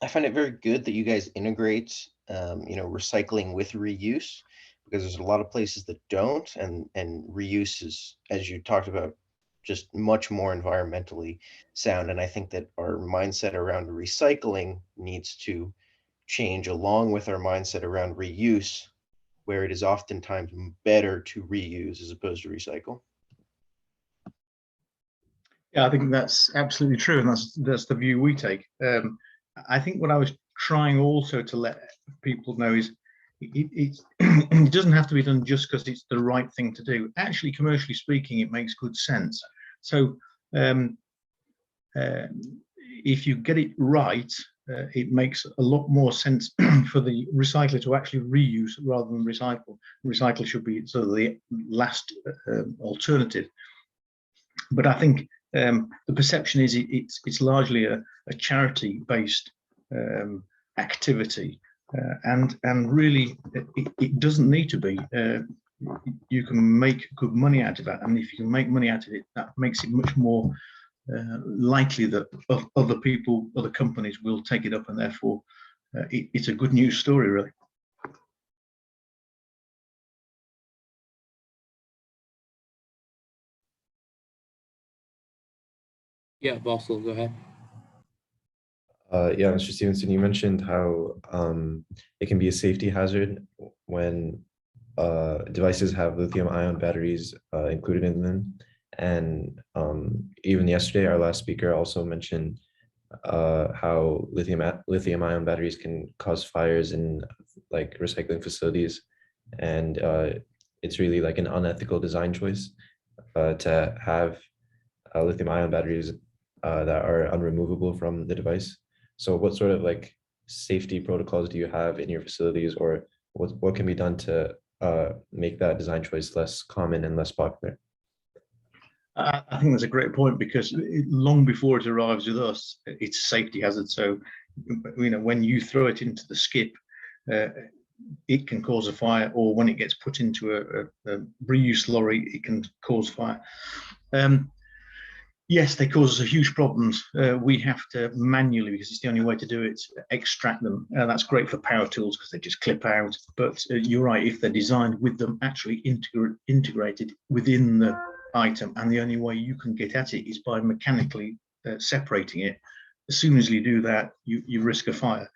I find it very good that you guys integrate, recycling with reuse, because there's a lot of places that don't, and reuse is, as you talked about, just much more environmentally sound. And I think that our mindset around recycling needs to change along with our mindset around reuse, where it is oftentimes better to reuse as opposed to recycle. Yeah, I think that's absolutely true, and that's the view we take. I think what I was trying also to let people know is it doesn't have to be done just because it's the right thing to do. Actually, commercially speaking, it makes good sense. So if you get it right, it makes a lot more sense for the recycler to actually reuse rather than recycle. Recycle should be sort of the last alternative. But I think the perception is it's largely a charity-based activity, and really it doesn't need to be. You can make good money out of that, and if you can make money out of it, that makes it much more likely that other people, other companies will take it up, and therefore it's a good news story, really. Yeah, Bossel, go ahead. Yeah, Mr. Stevenson, you mentioned how it can be a safety hazard when devices have lithium-ion batteries included in them. And even yesterday, our last speaker also mentioned how lithium-ion batteries can cause fires in like recycling facilities. And it's really like an unethical design choice to have lithium-ion batteries that are unremovable from the device. So what sort of like safety protocols do you have in your facilities, or what can be done to make that design choice less common and less popular? I think that's a great point, because long before it arrives with us, it's a safety hazard. So, when you throw it into the skip, it can cause a fire, or when it gets put into a reuse lorry, it can cause fire. Yes, they cause us huge problems. We have to manually, because it's the only way to do it, extract them. That's great for power tools because they just clip out. But you're right, if they're designed with them actually integrated within the item, and the only way you can get at it is by mechanically separating it. As soon as you do that, you risk a fire.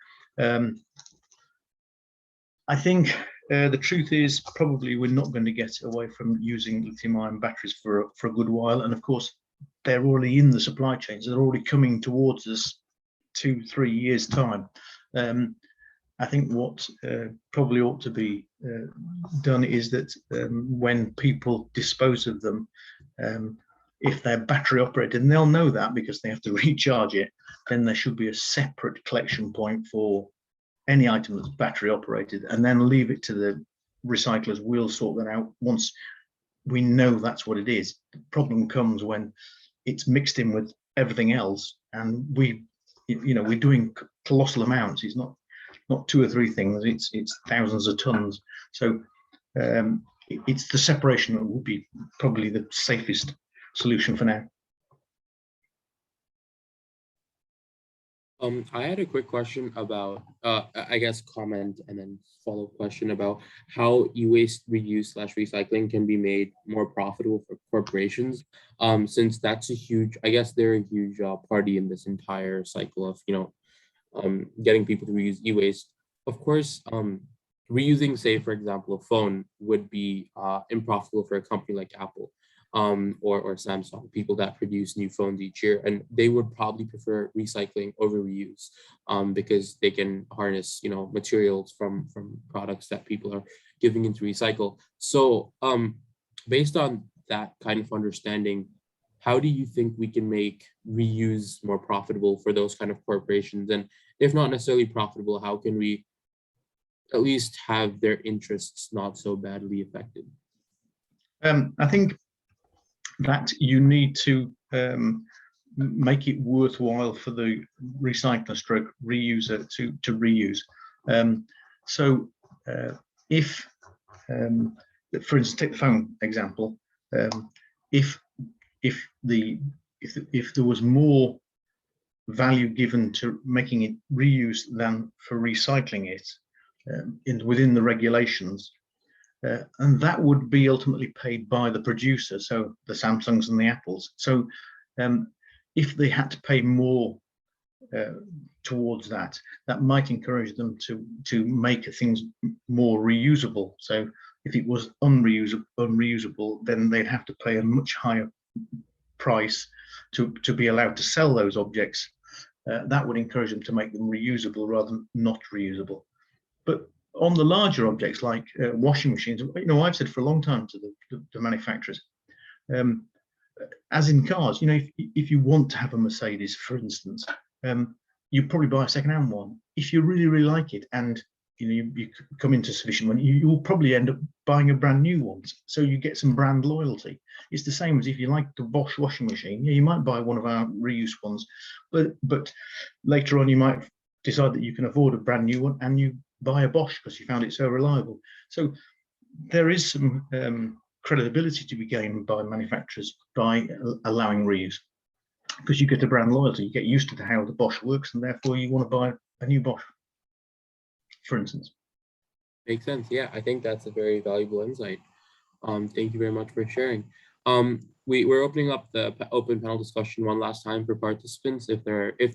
I think the truth is probably we're not going to get away from using lithium-ion batteries for a good while. And of course, they're already in the supply chains. They're already coming towards us 2-3 years' time. I think what probably ought to be done is that when people dispose of them, if they're battery operated, and they'll know that because they have to recharge it, then there should be a separate collection point for any item that's battery operated, and then leave it to the recyclers. We'll sort that out once we know that's what it is. The problem comes when it's mixed in with everything else, and we're doing colossal amounts. It's not 2 or 3 things, it's thousands of tons. So it's the separation that will be probably the safest solution for now. I had a quick question about, I guess, comment and then follow-up question about how e-waste reuse / recycling can be made more profitable for corporations, since that's a huge, I guess they're a huge party in this entire cycle of, getting people to reuse e-waste. Of course, reusing, say, for example, a phone would be unprofitable for a company like Apple. Or Samsung, people that produce new phones each year, and they would probably prefer recycling over reuse, because they can harness, materials from products that people are giving into recycle. So, based on that kind of understanding, how do you think we can make reuse more profitable for those kind of corporations? And if not necessarily profitable, how can we at least have their interests not so badly affected? I think that you need to make it worthwhile for the recycler stroke reuser to reuse. If, for instance, take the phone example, if there was more value given to making it reuse than for recycling it within the regulations, and that would be ultimately paid by the producer, so the Samsungs and the Apples. So if they had to pay more towards that, that might encourage them to make things more reusable. So if it was unreusable, then they'd have to pay a much higher price to be allowed to sell those objects. That would encourage them to make them reusable rather than not reusable. But on the larger objects like washing machines, I've said for a long time to the manufacturers, as in cars, if you want to have a Mercedes, for instance, you probably buy a second-hand one. If you really, really like it and you come into sufficient money, you'll probably end up buying a brand new one. So you get some brand loyalty. It's the same as if you like the Bosch washing machine. Yeah, you might buy one of our reuse ones, but later on you might decide that you can afford a brand new one and you buy a Bosch because you found it so reliable. So there is some credibility to be gained by manufacturers by allowing reuse, because you get a brand loyalty, you get used to how the Bosch works, and therefore you want to buy a new Bosch, for instance. Makes sense. Yeah, I think that's a very valuable insight. Thank you very much for sharing. We're opening up the open panel discussion one last time for participants. If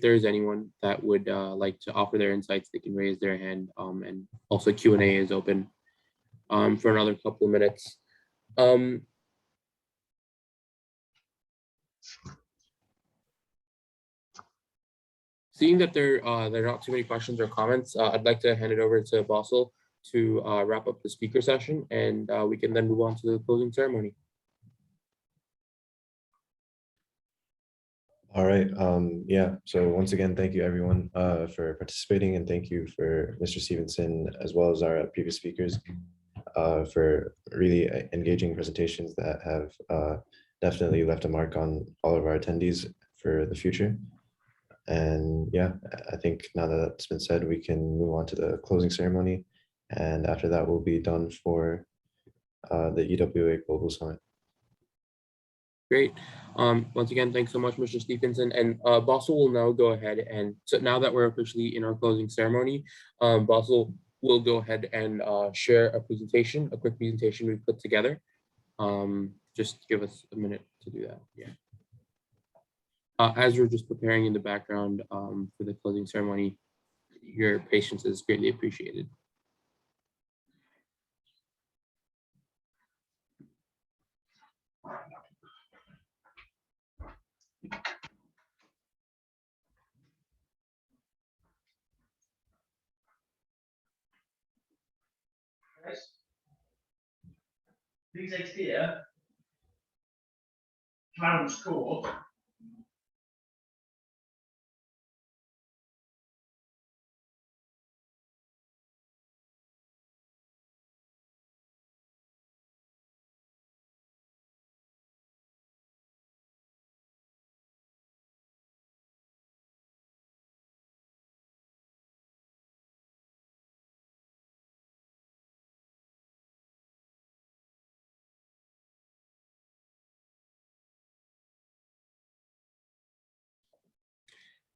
there's anyone that would like to offer their insights, they can raise their hand. And also Q&A is open for another couple of minutes. Seeing that there are not too many questions or comments, I'd like to hand it over to Basil to wrap up the speaker session, and we can then move on to the closing ceremony. All right. Yeah. So once again, thank you everyone for participating, and thank you for Mr. Stevenson as well as our previous speakers for really engaging presentations that have definitely left a mark on all of our attendees for the future. And yeah, I think now that that's been said, we can move on to the closing ceremony, and after that we'll be done for the EWA Global Summit. Great. Once again, thanks so much, Mr. Stevenson. And Basil will now go ahead, and so now that we're officially in our closing ceremony, Basil will go ahead and share a quick presentation we've put together. Just give us a minute to do that. Yeah. As we're just preparing in the background for the closing ceremony, your patience is greatly appreciated. These eggs here, Clarence Court,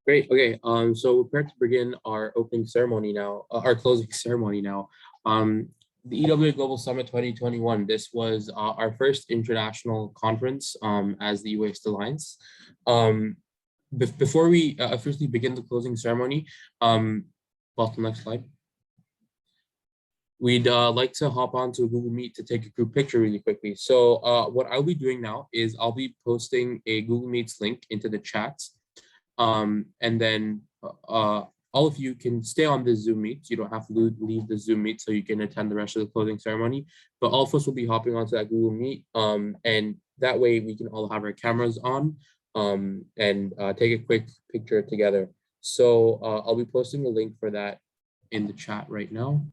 Great. Okay. So we're prepared to begin our opening ceremony now, our closing ceremony now. The EWA Global Summit 2021. This was our first international conference as the U.S. Alliance. Before we officially begin the closing ceremony, well, the next slide. We'd like to hop onto a Google Meet to take a group picture really quickly. So what I'll be doing now is I'll be posting a Google Meets link into the chat. And then all of you can stay on this Zoom Meet. You don't have to leave the Zoom Meet so you can attend the rest of the closing ceremony. But all of us will be hopping onto that Google Meet. And that way we can all have our cameras on and take a quick picture together. So I'll be posting a link for that in the chat right now.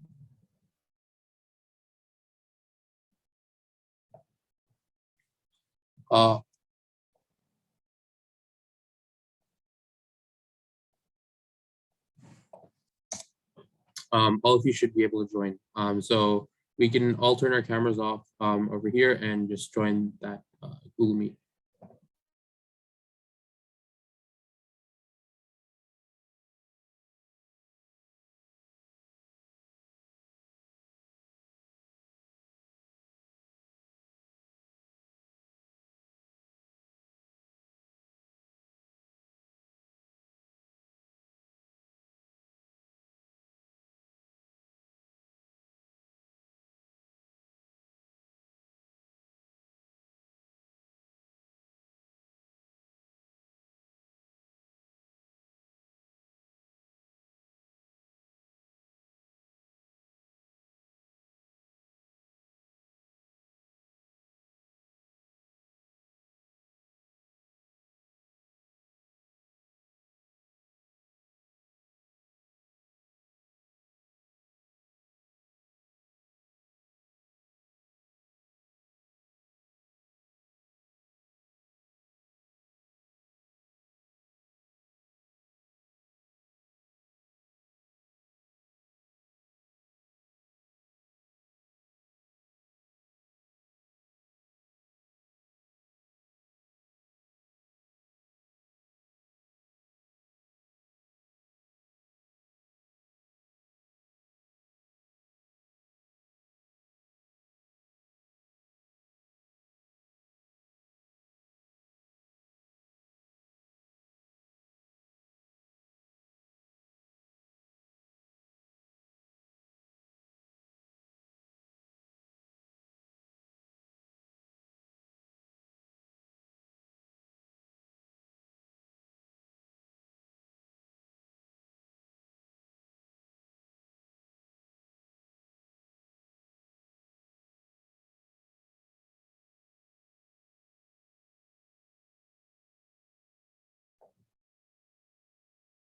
All of you should be able to join. So we can all turn our cameras off over here and just join that Google Meet.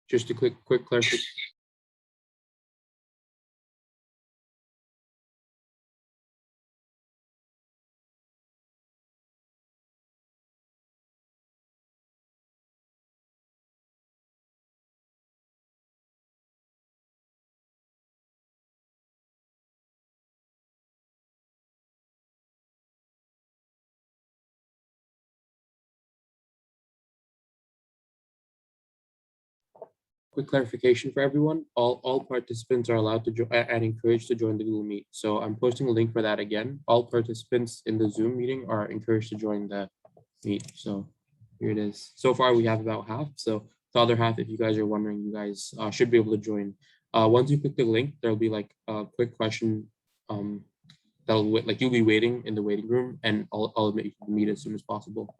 Just a quick clarification. Quick clarification for everyone. All participants are allowed to join and encouraged to join the Google Meet. So I'm posting a link for that again. All participants in the Zoom meeting are encouraged to join the Meet. So here it is. So far we have about half. So the other half, if you guys are wondering, you guys should be able to join. Once you click the link, there'll be like a quick question that'll like you'll be waiting in the waiting room, and I'll admit you to the meet as soon as possible.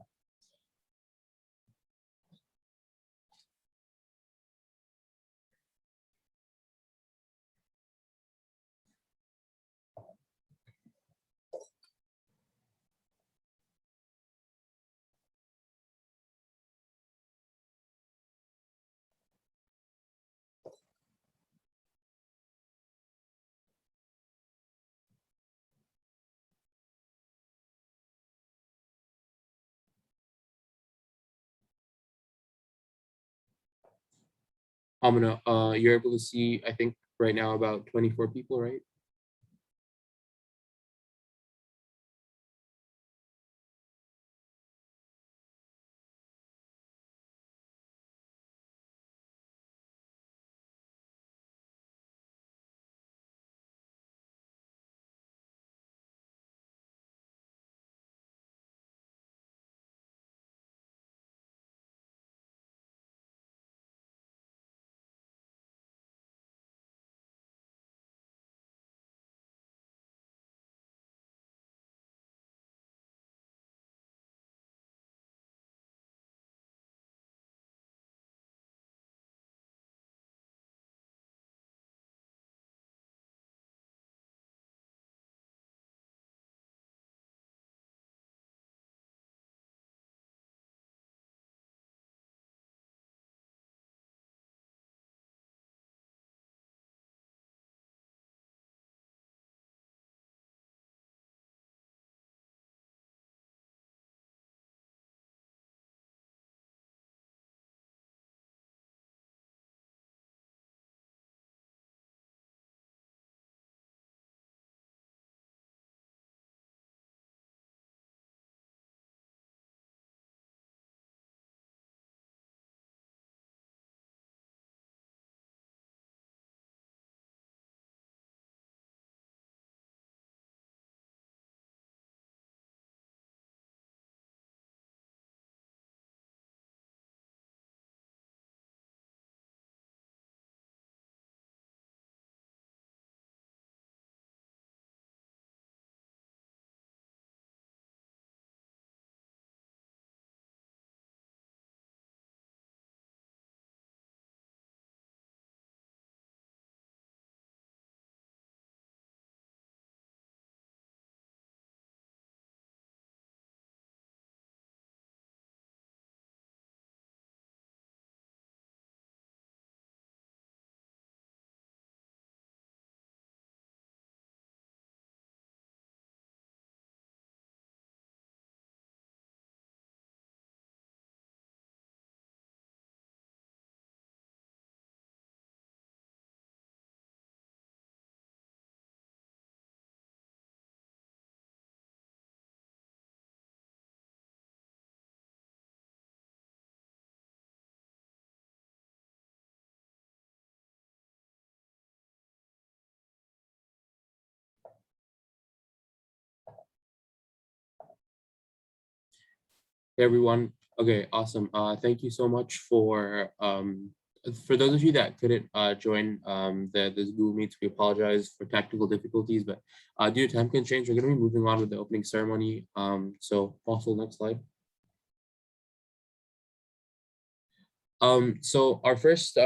You're able to see, I think right now about 24 people, right? Hey everyone. Okay, awesome. Thank you so much for those of you that couldn't join this Google Meets. We apologize for technical difficulties, but due to time constraints, we're going to be moving on with the opening ceremony. So also next slide. So our first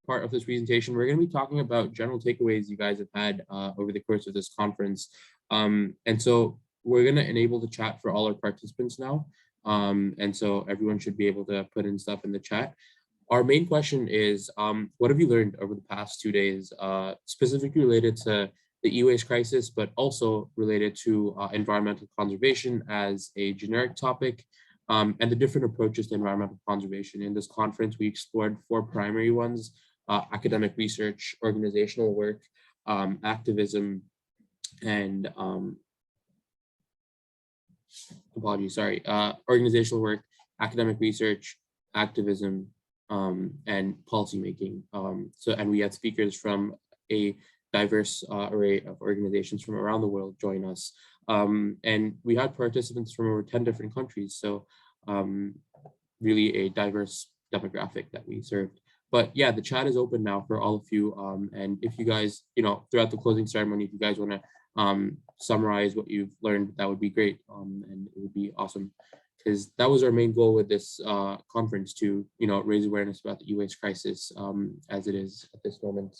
part of this presentation, we're going to be talking about general takeaways you guys have had over the course of this conference. And so we're going to enable the chat for all our participants now. And so everyone should be able to put in stuff in the chat. Our main question is, what have you learned over the past 2 days, specifically related to the e-waste crisis, but also related to environmental conservation as a generic topic, and the different approaches to environmental conservation. In this conference, we explored 4 primary ones: academic research, organizational work, activism, and organizational work, academic research, activism, and policymaking. And we had speakers from a diverse array of organizations from around the world join us. And we had participants from over 10 different countries. So really a diverse demographic that we served. But yeah, the chat is open now for all of you. And if you guys, throughout the closing ceremony, if you guys want to summarize what you've learned, that would be great. And it would be awesome, because that was our main goal with this conference, to raise awareness about the e-waste crisis as it is at this moment.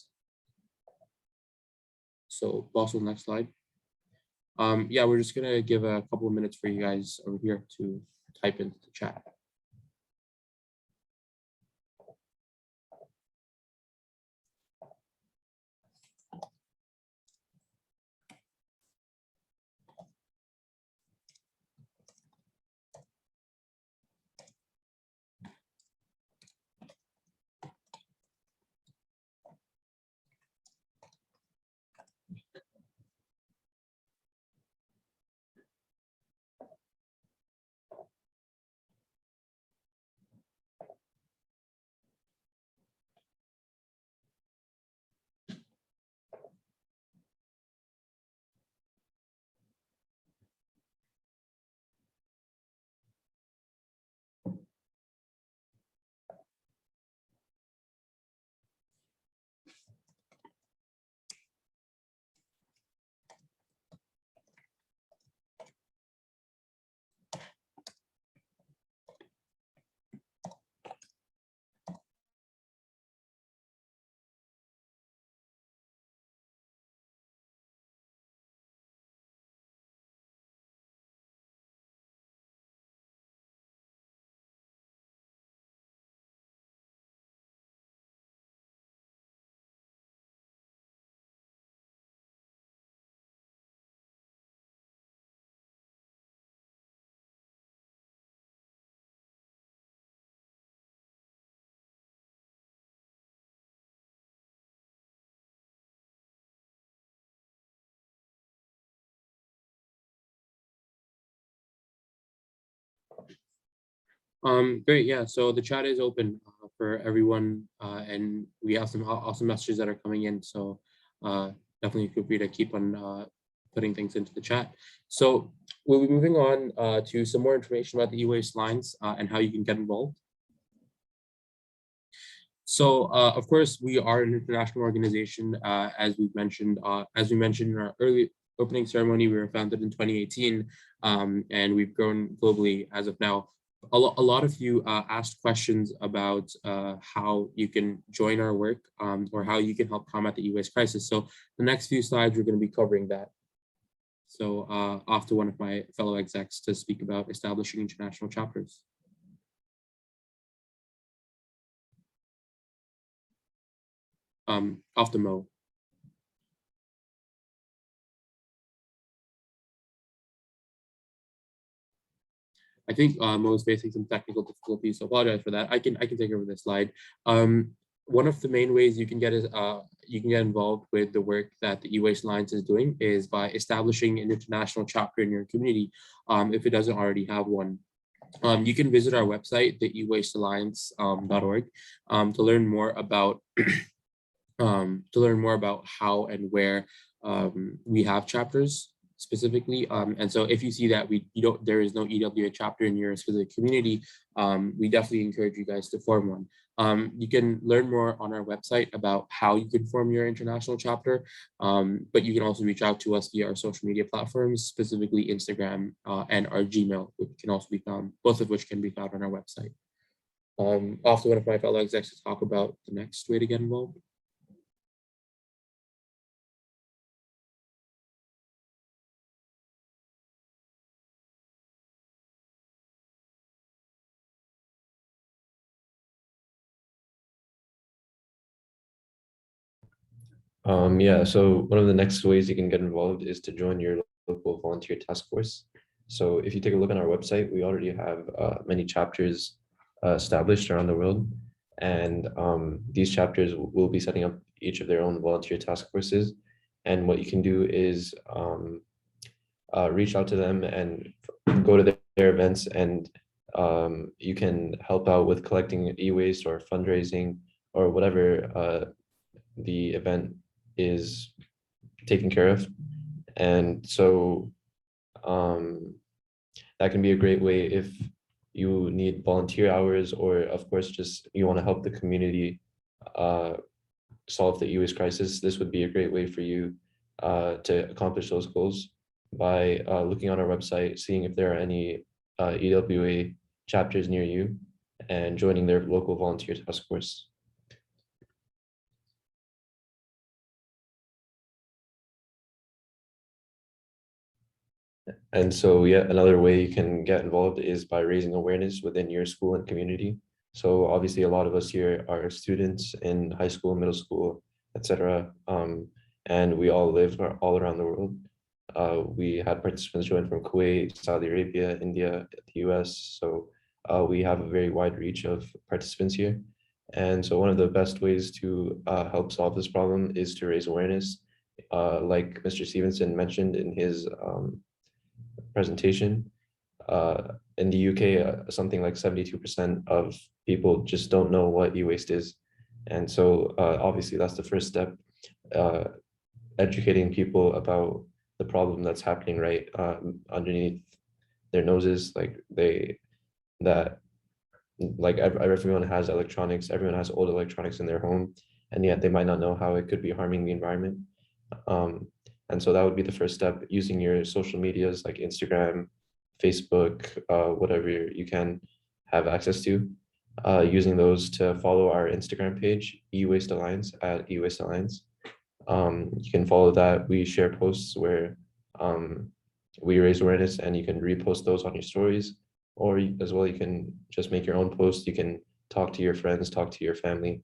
So also next slide. Yeah, we're just gonna give a couple of minutes for you guys over here to type into the chat. Great, yeah, so the chat is open for everyone, and we have some awesome messages that are coming in, so definitely feel free to keep on putting things into the chat. So we'll be moving on to some more information about the e-waste lines and how you can get involved. So of course, we are an international organization, as we mentioned in our early opening ceremony. We were founded in 2018, and we've grown globally as of now. A lot of you asked questions about how you can join our work or how you can help combat the e-waste crisis. So the next few slides, we're going to be covering that. So off to one of my fellow execs to speak about establishing international chapters. Off to Mo. I think Mo is facing some technical difficulties, so apologize for that. I can take over this slide. One of the main ways you can get involved with the work that the e-waste Alliance is doing is by establishing an international chapter in your community, if it doesn't already have one. You can visit our website, the ewastealliance.org, to learn more about how and where we have chapters. specifically. And so if you see that there is no EWA chapter in your specific community, we definitely encourage you guys to form one. You can learn more on our website about how you can form your international chapter, but you can also reach out to us via our social media platforms, specifically Instagram and our Gmail, which can also be found, both of which can be found on our website. Off to one of my fellow execs to talk about the next way to get involved. Yeah, so one of the next ways you can get involved is to join your local volunteer task force. So if you take a look on our website, we already have many chapters established around the world. And these chapters will be setting up each of their own volunteer task forces. And what you can do is reach out to them and go to their events, and you can help out with collecting e-waste or fundraising or whatever the event is taken care of. And so that can be a great way if you need volunteer hours, or of course just you want to help the community solve the e-waste crisis. This would be a great way for you to accomplish those goals by looking on our website, seeing if there are any EWA chapters near you, and joining their local volunteer task force. And so yet another way you can get involved is by raising awareness within your school and community. So obviously a lot of us here are students in high school, middle school, etc. And we all live all around the world. We had participants join from Kuwait, Saudi Arabia, India, the US. So we have a very wide reach of participants here. And so one of the best ways to help solve this problem is to raise awareness. Like Mr. Stevenson mentioned in his presentation, in the UK, something like 72% of people just don't know what e-waste is. And so obviously that's the first step, educating people about the problem that's happening right underneath their noses. Everyone has electronics, everyone has old electronics in their home, and yet they might not know how it could be harming the environment. And so that would be the first step, using your social medias like Instagram, Facebook, whatever you can have access to, using those to follow our Instagram page, eWaste Alliance, at eWaste Alliance. You can follow that. We share posts where we raise awareness, and you can repost those on your stories, or as well, you can just make your own post. You can talk to your friends, talk to your family,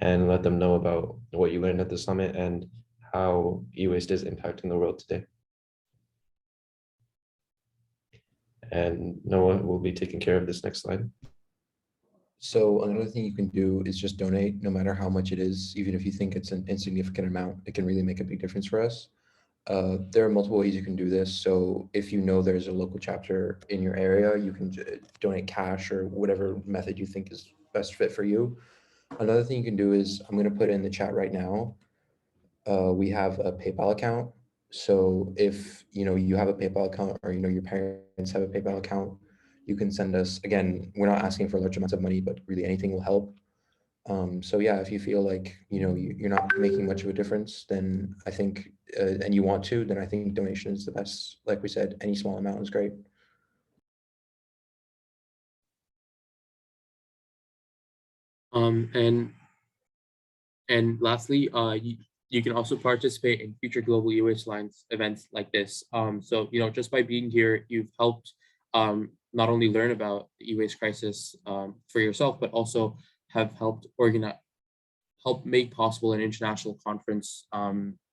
and let them know about what you learned at the summit and how e-waste is impacting the world today. And Noah will be taking care of this next slide. So another thing you can do is just donate, no matter how much it is. Even if you think it's an insignificant amount, it can really make a big difference for us. There are multiple ways you can do this. So if you know there's a local chapter in your area, you can donate cash or whatever method you think is best fit for you. Another thing you can do is, I'm going to put it in the chat right now. We have a PayPal account. So if you have a PayPal account, or your parents have a PayPal account, you can send us. Again, we're not asking for large amounts of money, but really anything will help. So yeah, if you feel like you're not making much of a difference, then I think, and you want to, then I think donation is the best. Like we said, any small amount is great. And lastly, you can also participate in future Global e-waste Alliance events like this. So just by being here, you've helped not only learn about the e-waste crisis for yourself, but also have helped make possible an international conference,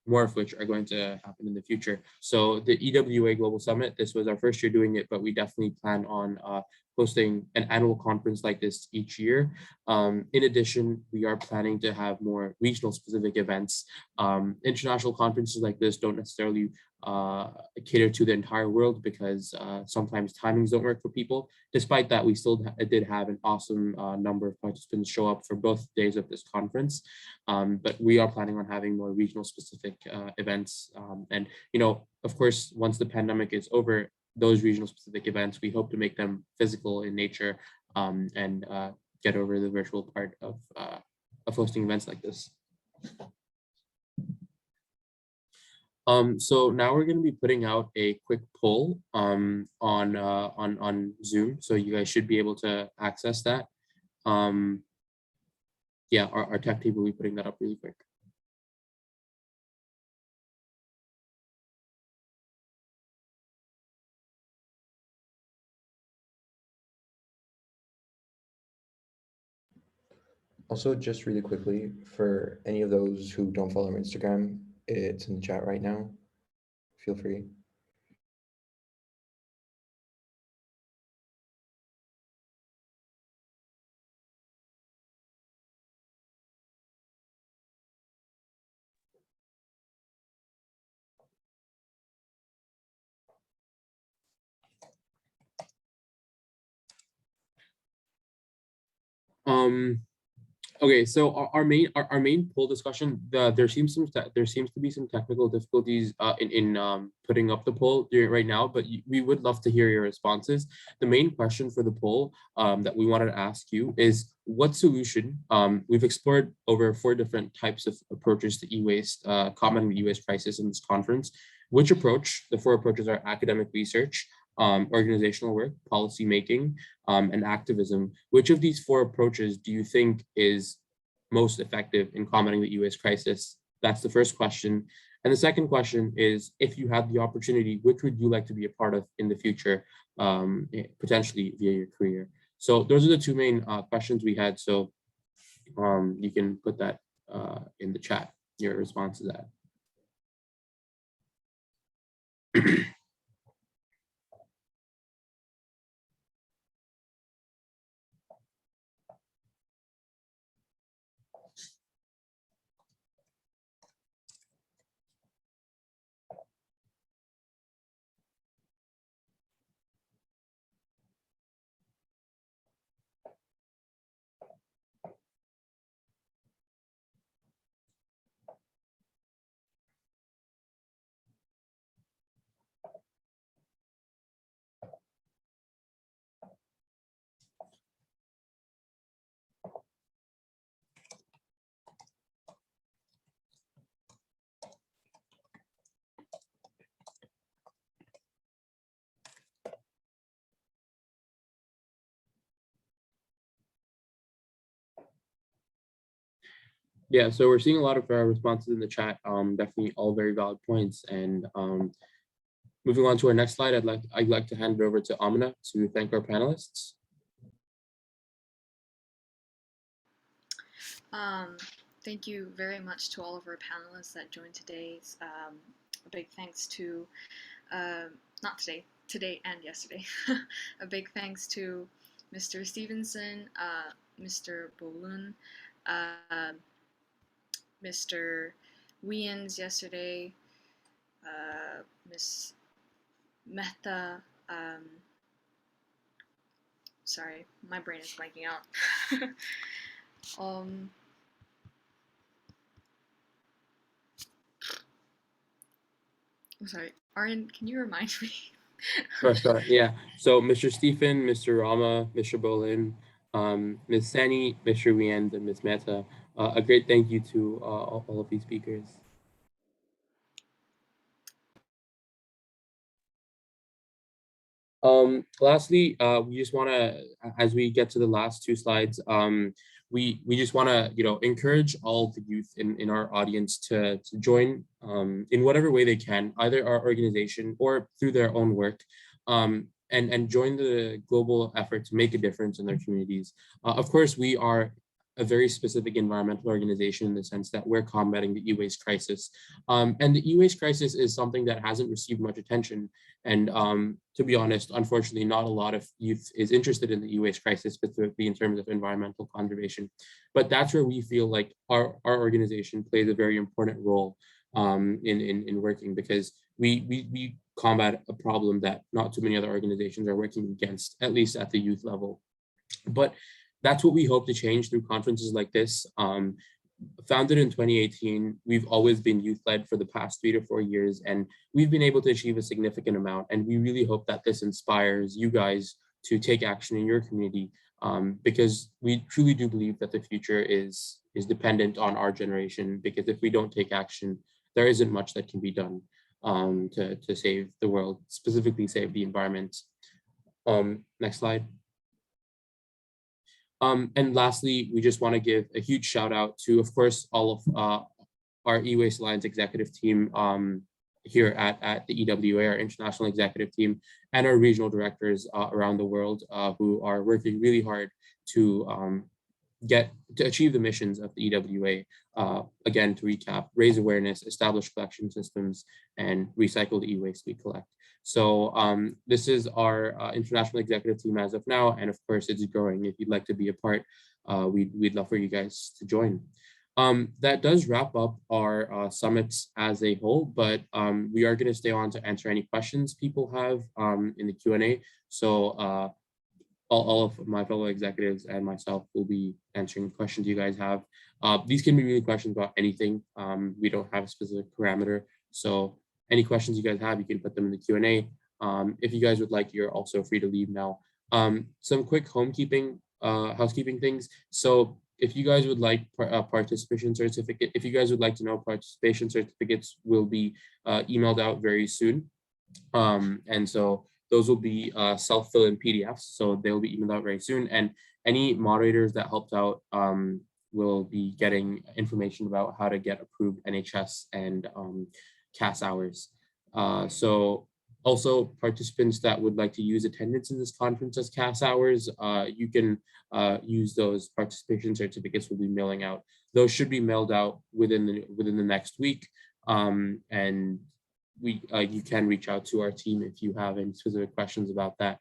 more of which are going to happen in the future. So the EWA Global Summit, this was our first year doing it, but we definitely plan on hosting an annual conference like this each year. In addition, we are planning to have more regional specific events. International conferences like this don't necessarily cater to the entire world because sometimes timings don't work for people. Despite that, we still did have an awesome number of participants show up for both days of this conference. But we are planning on having more regional specific events. And, you know, of course, once the pandemic is over, those regional specific events, we hope to make them physical in nature and get over the virtual part of hosting events like this. So now we're going to be putting out a quick poll on Zoom, so you guys should be able to access that. Yeah, our tech team will be putting that up really quick. Also, just really quickly, for any of those who don't follow our Instagram, it's in the chat right now. Feel free. Okay, so our main poll discussion, there seems to be some technical difficulties in putting up the poll right now, but we would love to hear your responses. The main question for the poll that we wanted to ask you is what solution, we've explored over 4 different types of approaches to e-waste, combating the e-waste crisis in this conference. Which approach, the 4 approaches are academic research, organizational work, policy making, and activism. Which of these 4 approaches do you think is most effective in combating the e-waste crisis? That's the first question. And the second question is, if you had the opportunity, which would you like to be a part of in the future, potentially via your career? So those are the 2 main questions we had. So you can put that in the chat, your response to that. Yeah, so we're seeing a lot of responses in the chat, definitely all very valid points. And moving on to our next slide, I'd like to hand it over to Amina to thank our panelists. Thank you very much to all of our panelists that joined today. A big thanks to, not today, today and yesterday. A big thanks to Mr. Stevenson, Mr. Bolun, Mr. Wiens yesterday, Miss Mehta, sorry, my brain is blanking out. I'm sorry, Aryan, can you remind me? Sure. Yeah, so Mr. Stephen, Mr. Rama, Mr. Bolin, Ms. Sani, Mr. Wiens, and Ms. Mehta. A great thank you to all of these speakers. Lastly, we just want to, as we get to the last 2 slides, we just want to, encourage all the youth in our audience to join in whatever way they can, either our organization or through their own work, and join the global effort to make a difference in their communities. Of course, we are a very specific environmental organization in the sense that we're combating the e-waste crisis. And the e-waste crisis is something that hasn't received much attention. And to be honest, unfortunately, not a lot of youth is interested in the e-waste crisis, specifically in terms of environmental conservation. But that's where we feel like our organization plays a very important role in working, because we combat a problem that not too many other organizations are working against, at least at the youth level. But that's what we hope to change through conferences like this. Founded in 2018, we've always been youth-led for the past 3 to 4 years, and we've been able to achieve a significant amount. And we really hope that this inspires you guys to take action in your community, because we truly do believe that the future is dependent on our generation, because if we don't take action, there isn't much that can be done to save the world, specifically save the environment. Next slide. And lastly, we just want to give a huge shout out to, of course, all of our E-Waste Alliance executive team here at the EWA, our international executive team, and our regional directors around the world who are working really hard to achieve the missions of the EWA. Again, to recap, raise awareness, establish collection systems, and recycle the e-waste we collect. So this is our international executive team as of now, and of course it's growing. If you'd like to be a part, we'd love for you guys to join. That does wrap up our summits as a whole, but we are going to stay on to answer any questions people have in the Q&A. So all of my fellow executives and myself will be answering questions you guys have. These can be really questions about anything. We don't have a specific parameter. So any questions you guys have, you can put them in the Q&A. If you guys would like, you're also free to leave now. Some quick housekeeping things. So if you guys would like participation certificate, if you guys would like to know, participation certificates will be emailed out very soon. And so those will be self-fill in PDFs, so they'll be emailed out very soon. And any moderators that helped out will be getting information about how to get approved NHS and CAS hours. So also participants that would like to use attendance in this conference as CAS hours, you can use those participation certificates we'll be mailing out. Those should be mailed out within the next week. And you can reach out to our team if you have any specific questions about that.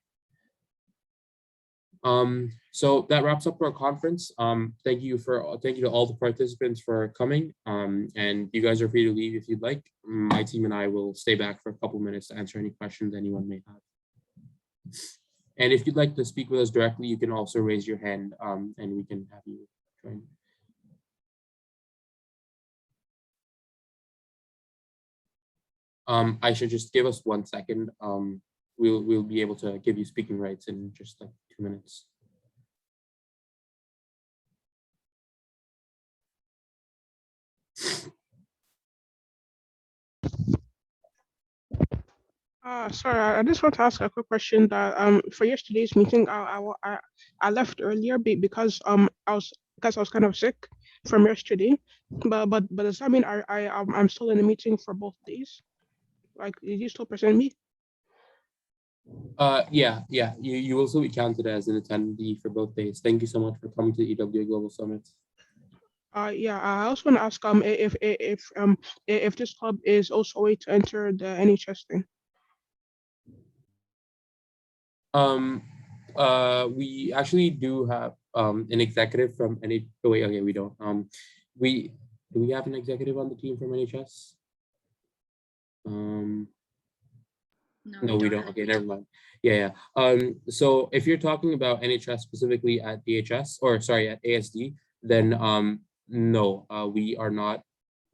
So that wraps up our conference. Thank you to all the participants for coming. And you guys are free to leave if you'd like. My team and I will stay back for a couple minutes to answer any questions anyone may have. And if you'd like to speak with us directly, you can also raise your hand and we can have you join. I should just give us 1 second. We'll be able to give you speaking rights in just like 2 minutes. Sorry, I just want to ask a quick question that for yesterday's meeting, I left earlier because I was kind of sick from yesterday, but does that mean I'm still in the meeting for both days? Like, did you still present me? Yeah, you will still be counted as an attendee for both days. Thank you so much for coming to the EWA Global Summit. Yeah, I also want to ask if this club is also a way to enter the NHS thing. We actually do have an executive from NHS. Oh, wait, okay, we don't. Do we have an executive on the team from NHS? No, we don't. Okay, never mind. Yeah. So if you're talking about NHS specifically at DHS, or sorry, at ASD, then no, we are not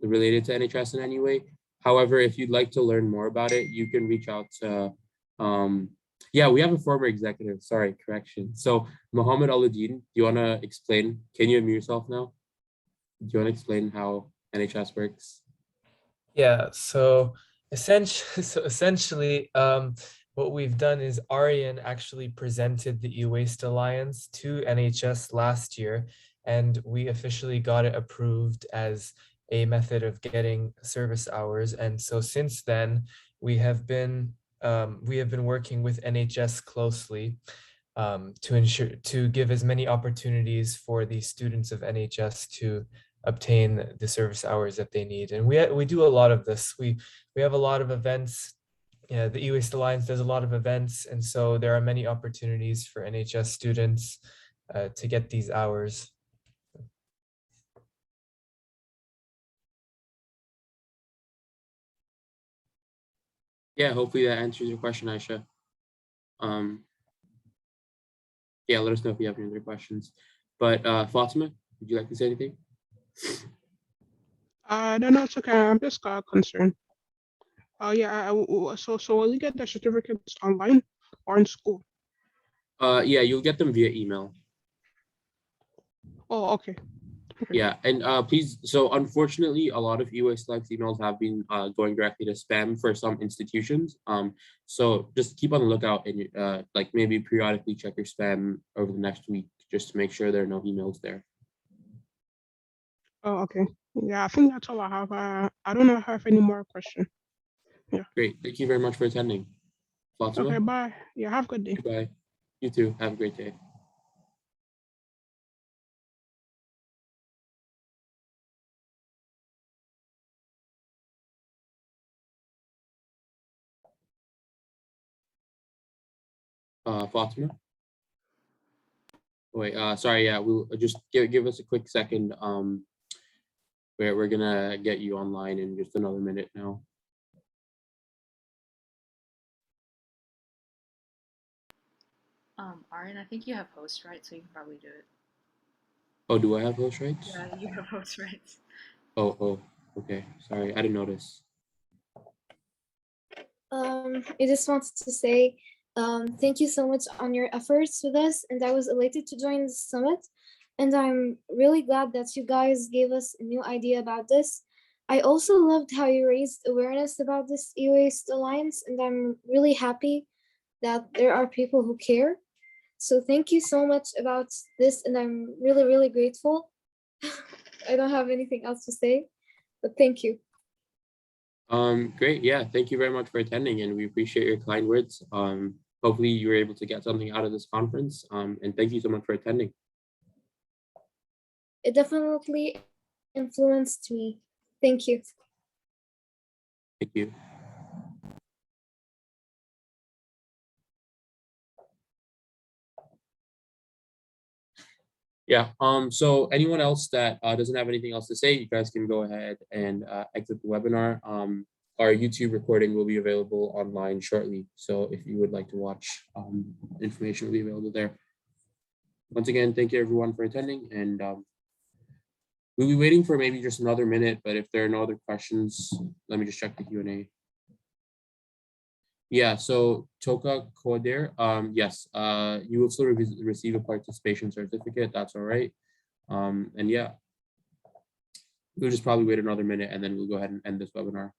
related to NHS in any way. However, if you'd like to learn more about it, you can reach out to, yeah, we have a former executive, sorry, correction. So Mohammed Al-Adin, do you want to explain, can you unmute yourself now? Do you want to explain how NHS works? Yeah, so essentially, what we've done is Aryan actually presented the E-Waste Alliance to NHS last year, and we officially got it approved as a method of getting service hours. And so since then, we have been working with NHS closely to give as many opportunities for the students of NHS to obtain the service hours that they need. And we do a lot of this. We have a lot of events. Yeah, the E-Waste Alliance does a lot of events, and so there are many opportunities for NHS students to get these hours. Yeah, hopefully that answers your question, Aisha. Yeah, let us know if you have any other questions. But Fatima, would you like to say anything? No, it's okay. I'm just concerned. Yeah. So will you get the certificates online or in school? Yeah, you'll get them via email. Oh, okay. Yeah, and please, so unfortunately, a lot of EWA Select emails have been going directly to spam for some institutions. So just keep on the lookout and like maybe periodically check your spam over the next week just to make sure there are no emails there. Oh, okay. Yeah, I think that's all I have. I don't have any more questions. Yeah. Great, thank you very much for attending. Fatima? Okay, bye. Yeah, have a good day. Goodbye. You too, have a great day. Fatima? Wait, sorry, yeah, we'll just give us a quick second. We're gonna get you online in just another minute now. Aryan, I think you have host rights, so you can probably do it. Oh, do I have host rights? Yeah, you have host rights. Oh, okay, sorry, I didn't notice. I just wanted to say thank you so much on your efforts with us, and I was elated to join the summit, and I'm really glad that you guys gave us a new idea about this. I also loved how you raised awareness about this e-waste alliance, and I'm really happy that there are people who care. So thank you so much about this, and I'm really, really grateful. I don't have anything else to say, but thank you. Great, yeah, thank you very much for attending, and we appreciate your kind words. Hopefully you were able to get something out of this conference, and thank you so much for attending. It definitely influenced me. Thank you. Thank you. Yeah, so anyone else that doesn't have anything else to say, you guys can go ahead and exit the webinar. Our YouTube recording will be available online shortly. So if you would like to watch, information will be available there. Once again, thank you everyone for attending, and we'll be waiting for maybe just another minute, but if there are no other questions, let me just check the Q&A. Yeah, so Toka Koder, yes, you will still receive a participation certificate, that's all right. And yeah, we'll just probably wait another minute and then we'll go ahead and end this webinar.